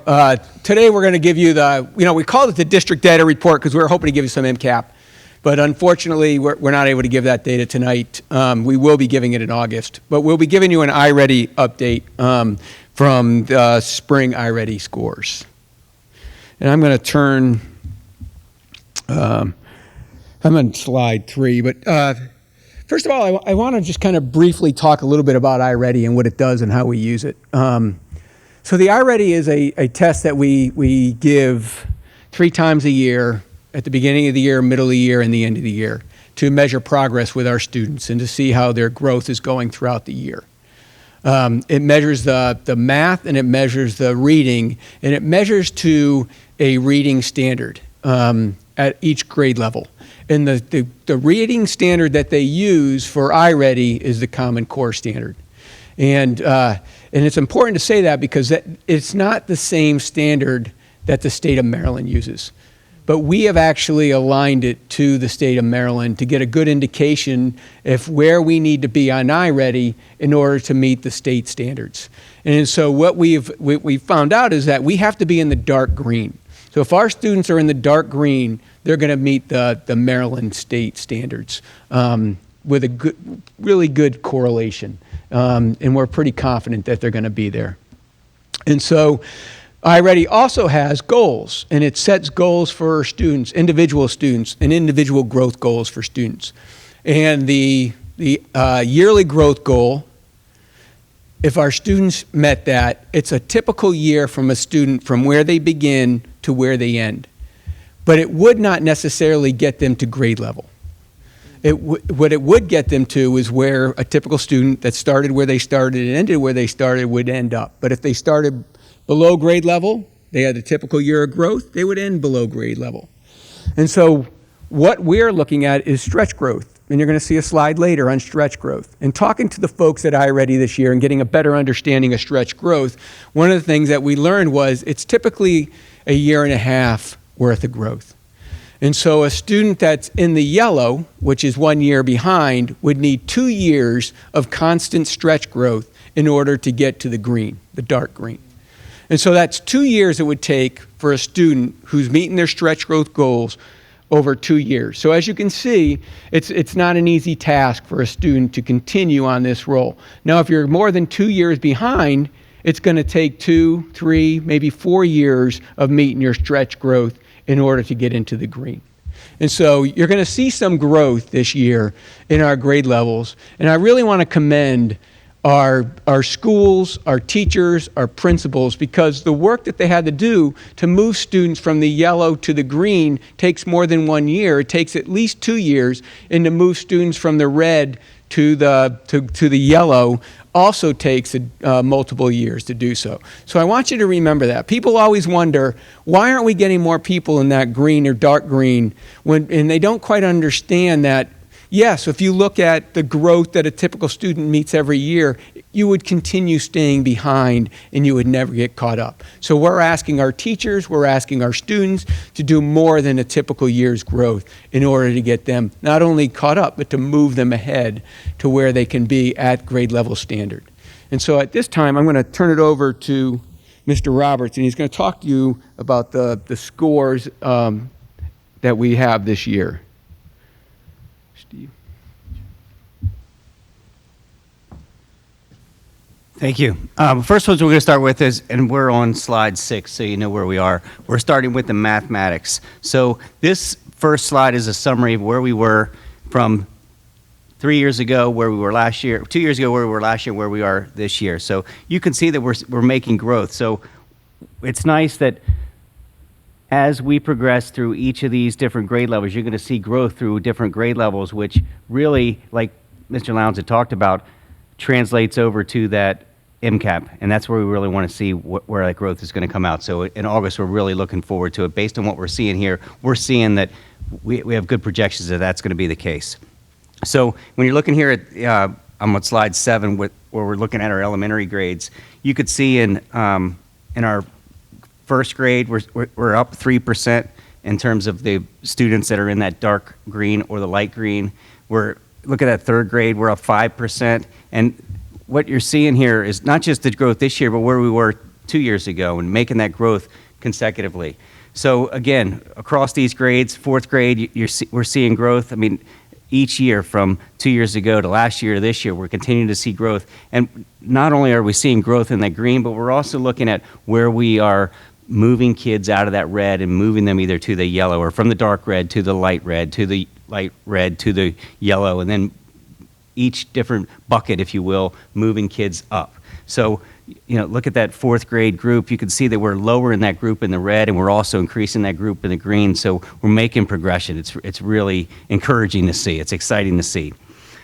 today we're going to give you we called it the district data report because we were hoping to give you some MCAP But unfortunately, we're not able to give that data tonight. We will be giving it in August. But we'll be giving you an iReady update from the spring iReady scores. And I'm going to turn, I'm on slide 3. But first of all, I want to just kind of briefly talk a little bit about iReady and what it does and how we use it. So the iReady is a test that we give 3 times a year, at the beginning of the year, middle of the year, and the end of the year, to measure progress with our students and to see how their growth is going throughout the year. It measures the math, and it measures the reading, and it measures to a reading standard at each grade level. And the reading standard that they use for iReady is the Common Core standard. And it's important to say that because it's not the same standard that the state of Maryland uses. But we have actually aligned it to the state of Maryland to get a good indication of where we need to be on iReady in order to meet the state standards. And so what we've found out is that we have to be in the dark green. So if our students are in the dark green, they're going to meet the Maryland state standards with a really good correlation. And we're pretty confident that they're going to be there. And so iReady also has goals, and it sets goals for students, and individual growth goals for students. And the yearly growth goal, if our students met that, it's a typical year from a student from where they begin to where they end. But it would not necessarily get them to grade level. What it would get them to is where a typical student that started where they started and ended where they started would end up. But if they started below grade level, they had a typical year of growth, they would end below grade level. And so what we're looking at is stretch growth. And you're going to see a slide later on stretch growth. And talking to the folks at iReady this year and getting a better understanding of stretch growth, one of the things that we learned was it's typically a year and a half worth of growth. And so a student that's in the yellow, which is 1 year behind, would need 2 years of constant stretch growth in order to get to the green, the dark green. And so that's 2 years it would take for a student who's meeting their stretch growth goals over 2 years. So as you can see, it's not an easy task for a student to continue on this role. Now, if you're more than 2 years behind, it's going to take 2, 3, maybe 4 years of meeting your stretch growth in order to get into the green. And so you're going to see some growth this year in our grade levels. And I really want to commend our schools, our teachers, our principals, because the work that they had to do to move students from the yellow to the green takes more than 1 year. It takes at least 2 years, and to move students from the red to the yellow also takes multiple years to do so. So I want you to remember that. People always wonder, why aren't we getting more people in that green or dark green? And they don't quite understand that, yes, if you look at the growth that a typical student meets every year, you would continue staying behind and you would never get caught up. So we're asking our teachers, we're asking our students to do more than a typical year's growth in order to get them not only caught up, but to move them ahead to where they can be at grade level standard. And so at this time, I'm going to turn it over to Mr. Roberts, and he's going to talk to you about the scores that we have this year. Steve.
Thank you. First ones we're going to start with is, and we're on slide 6, so you know where we are. We're starting with the mathematics. So this first slide is a summary of where we were from 3 years ago, where we were last year, 2 years ago, where we were last year, where we are this year. So you can see that we're making growth. So it's nice that as we progress through each of these different grade levels, you're going to see growth through different grade levels, which really, like Mr. Lowndes had talked about, translates over to that MCAP, and that's where we really want to see where that growth is going to come out. So in August, we're really looking forward to it. Based on what we're seeing here, we're seeing that we have good projections that that's going to be the case. So when you're looking here at, I'm on slide 7, where we're looking at our elementary grades, you could see in our first grade, we're up 3% in terms of the students that are in that dark green or the light green. Look at that third grade, we're up 5%. And what you're seeing here is not just the growth this year, but where we were 2 years ago and making that growth consecutively. So again, across these grades, fourth grade, we're seeing growth. I mean, each year from 2 years ago to last year to this year, we're continuing to see growth. And not only are we seeing growth in that green, but we're also looking at where we are moving kids out of that red and moving them either to the yellow or from the dark red to the light red, to the light red to the yellow, and then each different bucket, if you will, moving kids up. So, look at that fourth grade group. You can see that we're lower in that group in the red, and we're also increasing that group in the green. So we're making progression. It's really encouraging to see. It's exciting to see.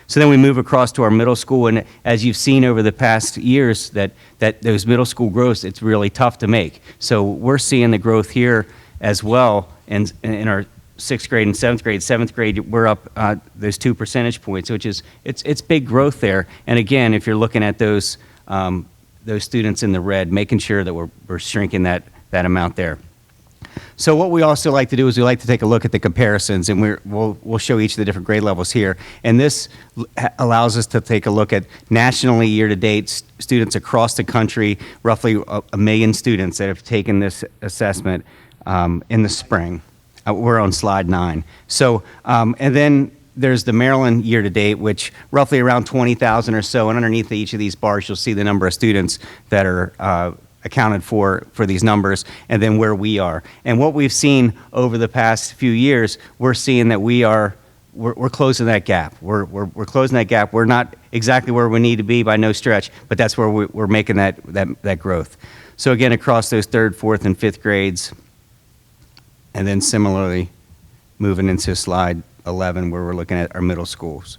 So then we move across to our middle school, and as you've seen over the past years, that those middle school growths, it's really tough to make. So we're seeing the growth here as well, and in our sixth grade and seventh grade. Seventh grade, we're up those 2 percentage points, which is it's big growth there. And again, if you're looking at those students in the red, making sure that we're shrinking that amount there. So what we also like to do is we like to take a look at the comparisons, and we'll show each of the different grade levels here. And this allows us to take a look at nationally year-to-date students across the country, roughly a million students that have taken this assessment in the spring. We're on slide 9. So, and then there's the Maryland year-to-date, which roughly around 20,000 or so, and underneath each of these bars, you'll see the number of students that are accounted for these numbers, and then where we are. And what we've seen over the past few years, we're seeing that we're closing that gap. We're closing that gap. We're not exactly where we need to be by no stretch, but that's where we're making that growth. So again, across those third, fourth, and fifth grades, and then similarly moving into slide 11 where we're looking at our middle schools.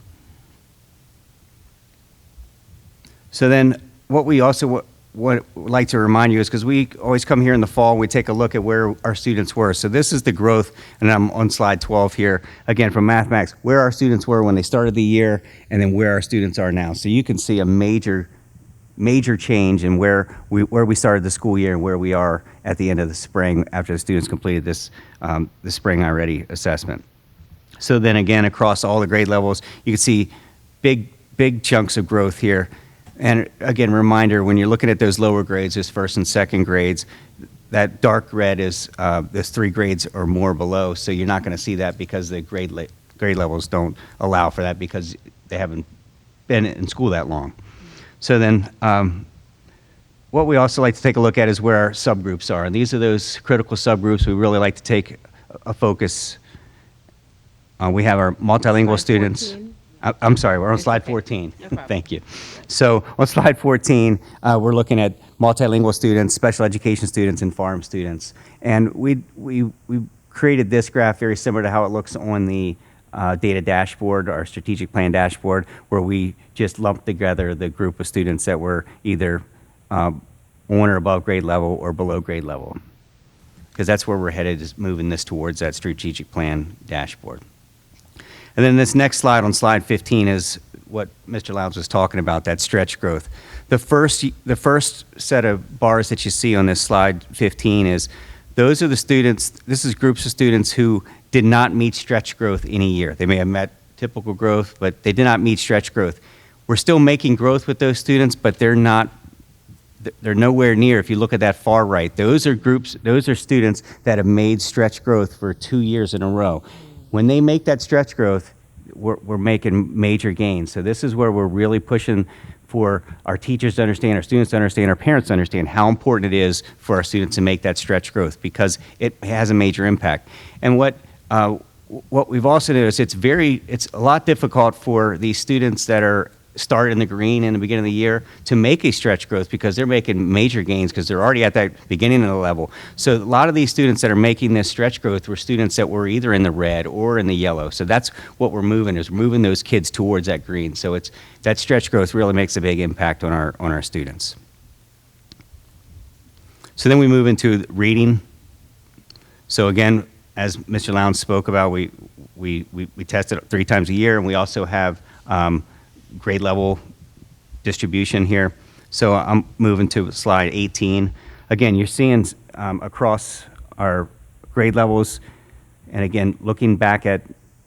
So then what we also would like to remind you is, because we always come here in the fall and we take a look at where our students were. So this is the growth, and I'm on slide 12 here, again from mathematics, where our students were when they started the year and then where our students are now. So you can see a major change in where we started the school year and where we are at the end of the spring after the students completed this the spring I-Ready assessment. So then again, across all the grade levels, you can see big chunks of growth here. And again, reminder, when you're looking at those lower grades, those first and second grades, that dark red is those 3 grades or more below. So you're not going to see that because the grade levels don't allow for that because they haven't been in school that long. So then what we also like to take a look at is where our subgroups are. And these are those critical subgroups we really like to take a focus. We have our multilingual students. I'm sorry, we're on slide 14. No Thank you. So on slide 14, we're looking at multilingual students, special education students, and farm students. And we created this graph very similar to how it looks on the data dashboard, our strategic plan dashboard, where we just lumped together the group of students that were either on or above grade level or below grade level. Because that's where we're headed, is moving this towards that strategic plan dashboard. And then this next slide, on slide 15, is what Mr. Lowndes was talking about, that stretch growth. The first set of bars that you see on this slide 15 is, those are the students, this is groups of students who did not meet stretch growth in a year. They may have met typical growth, but they did not meet stretch growth. We're still making growth with those students, but they're nowhere near, if you look at that far right, those are students that have made stretch growth for 2 years in a row. When they make that stretch growth, we're making major gains. So this is where we're really pushing for our teachers to understand, our students to understand, our parents to understand how important it is for our students to make that stretch growth, because it has a major impact. And what we've also noticed, it's a lot difficult for these students that are started in the green in the beginning of the year to make a stretch growth, because they're making major gains because they're already at that beginning of the level. So a lot of these students that are making this stretch growth were students that were either in the red or in the yellow. So that's what we're moving those kids towards that green. So it's that stretch growth really makes a big impact on our students. So then we move into reading. So again, as Mr. Lowndes spoke about, we test it 3 times a year, and we also have grade level distribution here. So I'm moving to slide 18. Again, you're seeing across our grade levels, and again, looking back at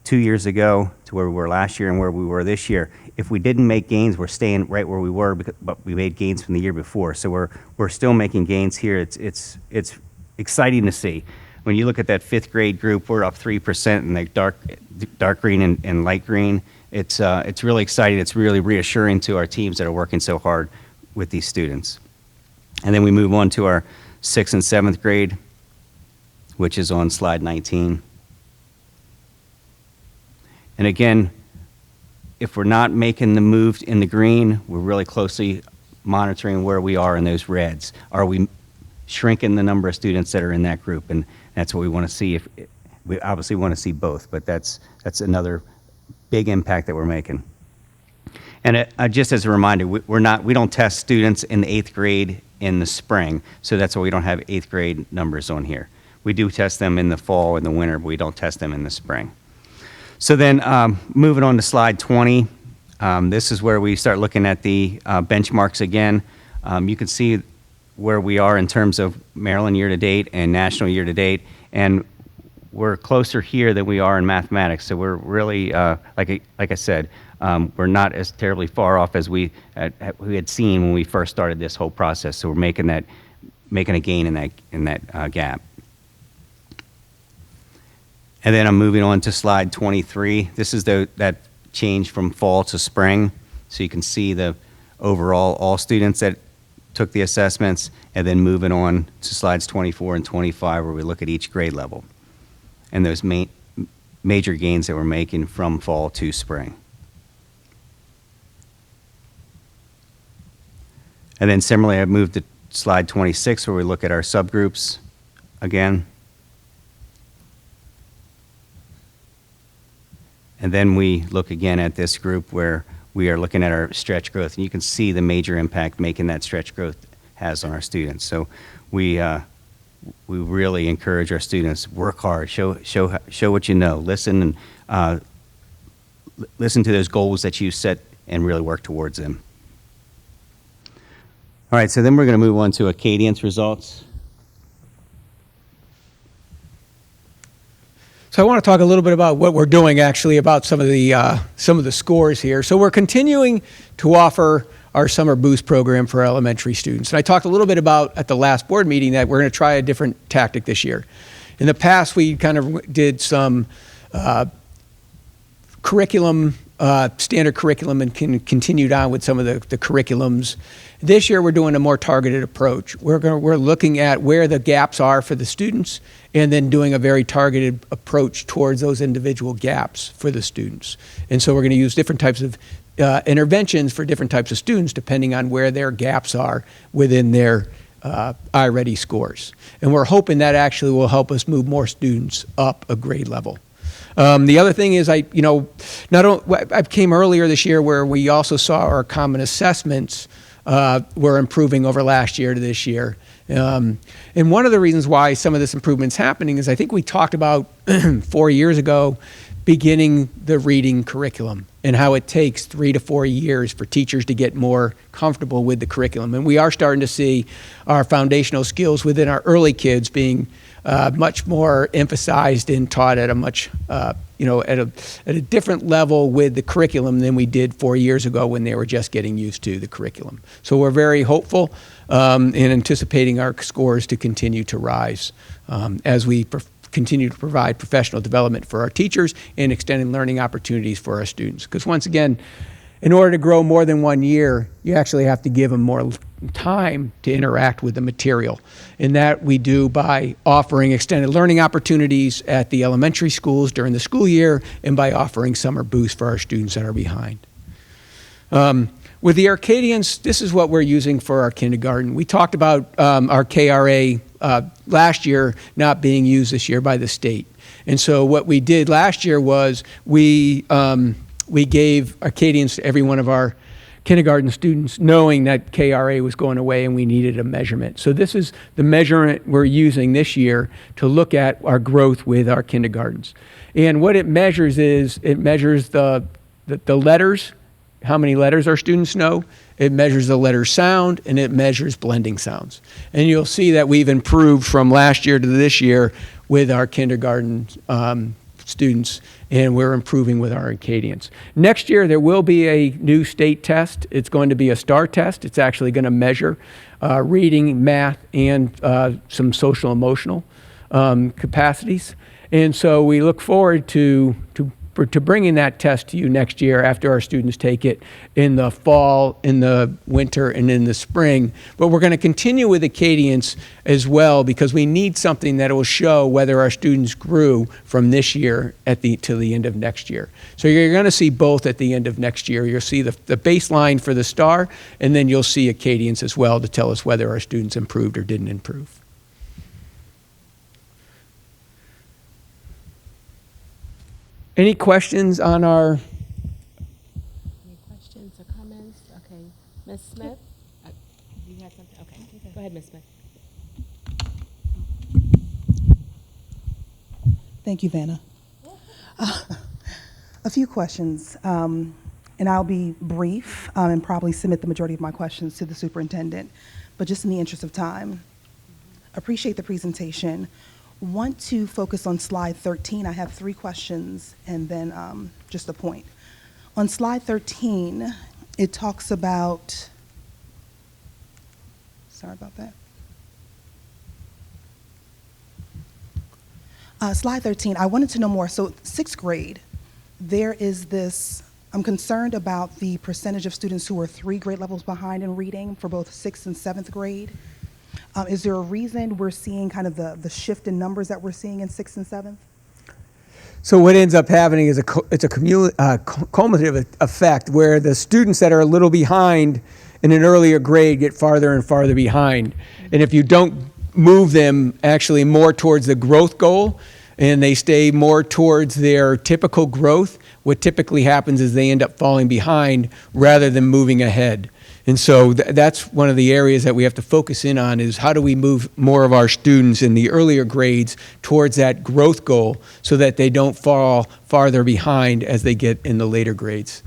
2 years ago to where we were last year and where we were this year, if we didn't make gains, we're staying right where we were, but we made gains from the year before. So we're still making gains here. It's exciting to see. When you look at that 5th grade group, we're up 3% in the dark green and light green. It's really exciting. It's really reassuring to our teams that are working so hard with these students. And then we move on to our 6th and 7th grade, which is on slide 19. And again, if we're not making the move in the green, we're really closely monitoring where we are in those reds. Are we shrinking the number of students that are in that group? And that's what we want to see. If we obviously want to see both, but that's another big impact that we're making. And just as a reminder, we don't test students in the 8th grade in the spring, so that's why we don't have 8th grade numbers on here. We do test them in the fall and the winter, but we don't test them in the spring. So then moving on to slide 20, this is where we start looking at the benchmarks again. You can see where we are in terms of Maryland year-to-date and national year-to-date, and we're closer here than we are in mathematics. So we're really, like I said, we're not as terribly far off as we had seen when we first started this whole process. So we're making a gain in that gap. And then I'm moving on to slide 23. This is that change from fall to spring. So you can see the overall all students that took the assessments, and then moving on to slides 24 and 25 where we look at each grade level and those major gains that we're making from fall to spring. And then similarly, I've moved to slide 26 where we look at our subgroups again. And then we look again at this group where we are looking at our stretch growth, and you can see the major impact making that stretch growth has on our students. So we really encourage our students, work hard, show what you know, listen and listen to those goals that you set and really work towards them. All right, so then we're going to move on to Acadience results.
So I want to talk a little bit about what we're doing actually about some of the scores here. So we're continuing to offer our Summer Boost program for elementary students. And I talked a little bit about at the last board meeting that we're going to try a different tactic this year. In the past, we kind of did some curriculum, standard curriculum, and continued on with some of the curriculums. This year, we're doing a more targeted approach. We're looking at where the gaps are for the students and then doing a very targeted approach towards those individual gaps for the students. And so we're going to use different types of interventions for different types of students depending on where their gaps are within their iReady scores. And we're hoping that actually will help us move more students up a grade level. The other thing is I came earlier this year where we also saw our common assessments were improving over last year to this year. And one of the reasons why some of this improvement's happening is I think we talked about 4 years ago beginning the reading curriculum and how it takes 3 to 4 years for teachers to get more comfortable with the curriculum. And we are starting to see our foundational skills within our early kids being much more emphasized and taught at a much, at a different level with the curriculum than we did 4 years ago when they were just getting used to the curriculum. So we're very hopeful in anticipating our scores to continue to rise as we continue to provide professional development for our teachers and extended learning opportunities for our students. Because once again, in order to grow more than 1 year, you actually have to give them more time to interact with the material. And that we do by offering extended learning opportunities at the elementary schools during the school year and by offering summer boosts for our students that are behind. With the Arcadians, this is what we're using for our kindergarten. We talked about our KRA last year not being used this year by the state. And so what we did last year was we gave Arcadians to every one of our kindergarten students knowing that KRA was going away and we needed a measurement. So this is the measurement we're using this year to look at our growth with our kindergartens. And what it measures is it measures the letters, how many letters our students know. It measures the letter sound, and it measures blending sounds. And you'll see that we've improved from last year to this year with our kindergarten students, and we're improving with our Acadians. Next year, there will be a new state test. It's going to be a STAR test. It's actually going to measure reading, math, and some social emotional capacities. And so we look forward to bringing that test to you next year after our students take it in the fall, in the winter, and in the spring. But we're going to continue with Acadience as well because we need something that will show whether our students grew from this year to the end of next year. So you're going to see both at the end of next year. You'll see the baseline for the STAR, and then you'll see Acadience as well to tell us whether our students improved or didn't improve. Any questions on our?
Any questions or comments? Okay, Ms. Smith? You had something? Okay, go ahead, Ms. Smith.
Thank you, Vanna. A few questions, and I'll be brief and probably submit the majority of my questions to the superintendent, but just in the interest of time. Appreciate the presentation. Want to focus on slide 13. I have 3 questions and then just a point. On slide 13, it talks about, sorry about that. Slide 13, I wanted to know more. So 6th grade, there is this, I'm concerned about the percentage of students who are 3 grade levels behind in reading for both 6th and 7th grade. Is there a reason we're seeing kind of the shift in numbers that we're seeing in 6th and 7th?
So what ends up happening is it's a cumulative effect where the students that are a little behind in an earlier grade get farther and farther behind. And if you don't move them actually more towards the growth goal and they stay more towards their typical growth, what typically happens is they end up falling behind rather than moving ahead. And so that's one of the areas that we have to focus in on is how do we move more of our students in the earlier grades towards that growth goal so that they don't fall farther behind as they get in the later grades.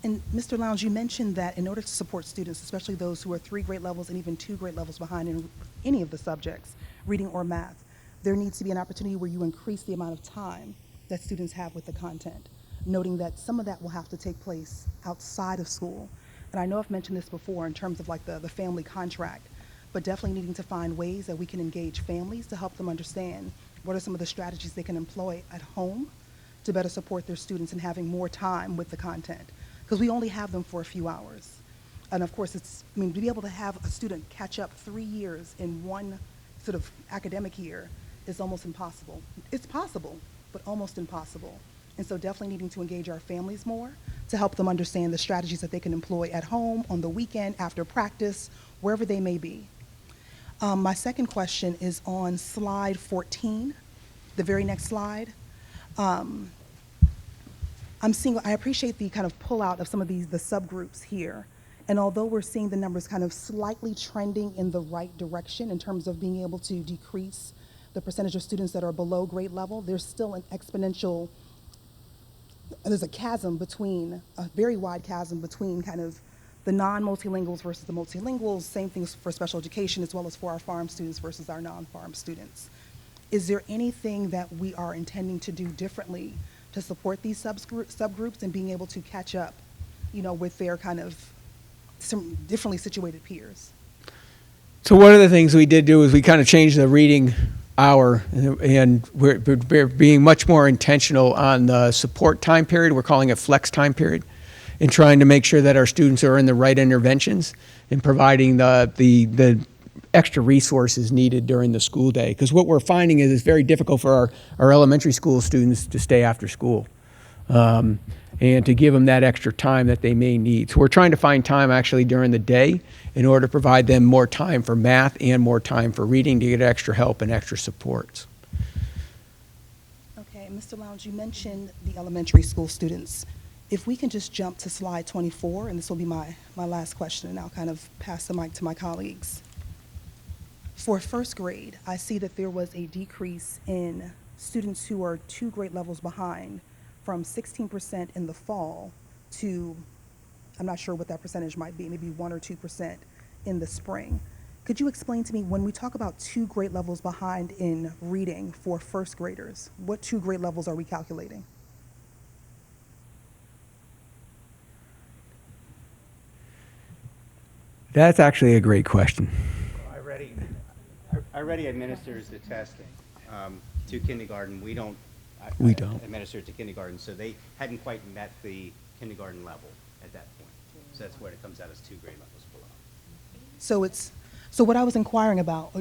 And Mr. Lowndes, you mentioned that in order to support students, especially those who are 3 grade levels and even 2 grade levels behind in any of the subjects, reading or math, there needs to be an opportunity where you increase the amount of time that students have with the content, noting that some of that will have to take place outside of school. And I know I've mentioned this before in terms of like the family contract, but definitely needing to find ways that we can engage families to help them understand what are some of the strategies they can employ at home to better support their students in having more time with the content. Because we only have them for a few hours. And of course, to be able to have a student catch up 3 years in one sort of academic year is almost impossible. It's possible, but almost impossible. And so definitely needing to engage our families more to help them understand the strategies that they can employ at home, on the weekend, after practice, wherever they may be. My second question is on slide 14, the very next slide. I appreciate the kind of pull out of some of the subgroups here. And although we're seeing the numbers kind of slightly trending in the right direction in terms of being able to decrease the percentage of students that are below grade level, there's still an exponential, there's a chasm between, a very wide chasm between kind of the non-multilinguals versus the multilinguals, same things for special education as well as for our farm students versus our non-farm students. Is there anything that we are intending to do differently to support these subgroups and being able to catch up, with their kind of some differently situated peers?
So one of the things we did do is we kind of changed the reading hour, and we're being much more intentional on the support time period. We're calling it flex time period, and trying to make sure that our students are in the right interventions and providing the extra resources needed during the school day. Because what we're finding is it's very difficult for our elementary school students to stay after school and to give them that extra time that they may need. So we're trying to find time actually during the day in order to provide them more time for math and more time for reading to get extra help and extra supports.
Okay, Mr. Lowndes, you mentioned the elementary school students. If we can just jump to slide 24, and this will be my last question, and I'll kind of pass the mic to my colleagues. For first grade, I see that there was a decrease in students who are 2 grade levels behind from 16% in the fall to, I'm not sure what that percentage might be, maybe 1 or 2% in the spring. Could you explain to me, when we talk about 2 grade levels behind in reading for first graders, what 2 grade levels are we calculating?
That's actually a great question.
I already administers the testing. to kindergarten. We don't.
We don't.
Administer to kindergarten, so they hadn't quite met the kindergarten level at that point. So that's where it comes out as 2 grade levels below.
So what I was inquiring about,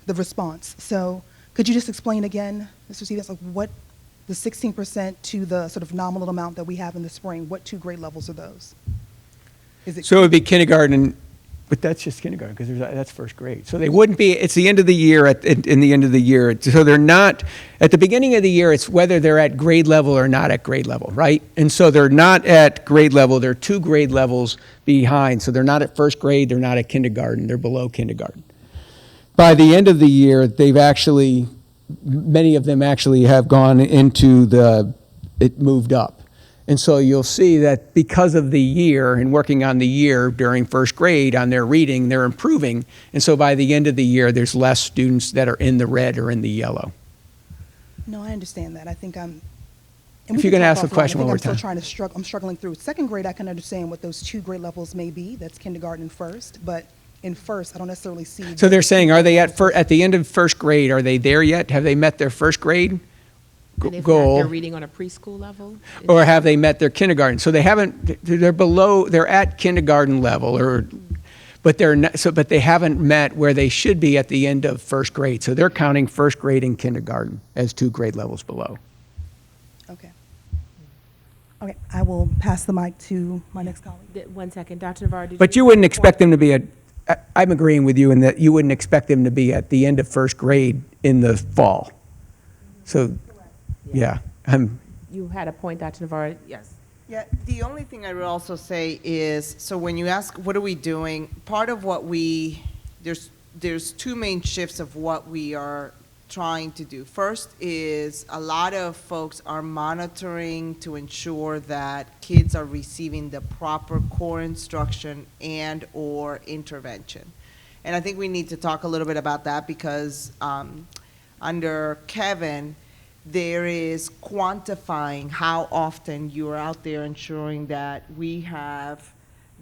the response. So could you just explain again, Mr. Stevens, like what the 16% to the sort of nominal amount that we have in the spring, what 2 grade levels are those? Is it
So it would be kindergarten, but that's just kindergarten because that's first grade. So they wouldn't be, it's the end of the year, in the end of the year. So they're not, at the beginning of the year, it's whether they're at grade level or not at grade level, right? And so they're not at grade level, they're 2 grade levels behind. So they're not at first grade, they're not at kindergarten, they're below kindergarten. By the end of the year, they've actually, many of them actually have gone into it moved up. And so you'll see that because of the year and working on the year during first grade on their reading, they're improving. And so by the end of the year, there's less students that are in the red or in the yellow.
No, I understand that. I think I'm.
If you can ask the question one more time.
I'm struggling through. Second grade, I can understand what those 2 grade levels may be. That's kindergarten and first. But in first, I don't necessarily see.
So they're saying, are they at the end of first grade? Are they there yet? Have they met their first grade
And if not,
goal?
they're reading on a preschool level?
Or have they met their kindergarten? So they haven't. They're below. They're at kindergarten level, but they're not, but they haven't met where they should be at the end of first grade. So they're counting first grade and kindergarten as 2 grade levels below.
Okay. Okay, I will pass the mic to my next colleague.
1 second, Dr. Navarro, did
But you wouldn't expect them to be I'm agreeing with you in that you wouldn't expect them to be at the end of first grade in the fall. So, yeah.
You had a point, Dr. Navarro, yes.
Yeah, the only thing I would also say is, so when you ask, what are we doing? Part of what there's 2 main shifts of what we are trying to do. First is a lot of folks are monitoring to ensure that kids are receiving the proper core instruction and or intervention. And I think we need to talk a little bit about that because under Kevin, there is quantifying how often you are out there ensuring that we have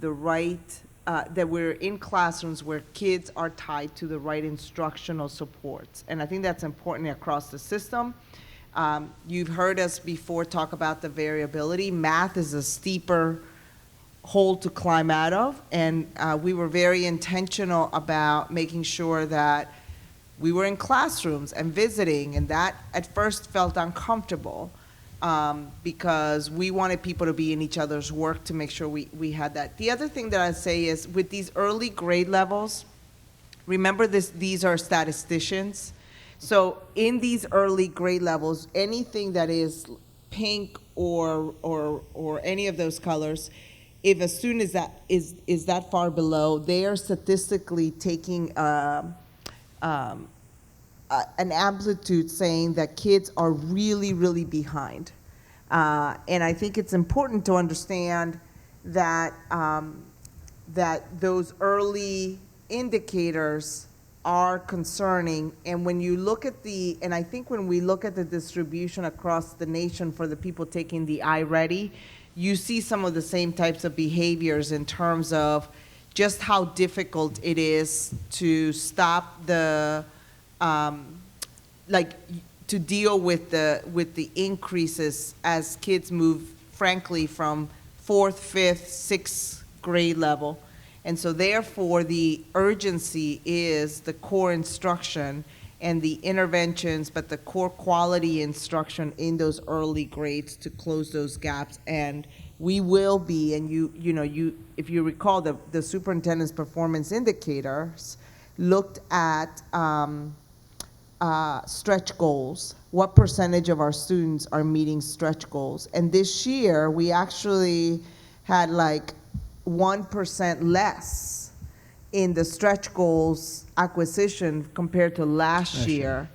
the right, that we're in classrooms where kids are tied to the right instructional supports. And I think that's important across the system. You've heard us before talk about the variability. Math is a steeper hole to climb out of, and we were very intentional about making sure that we were in classrooms and visiting, and that at first felt uncomfortable because we wanted people to be in each other's work to make sure we had that. The other thing that I'd say is with these early grade levels, remember these are statisticians. So in these early grade levels, anything that is pink or any of those colors, if a student is that far below, they are statistically taking an amplitude saying that kids are really, really behind. And I think it's important to understand that, that those early indicators are concerning. And when you look at and I think when we look at the distribution across the nation for the people taking the iReady, you see some of the same types of behaviors in terms of just how difficult it is to stop the, to deal with the increases as kids move, frankly, from 4th, 5th, 6th grade level. And so therefore, the urgency is the core instruction and the interventions, but the core quality instruction in those early grades to close those gaps. And we will be, and if you recall, the superintendent's performance indicators looked at stretch goals. What percentage of our students are meeting stretch goals? And this year, we actually had like 1% less in the stretch goals acquisition compared to last year.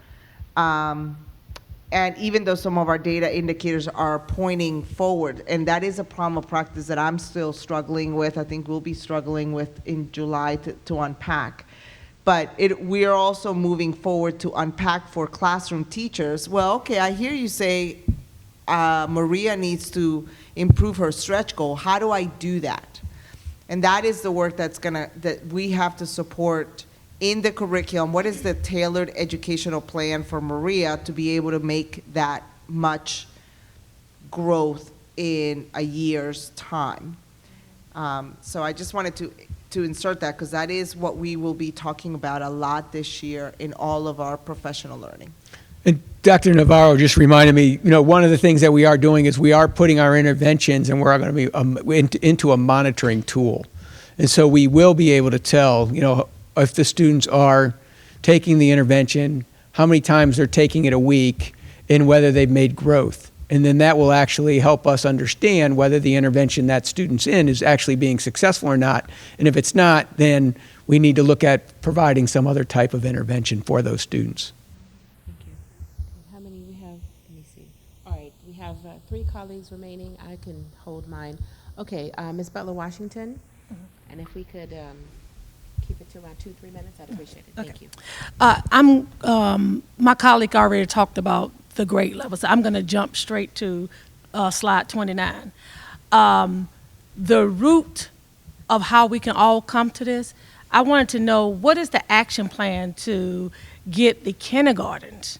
And even though some of our data indicators are pointing forward, and that is a problem of practice that I'm still struggling with, I think we'll be struggling with in July to unpack. But we are also moving forward to unpack for classroom teachers. Well, okay, I hear you say Maria needs to improve her stretch goal. How do I do that? And that is the work that we have to support in the curriculum, what is the tailored educational plan for Maria to be able to make that much growth in a year's time? So I just wanted to insert that, because that is what we will be talking about a lot this year in all of our professional learning.
And Dr. Navarro just reminded me, one of the things that we are doing is we are putting our interventions, and we're going to be into a monitoring tool. And so we will be able to tell, if the students are taking the intervention, how many times they're taking it a week, and whether they've made growth. And then that will actually help us understand whether the intervention that student's in is actually being successful or not. And if it's not, then we need to look at providing some other type of intervention for those students.
How many we have? Let me see. All right, we have 3 colleagues remaining. I can hold mine. Okay, Ms. Butler-Washington, and if we could keep it to around 2-3 minutes, I'd appreciate it. Thank you.
My colleague already talked about the grade level, so I'm going to jump straight to slide 29. The root of how we can all come to this, I wanted to know, what is the action plan to get the kindergartens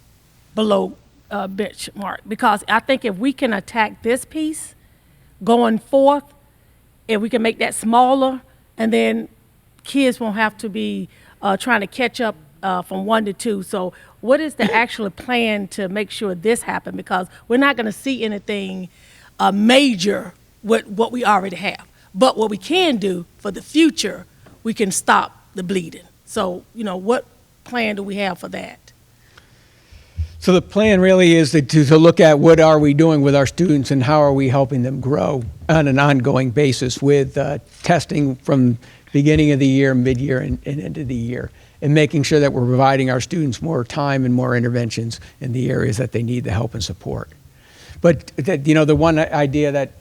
below benchmark? Because I think if we can attack this piece going forth, if we can make that smaller, and then kids won't have to be trying to catch up from 1 to 2. So what is the actual plan to make sure this happens? Because we're not going to see anything major with what we already have. But what we can do for the future, we can stop the bleeding. So, what plan do we have for that?
So the plan really is to look at what are we doing with our students and how are we helping them grow on an ongoing basis with testing from beginning of the year, mid-year, and end of the year, and making sure that we're providing our students more time and more interventions in the areas that they need the help and support. But the one idea that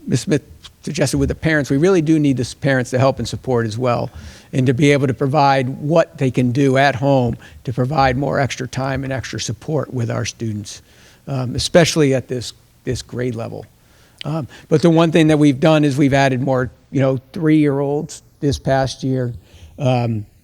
Ms. Smith suggested with the parents, we really do need the parents to help and support as well, and to be able to provide what they can do at home to provide more extra time and extra support with our students, especially at this grade level. But the one thing that we've done is we've added more 3-year-olds this past year.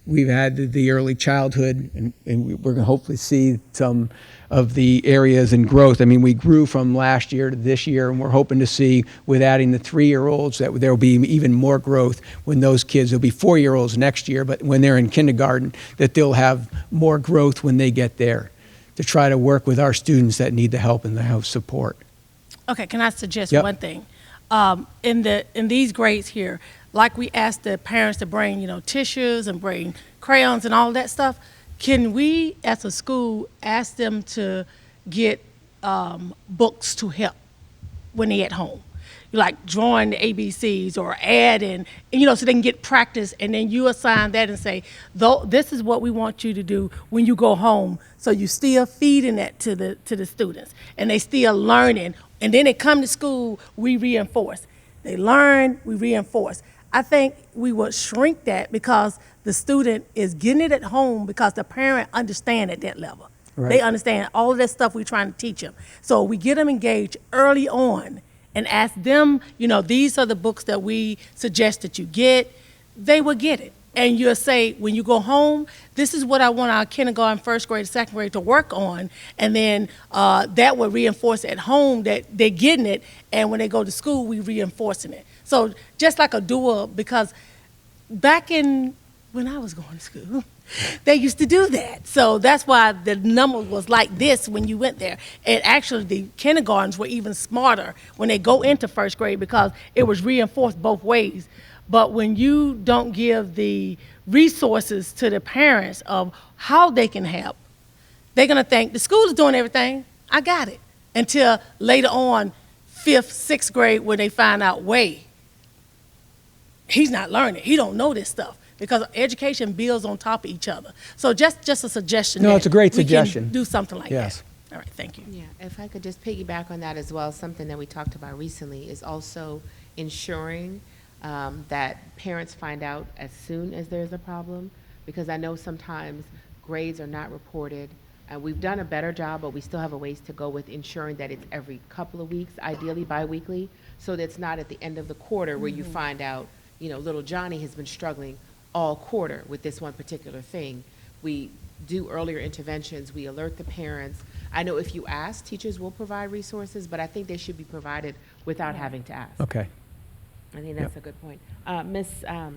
We've had the early childhood, and we're going to hopefully see some of the areas in growth. I mean, we grew from last year to this year, and we're hoping to see, with adding the 3-year-olds, that there will be even more growth when those kids, there'll be 4-year-olds next year, but when they're in kindergarten, that they'll have more growth when they get there, to try to work with our students that need the help and the help support.
Okay, can I suggest
Yep.
one thing? In these grades here, like we asked the parents to bring, tissues and bring crayons and all that stuff, can we, as a school, ask them to get books to help when they're at home? Like drawing the ABCs or adding, so they can get practice, and then you assign that and say, this is what we want you to do when you go home, so you still feeding that to the students, and they still learning, and then they come to school, we reinforce. They learn, we reinforce. I think we would shrink that because the student is getting it at home because the parent understands at that level. Right. They understand all of that stuff we're trying to teach them. So we get them engaged early on and ask them, these are the books that we suggest that you get. They will get it. And you'll say, when you go home, this is what I want our kindergarten, first grade, second grade to work on. And then that will reinforce at home that they're getting it. And when they go to school, we reinforcing it. So just like a dual, because back when I was going to school, they used to do that. So that's why the number was like this when you went there. And actually the kindergartens were even smarter when they go into first grade because it was reinforced both ways. But when you don't give the resources to the parents of how they can help, they're going to think the school is doing everything, I got it. Until later on, 5th, 6th grade, when they find out, wait, he's not learning. He don't know this stuff. Because education builds on top of each other. So just a suggestion.
No, it's a great
we
suggestion.
Can do something like
Yes.
that. All right, thank you.
Yeah, if I could just piggyback on that as well, something that we talked about recently is also ensuring that parents find out as soon as there's a problem, because I know sometimes grades are not reported. We've done a better job, but we still have a ways to go with ensuring that it's every couple of weeks, ideally bi-weekly, so that it's not at the end of the quarter where you find out, little Johnny has been struggling all quarter with this one particular thing. We do earlier interventions, we alert the parents. I know if you ask, teachers will provide resources, but I think they should be provided without having to ask.
Okay.
I think that's a good point. Miss, gosh,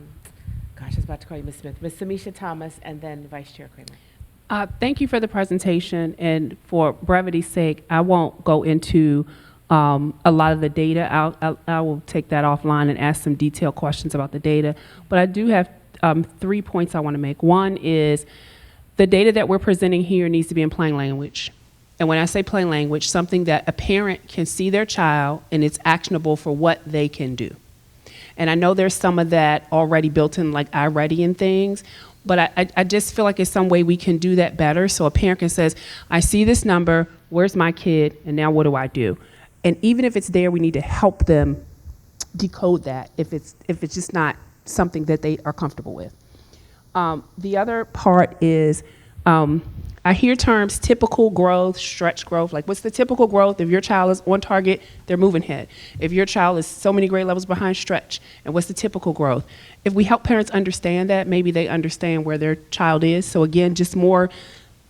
I was about to call you Miss Smith. Miss Samisha Thomas, and then Vice Chair Kramer.
Thank you for the presentation, and for brevity's sake, I won't go into a lot of the data. I will take that offline and ask some detailed questions about the data. But I do have 3 points I want to make. One is the data that we're presenting here needs to be in plain language. And when I say plain language, something that a parent can see their child and it's actionable for what they can do. And I know there's some of that already built in, like iReady and things, but I just feel like it's some way we can do that better. So a parent can say, I see this number, where's my kid, and now what do I do? And even if it's there, we need to help them decode that if it's just not something that they are comfortable with. The other part is, I hear terms typical growth, stretch growth. Like, what's the typical growth? If your child is on target, they're moving ahead. If your child is so many grade levels behind, stretch. And what's the typical growth? If we help parents understand that, maybe they understand where their child is. So again, just more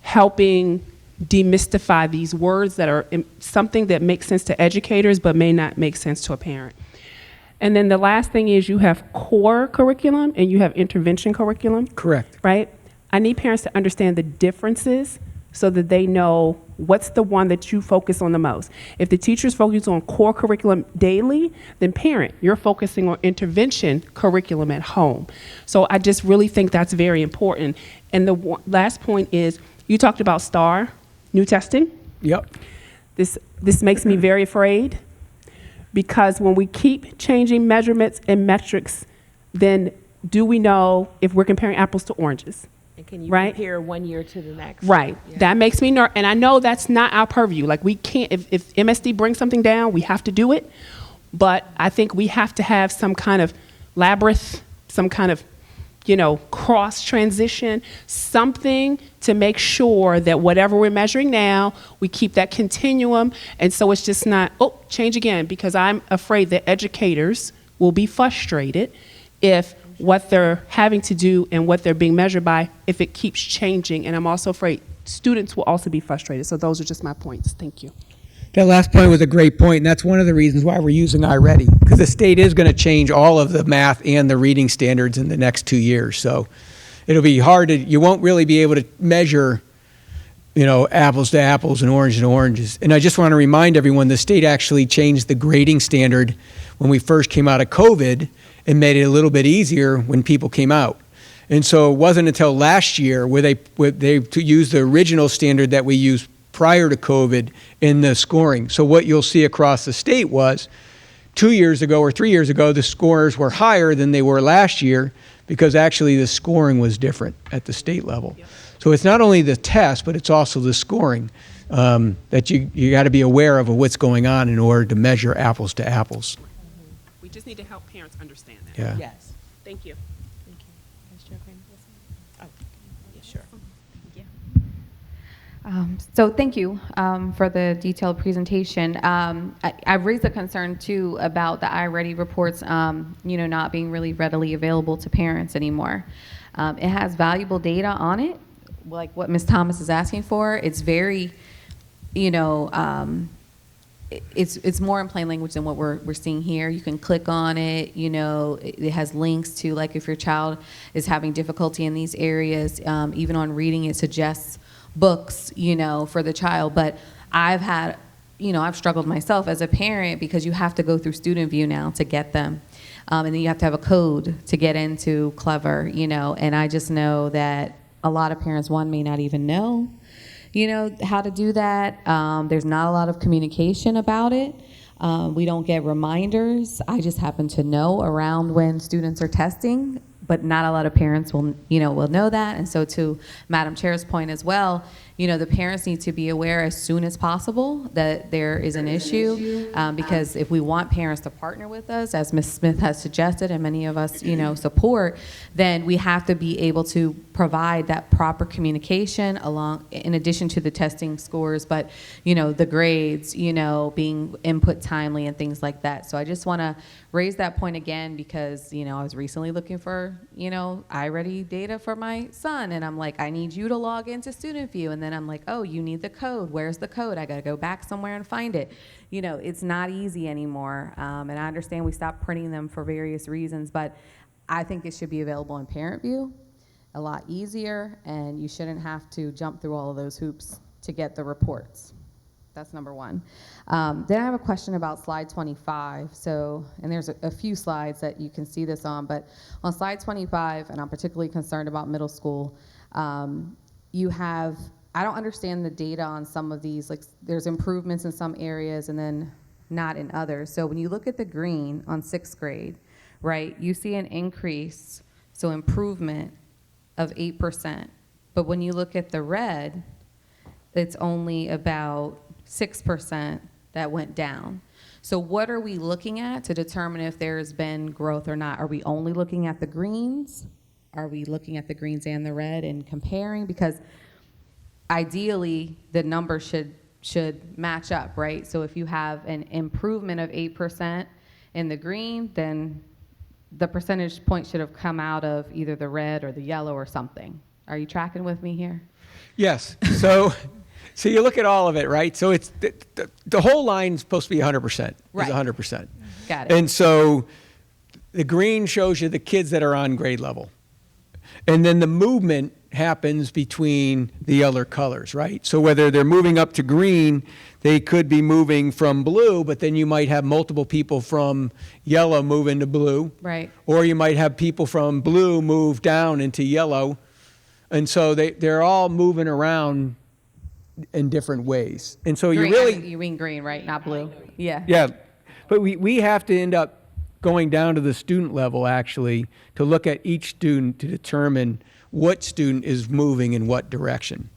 helping demystify these words that are something that makes sense to educators but may not make sense to a parent. And then the last thing is you have core curriculum and you have intervention curriculum.
Correct.
Right? I need parents to understand the differences so that they know what's the one that you focus on the most. If the teacher's focused on core curriculum daily, then parent, you're focusing on intervention curriculum at home. So I just really think that's very important. And the last point is, you talked about STAR, new testing.
Yep.
This makes me very afraid, because when we keep changing measurements and metrics, then do we know if we're comparing apples to oranges?
And can you
compare
1 year to the next?
Right.
Yeah.
That makes me nervous. And I know that's not our purview. Like, we can't, if MSD brings something down, we have to do it. But I think we have to have some kind of labyrinth, some kind of, cross transition, something to make sure that whatever we're measuring now, we keep that continuum. And so it's just not, change again, because I'm afraid that educators will be frustrated if what they're having to do and what they're being measured by, if it keeps changing. And I'm also afraid students will also be frustrated. So those are just my points. Thank you.
That last point was a great point, and that's one of the reasons why we're using iReady, because the state is going to change all of the math and the reading standards in the next 2 years. So it'll be hard to, you won't really be able to measure, apples to apples and oranges. And I just want to remind everyone, the state actually changed the grading standard when we first came out of COVID and made it a little bit easier when people came out. And so it wasn't until last year where they used the original standard that we used prior to COVID in the scoring. So what you'll see across the state was 2 years ago or 3 years ago, the scores were higher than they were last year because actually the scoring was different at the state level. Yep. So it's not only the test, but it's also the scoring that you got to be aware of what's going on in order to measure apples to apples.
We just need to help parents understand that.
Yeah.
Yes.
Thank you.
Thank you. Vice Chair Kramer? Oh, yeah, sure.
So thank you for the detailed presentation. I've raised a concern too about the iReady reports, not being really readily available to parents anymore. It has valuable data on it, like what Ms. Thomas is asking for. It's very, it's more in plain language than what we're seeing here. You can click on it. It has links to, like, if your child is having difficulty in these areas, even on reading, it suggests books, for the child. But I've had, I've struggled myself as a parent because you have to go through Student View now to get them. And then you have to have a code to get into Clever, and I just know that a lot of parents, may not even know, how to do that. There's not a lot of communication about it. We don't get reminders. I just happen to know around when students are testing, but not a lot of parents will know that. And so to Madam Chair's point as well, the parents need to be aware as soon as possible that there is an issue, because if we want parents to partner with us, as Ms. Smith has suggested and many of us, support, then we have to be able to provide that proper communication along, in addition to the testing scores, but, the grades, being input timely and things like that. So I just want to raise that point again because, I was recently looking for, iReady data for my son, and I'm like, I need you to log into Student View, and then I'm like, oh, you need the code. Where's the code? I got to go back somewhere and find it. It's not easy anymore, and I understand we stopped printing them for various reasons, but I think it should be available in Parent View, a lot easier, and you shouldn't have to jump through all of those hoops to get the reports. That's number one. Then I have a question about slide 25. And there's a few slides that you can see this on, but on slide 25, and I'm particularly concerned about middle school, you have, I don't understand the data on some of these, like there's improvements in some areas and then not in others. So when you look at the green on 6th grade, right, you see an increase, so improvement of 8%. But when you look at the red, it's only about 6% that went down. So what are we looking at to determine if there's been growth or not? Are we only looking at the greens? Are we looking at the greens and the red and comparing? Because ideally, the numbers should match up, right? So if you have an improvement of 8% in the green, then the percentage point should have come out of either the red or the yellow or something. Are you tracking with me here?
Yes. So you look at all of it, right? So it's the whole line's supposed to be 100%.
Right.
Is 100%.
Got it.
And so the green shows you the kids that are on grade level. And then the movement happens between the other colors, right? So whether they're moving up to green, they could be moving from blue, but then you might have multiple people from yellow move into blue.
Right.
Or you might have people from blue move down into yellow. And so they're all moving around in different ways. And so
Green, you mean green, right? Not blue. Yeah.
Yeah. But we have to end up going down to the student level, actually, to look at each student to determine what student is moving in what direction.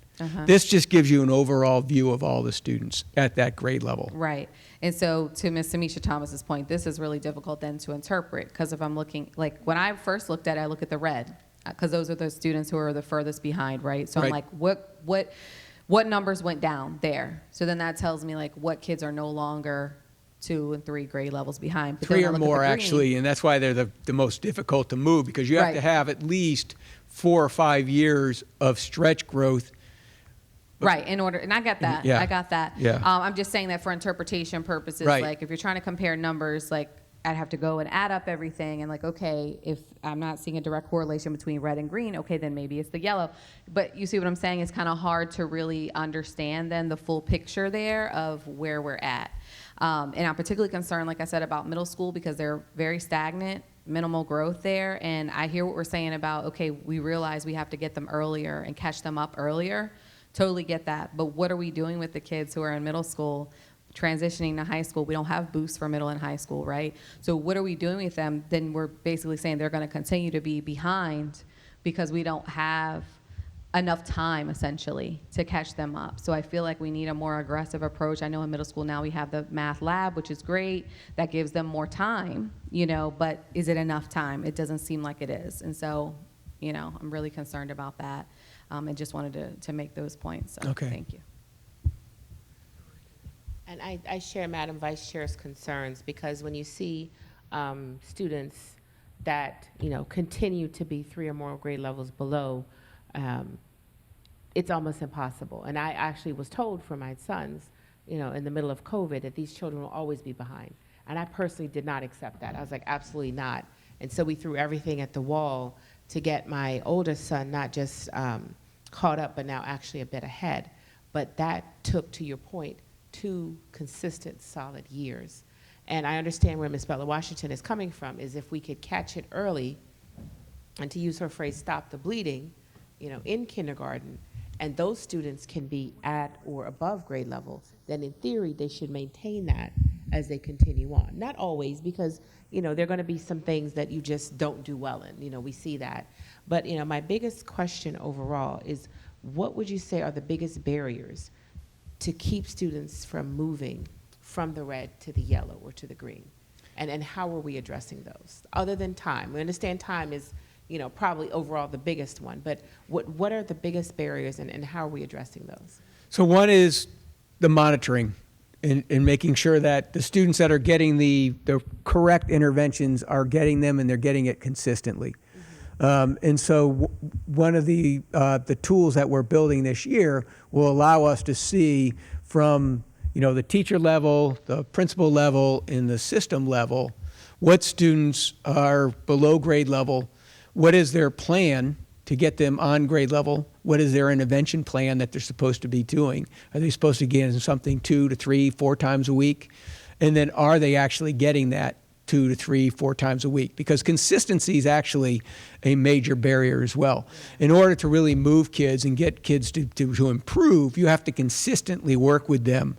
This just gives you an overall view of all the students at that grade level.
Right. And so to Ms. Samisha Thomas's point, this is really difficult then to interpret, because if I'm looking, like when I first looked at it, I look at the red, because those are the students who are the furthest behind, right? So I'm like, what numbers went down there? So then that tells me like what kids are no longer 2 and 3 grade levels behind. But
3 or more, actually, and that's why they're the most difficult to move, because you have to have at least 4 or 5 years of stretch growth.
Right, in order, and I got that.
Yeah.
I got that.
Yeah.
I'm just saying that for interpretation purposes,
Right.
like if you're trying to compare numbers, like I'd have to go and add up everything and like, okay, if I'm not seeing a direct correlation between red and green, okay, then maybe it's the yellow. But you see what I'm saying? It's kind of hard to really understand then the full picture there of where we're at. And I'm particularly concerned, like I said, about middle school because they're very stagnant, minimal growth there. And I hear what we're saying about, okay, we realize we have to get them earlier and catch them up earlier. Totally get that. But what are we doing with the kids who are in middle school transitioning to high school? We don't have boosts for middle and high school, right? So what are we doing with them? Then we're basically saying they're going to continue to be behind because we don't have enough time, essentially, to catch them up. So I feel like we need a more aggressive approach. I know in middle school now we have the math lab, which is great. That gives them more time, but is it enough time? It doesn't seem like it is. And so, I'm really concerned about that. And just wanted to make those points. So
Okay.
Thank you.
And I share Madam Vice Chair's concerns because when you see students that, continue to be 3 or more grade levels below, it's almost impossible. And I actually was told from my sons, in the middle of COVID that these children will always be behind. And I personally did not accept that. I was like, absolutely not. And so we threw everything at the wall to get my oldest son not just caught up, but now actually a bit ahead. But that took, to your point, 2 consistent, solid years. And I understand where Ms. Bella Washington is coming from, is if we could catch it early, and to use her phrase, stop the bleeding, in kindergarten, and those students can be at or above grade level, then in theory, they should maintain that as they continue on. Not always, because, there are going to be some things that you just don't do well in. We see that. But, my biggest question overall is, what would you say are the biggest barriers to keep students from moving from the red to the yellow or to the green? And how are we addressing those? Other than time, we understand time is, you know, probably overall the biggest one, but what are the biggest barriers and how are we addressing those?
So one is the monitoring and making sure that the students that are getting the correct interventions are getting them and they're getting it consistently. And so one of the tools that we're building this year will allow us to see from, you know, the teacher level, the principal level, and the system level, what students are below grade level, what is their plan to get them on grade level, what is their intervention plan that they're supposed to be doing? Are they supposed to get something 2 to 3, 4 times a week? And then are they actually getting that 2 to 3, 4 times a week? Because consistency is actually a major barrier as well. In order to really move kids and get kids to improve, you have to consistently work with them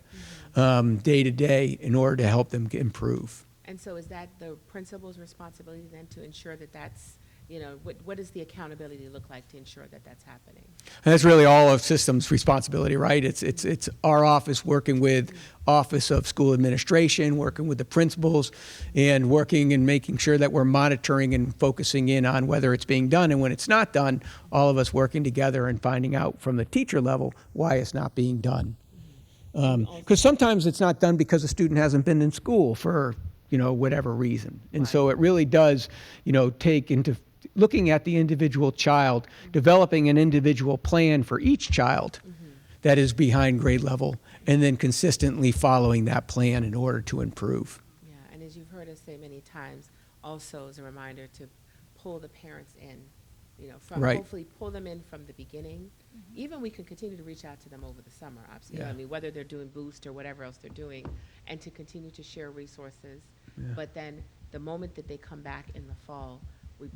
day to day in order to help them improve.
And so is that the principal's responsibility then to ensure that that's, you know, what does the accountability look like to ensure that that's happening?
And that's really all of systems responsibility, right? It's our office working with Office of School Administration, working with the principals, and working and making sure that we're monitoring and focusing in on whether it's being done. And when it's not done, all of us working together and finding out from the teacher level why it's not being done. Because sometimes it's not done because the student hasn't been in school for, you know, whatever reason. And so it really does, you know, take into looking at the individual child, developing an individual plan for each child that is behind grade level, and then consistently following that plan in order to improve.
Yeah, and as you've heard us say many times, also as a reminder to pull the parents in, you know, from hopefully pull them in from the beginning. Even we can continue to reach out to them over the summer, obviously. You know, I mean, whether they're doing Boost or whatever else they're doing, and to continue to share resources. But then the moment that they come back in the fall, we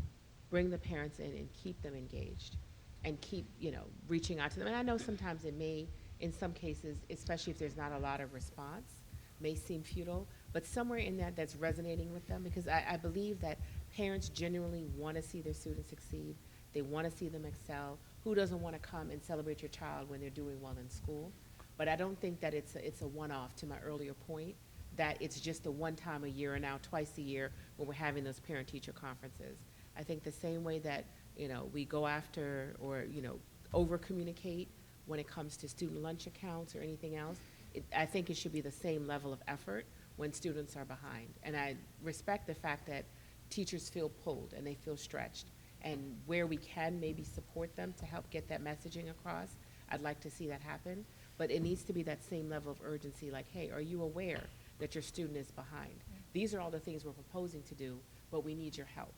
bring the parents in and keep them engaged and keep, you know, reaching out to them. And I know sometimes it may, in some cases, especially if there's not a lot of response, may seem futile, but somewhere in that that's resonating with them, because I believe that parents genuinely want to see their students succeed. They want to see them excel. Who doesn't want to come and celebrate your child when they're doing well in school? But I don't think that it's a one-off, to my earlier point, that it's just a one time a year or now twice a year when we're having those parent-teacher conferences. I think the same way that, you know, we go after or, you know, over-communicate when it comes to student lunch accounts or anything else, I think it should be the same level of effort when students are behind. And I respect the fact that teachers feel pulled and they feel stretched. And where we can maybe support them to help get that messaging across, I'd like to see that happen. But it needs to be that same level of urgency, like, hey, are you aware that your student is behind? These are all the things we're proposing to do, but we need your help.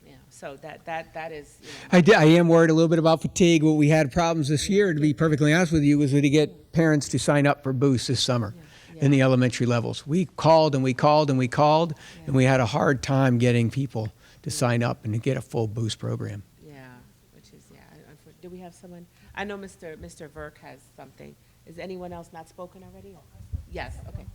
Yeah, so that is, you know,
I am worried a little bit about fatigue. What we had problems this year, to be perfectly honest with you, was to get parents to sign up for Boost this summer in the elementary levels. We called and we called and we called, and we had a hard time getting people to sign up and to get a full Boost program.
Yeah, which is, do we have someone? I know Mr. Verk has something. Is anyone else not spoken already? Yes, okay.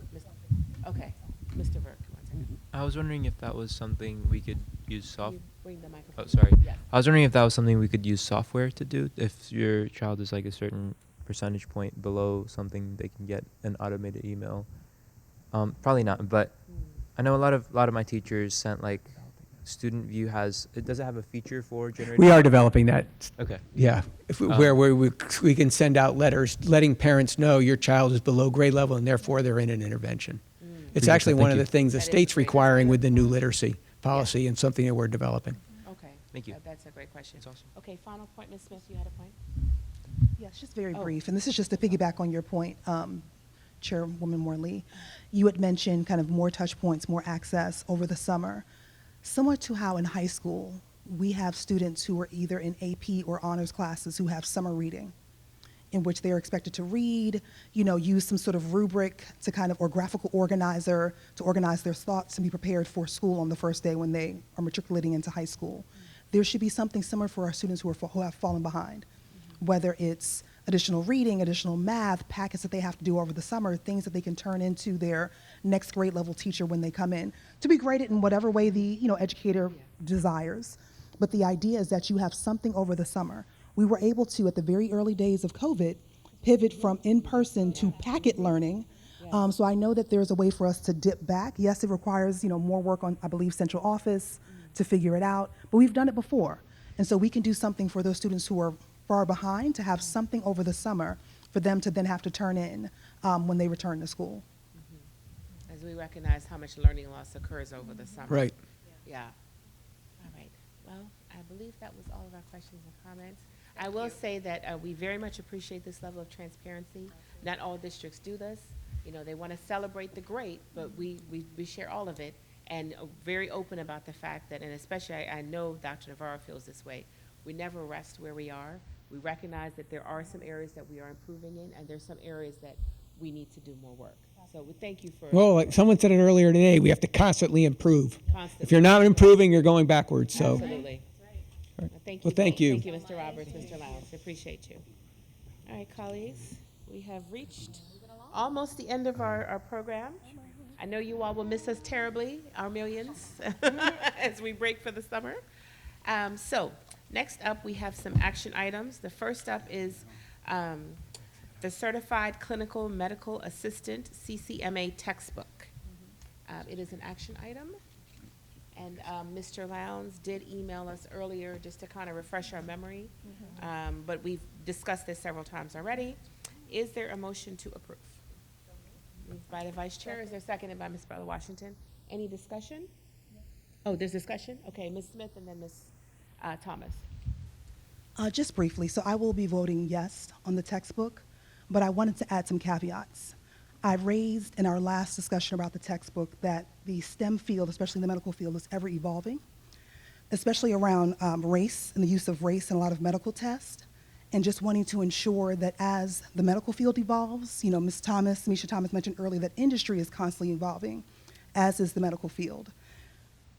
Okay, Mr. Verk, one second.
I was wondering if that was something we could use
Bring the microphone.
Oh, sorry.
Yes.
I was wondering if that was something we could use software to do. If your child is like a certain percentage point below something, they can get an automated email. Probably not, but I know a lot of my teachers sent like Student View does it have a feature for generating?
We are developing that.
Okay.
Yeah, where we can send out letters letting parents know your child is below grade level and therefore they're in an intervention. It's actually one of the things the state's requiring with the new literacy policy and something that we're developing.
Okay.
Thank you.
That's a great question.
That's awesome.
Okay, final point, Ms. Smith, you had a point?
Yes, just very brief, and this is just to piggyback on your point, Chairwoman Morley. You had mentioned kind of more touch points, more access over the summer. Similar to how in high school, we have students who are either in AP or honors classes who have summer reading, in which they're expected to read, you know, use some sort of rubric to kind of, or graphical organizer to organize their thoughts and be prepared for school on the first day when they are matriculating into high school. There should be something similar for our students who have fallen behind, whether it's additional reading, additional math, packets that they have to do over the summer, things that they can turn into their next grade level teacher when they come in, to be graded in whatever way the educator desires. But the idea is that you have something over the summer. we were able to, at the very early days of COVID, pivot from in-person to packet learning. So I know that there's a way for us to dip back. Yes, it requires, more work on, I believe, central office to figure it out, but we've done it before. And so we can do something for those students who are far behind to have something over the summer for them to then have to turn in when they return to school.
As we recognize how much learning loss occurs over the summer.
Right.
Yeah. All right. Well, I believe that was all of our questions and comments. I will say that we very much appreciate this level of transparency. Not all districts do this. They want to celebrate the great, but we share all of it, and very open about the fact that, and especially I know Dr. Navarro feels this way, we never rest where we are. We recognize that there are some areas that we are improving in, and there's some areas that we need to do more work. So we thank you for.
Well, like someone said it earlier today, we have to constantly improve.
Constantly.
If you're not improving, you're going backwards. So.
Absolutely.
Right.
Thank you.
Well, thank you.
Thank you, Mr. Roberts, Mr. Lowndes. Appreciate you. All right, colleagues, we have reached almost the end of our program. I know you all will miss us terribly, our millions, as we break for the summer. So next up, we have some action items. The first up is the Certified Clinical Medical Assistant, CCMA textbook. It is an action item. And Mr. Lowndes did email us earlier just to kind of refresh our memory, but we've discussed this several times already. Is there a motion to approve? Moved by the Vice Chair. Is there seconded by Ms. Bella Washington? Any discussion? Oh, there's discussion? Okay, Ms. Smith and then Ms. Thomas.
Just briefly, so I will be voting yes on the textbook, but I wanted to add some caveats. I raised in our last discussion about the textbook that the STEM field, especially the medical field, is ever evolving, especially around race and the use of race in a lot of medical tests, and just wanting to ensure that as the medical field evolves, Ms. Thomas, Misha Thomas mentioned earlier that industry is constantly evolving, as is the medical field,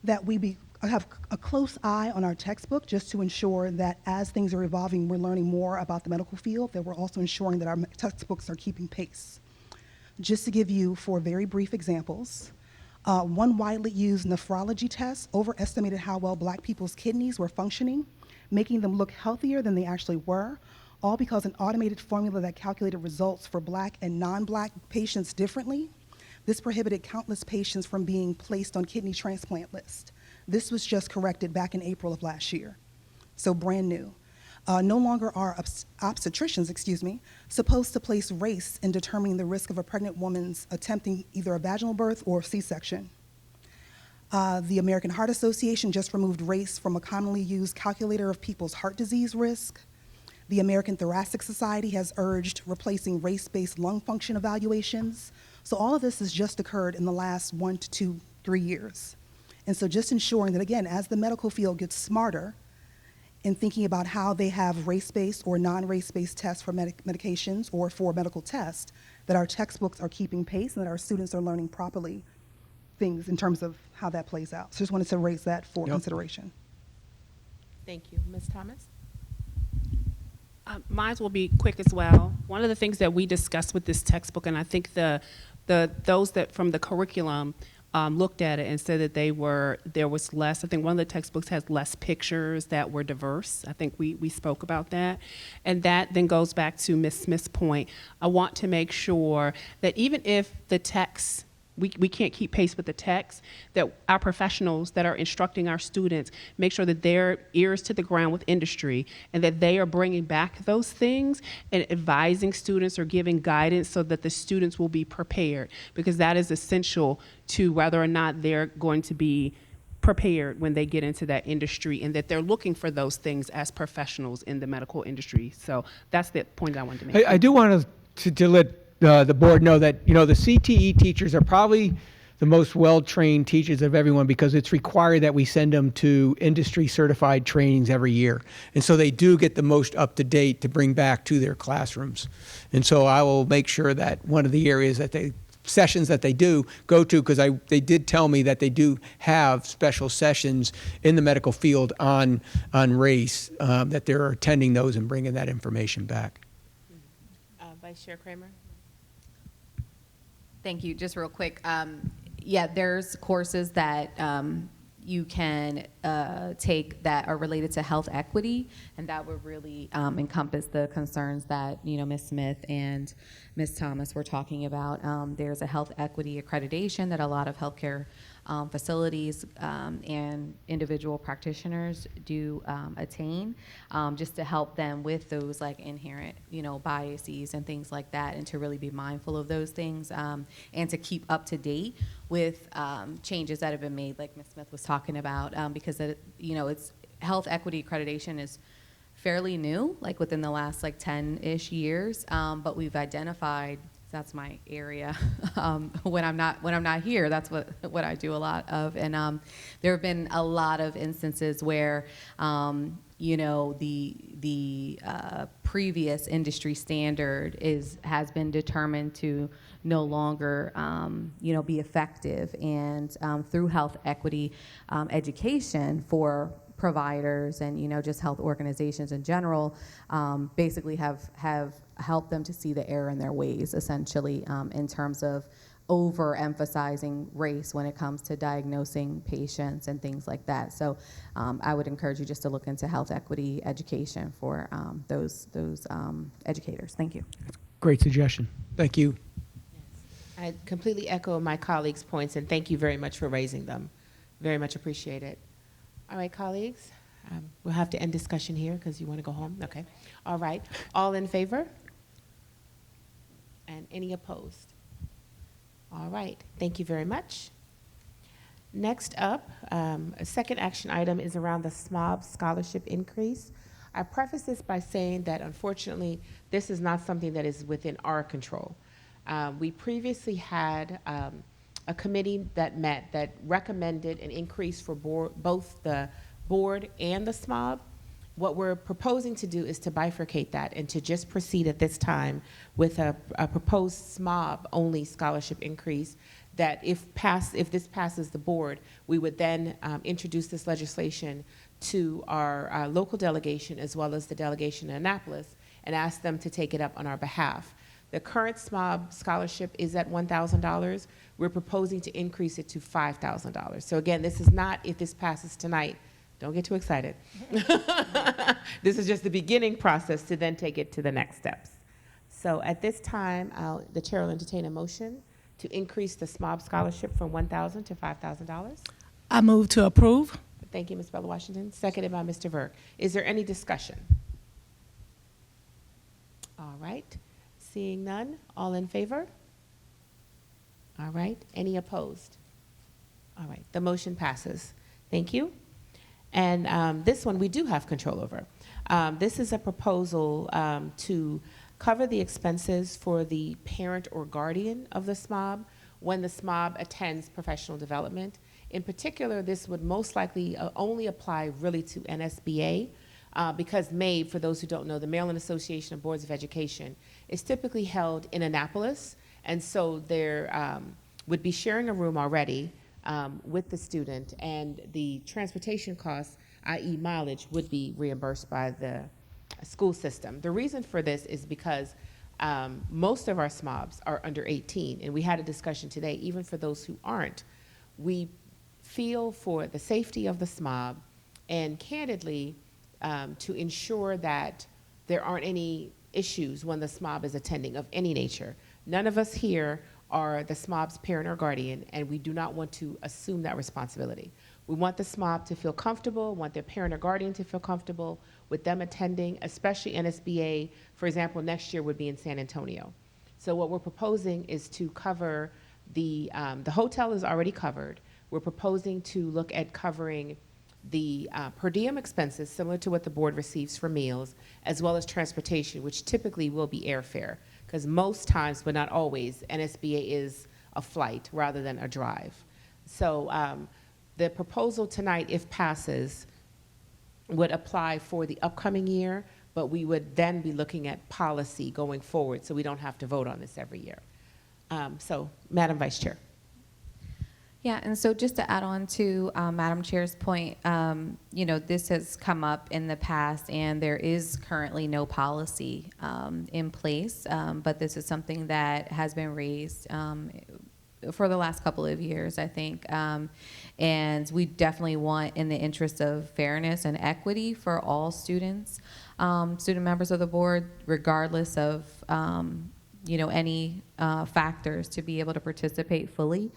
that we have a close eye on our textbook just to ensure that as things are evolving, we're learning more about the medical field, that we're also ensuring that our textbooks are keeping pace. Just to give you 4 very brief examples, one widely used nephrology test overestimated how well Black people's kidneys were functioning, making them look healthier than they actually were, all because an automated formula that calculated results for Black and non-Black patients differently. This prohibited countless patients from being placed on kidney transplant lists. This was just corrected back in April of last year, so brand new. No longer are obstetricians, supposed to place race in determining the risk of a pregnant woman's attempting either a vaginal birth or C-section. The American Heart Association just removed race from a commonly used calculator of people's heart disease risk. The American Thoracic Society has urged replacing race-based lung function evaluations. So all of this has just occurred in the last 1 to 2, 3 years. And so just ensuring that, again, as the medical field gets smarter, in thinking about how they have race-based or non-race-based tests for medications or for medical tests, that our textbooks are keeping pace and that our students are learning properly things in terms of how that plays out. So just wanted to raise that for consideration.
Thank you. Ms. Thomas?
Mine will be quick as well. One of the things that we discussed with this textbook, and I think those that from the curriculum looked at it and said that there was less. I think one of the textbooks has less pictures that were diverse. I think we spoke about that. And that then goes back to Ms. Smith's point. I want to make sure that even if the text, we can't keep pace with the text, that our professionals that are instructing our students make sure that their ears to the ground with industry and that they are bringing back those things and advising students or giving guidance so that the students will be prepared, because that is essential to whether or not they're going to be prepared when they get into that industry, and that they're looking for those things as professionals in the medical industry. So that's the point I wanted to make.
I do want to let the board know that, the CTE teachers are probably the most well-trained teachers of everyone, because it's required that we send them to industry certified trainings every year. And so they do get the most up-to-date to bring back to their classrooms. And so I will make sure that one of the areas that sessions that they do go to, because they did tell me that they do have special sessions in the medical field on race, that they're attending those and bringing that information back.
Vice Chair Kramer?
Thank you. Just real quick. Yeah, there's courses that you can take that are related to health equity, and that would really encompass the concerns that, you know, Ms. Smith and Ms. Thomas were talking about. There's a health equity accreditation that a lot of healthcare facilities and individual practitioners do attain, just to help them with those like inherent, you know, biases and things like that, and to really be mindful of those things, and to keep up to date with changes that have been made, like Ms. Smith was talking about, because you know, it's health equity accreditation is fairly new, like within the last like 10-ish years, but we've identified, that's my area. When I'm not here, that's what I do a lot of. And there have been a lot of instances where, you know, the previous industry standard has been determined to no longer, you know, be effective. And through health equity education for providers and, you know, just health organizations in general, basically have helped them to see the error in their ways, essentially, in terms of overemphasizing race when it comes to diagnosing patients and things like that. So I would encourage you just to look into health equity education for those educators. Thank you.
Great suggestion. Thank you.
I completely echo my colleagues' points, and thank you very much for raising them. Very much appreciate it. All right, colleagues, we'll have to end discussion here because you want to go home. Okay. All right. All in favor? And any opposed? All right. Thank you very much. Next up, a second action item is around the SMOB scholarship increase. I preface this by saying that unfortunately, this is not something that is within our control. We previously had a committee that met that recommended an increase for both the board and the SMOB. What we're proposing to do is to bifurcate that and to just proceed at this time with a proposed SMOB-only scholarship increase that if this passes the board, we would then introduce this legislation to our local delegation as well as the delegation in Annapolis and ask them to take it up on our behalf. The current SMOB scholarship is at $1,000. We're proposing to increase it to $5,000. So again, this is not if this passes tonight. Don't get too excited. This is just the beginning process to then take it to the next steps. So at this time, the chair will entertain a motion to increase the SMOB scholarship from $1,000 to $5,000.
I move to approve.
Thank you, Ms. Bella Washington. Seconded by Mr. Verk. Is there any discussion? All right. Seeing none, all in favor? All right. Any opposed? All right. The motion passes. Thank you. And this one we do have control over. This is a proposal to cover the expenses for the parent or guardian of the SMOB when the SMOB attends professional development. In particular, this would most likely only apply really to NSBA because MABE, for those who don't know, the Maryland Association of Boards of Education, is typically held in Annapolis, and so there would be sharing a room already with the student, and the transportation costs, i.e. mileage, would be reimbursed by the school system. The reason for this is because most of our SMOBs are under 18, and we had a discussion today, even for those who aren't, we feel for the safety of the SMOB and candidly to ensure that there aren't any issues when the SMOB is attending of any nature. None of us here are the SMOB's parent or guardian, and we do not want to assume that responsibility. We want the SMOB to feel comfortable, want their parent or guardian to feel comfortable with them attending, especially NSBA, for example, next year would be in San Antonio. So what we're proposing is to cover the hotel is already covered. We're proposing to look at covering the per diem expenses, similar to what the board receives for meals, as well as transportation, which typically will be airfare, because most times, but not always, NSBA is a flight rather than a drive. So the proposal tonight, if passes, would apply for the upcoming year, but we would then be looking at policy going forward, so we don't have to vote on this every year. So, Madam Vice Chair.
Yeah, and so just to add on to Madam Chair's point, you know, this has come up in the past, and there is currently no policy in place, but this is something that has been raised for the last couple of years, I think. And we definitely want, in the interest of fairness and equity for all students, student members of the board, regardless of any factors, to be able to participate fully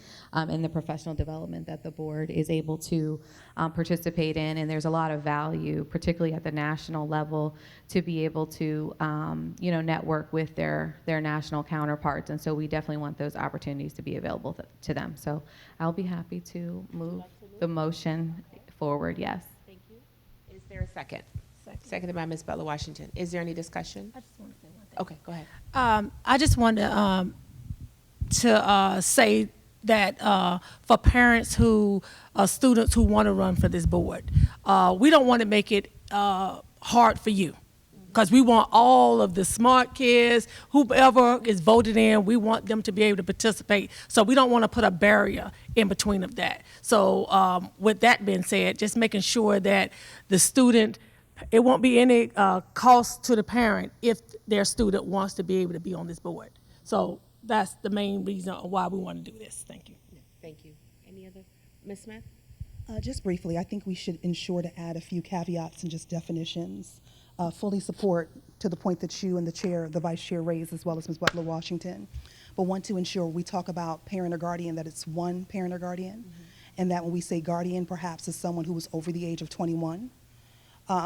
in the professional development that the board is able to participate in. And there's a lot of value, particularly at the national level, to be able to network with their national counterparts. And so we definitely want those opportunities to be available to them. So I'll be happy to move the motion forward. Yes.
Thank you. Is there a second? Seconded by Ms. Bella Washington. Is there any discussion?
I just want to say one thing.
Okay, go ahead.
I just wanted to say that for parents students who want to run for this board, we don't want to make it hard for you, because we want all of the smart kids, whoever is voted in, we want them to be able to participate. So we don't want to put a barrier in between of that. So with that being said, just making sure that the student, it won't be any cost to the parent if their student wants to be able to be on this board. So that's the main reason why we want to do this. Thank you.
Thank you. Any other? Ms. Smith?
Just briefly, I think we should ensure to add a few caveats and just definitions. Fully support to the point that you and the vice chair raised, as well as Ms. Butler Washington, but want to ensure we talk about parent or guardian, that it's one parent or guardian, and that when we say guardian, perhaps is someone who was over the age of 21,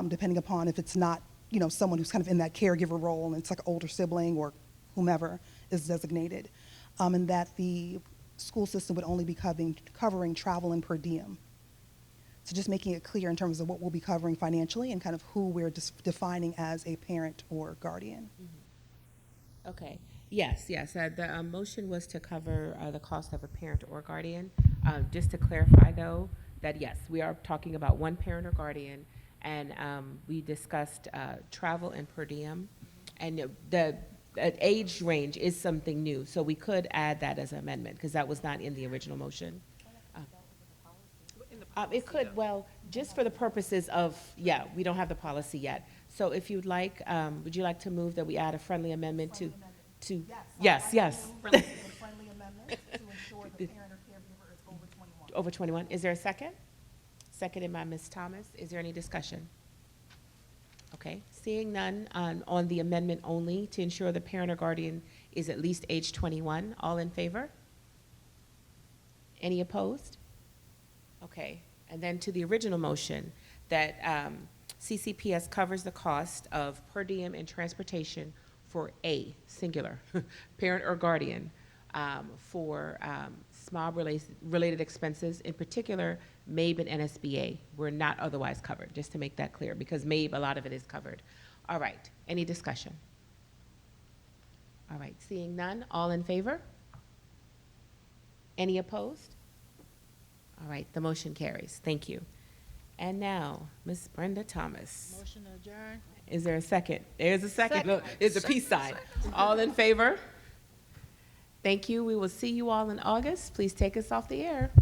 depending upon if it's not, someone who's kind of in that caregiver role and it's like an older sibling or whomever is designated, and that the school system would only be covering travel and per diem. So just making it clear in terms of what we'll be covering financially and kind of who we're defining as a parent or guardian.
Okay. Yes. The motion was to cover the cost of a parent or guardian. Just to clarify, though, that yes, we are talking about one parent or guardian, and we discussed travel and per diem, and the age range is something new, so we could add that as an amendment because that was not in the original motion. It could, well, just for the purposes of, we don't have the policy yet. So if you'd like, would you like to move that we add a friendly amendment to yes.
Friendly amendment to ensure the parent or caregiver is over 21.
Over 21. Is there a second? Seconded by Ms. Thomas. Is there any discussion? Okay, seeing none on the amendment only to ensure the parent or guardian is at least age 21. All in favor? Any opposed? Okay, and then to the original motion that CCPS covers the cost of per diem and transportation for a singular parent or guardian for SMOB related expenses, in particular MABE and NSBA were not otherwise covered, just to make that clear, because MABE, a lot of it is covered. All right, any discussion? All right, seeing none, all in favor? Any opposed? All right, the motion carries. Thank you. And now, Ms. Brenda Thomas.
Motion to adjourn.
Is there a second? There's a second. Look, it's the peace side. All in favor? Thank you. We will see you all in August. Please take us off the air.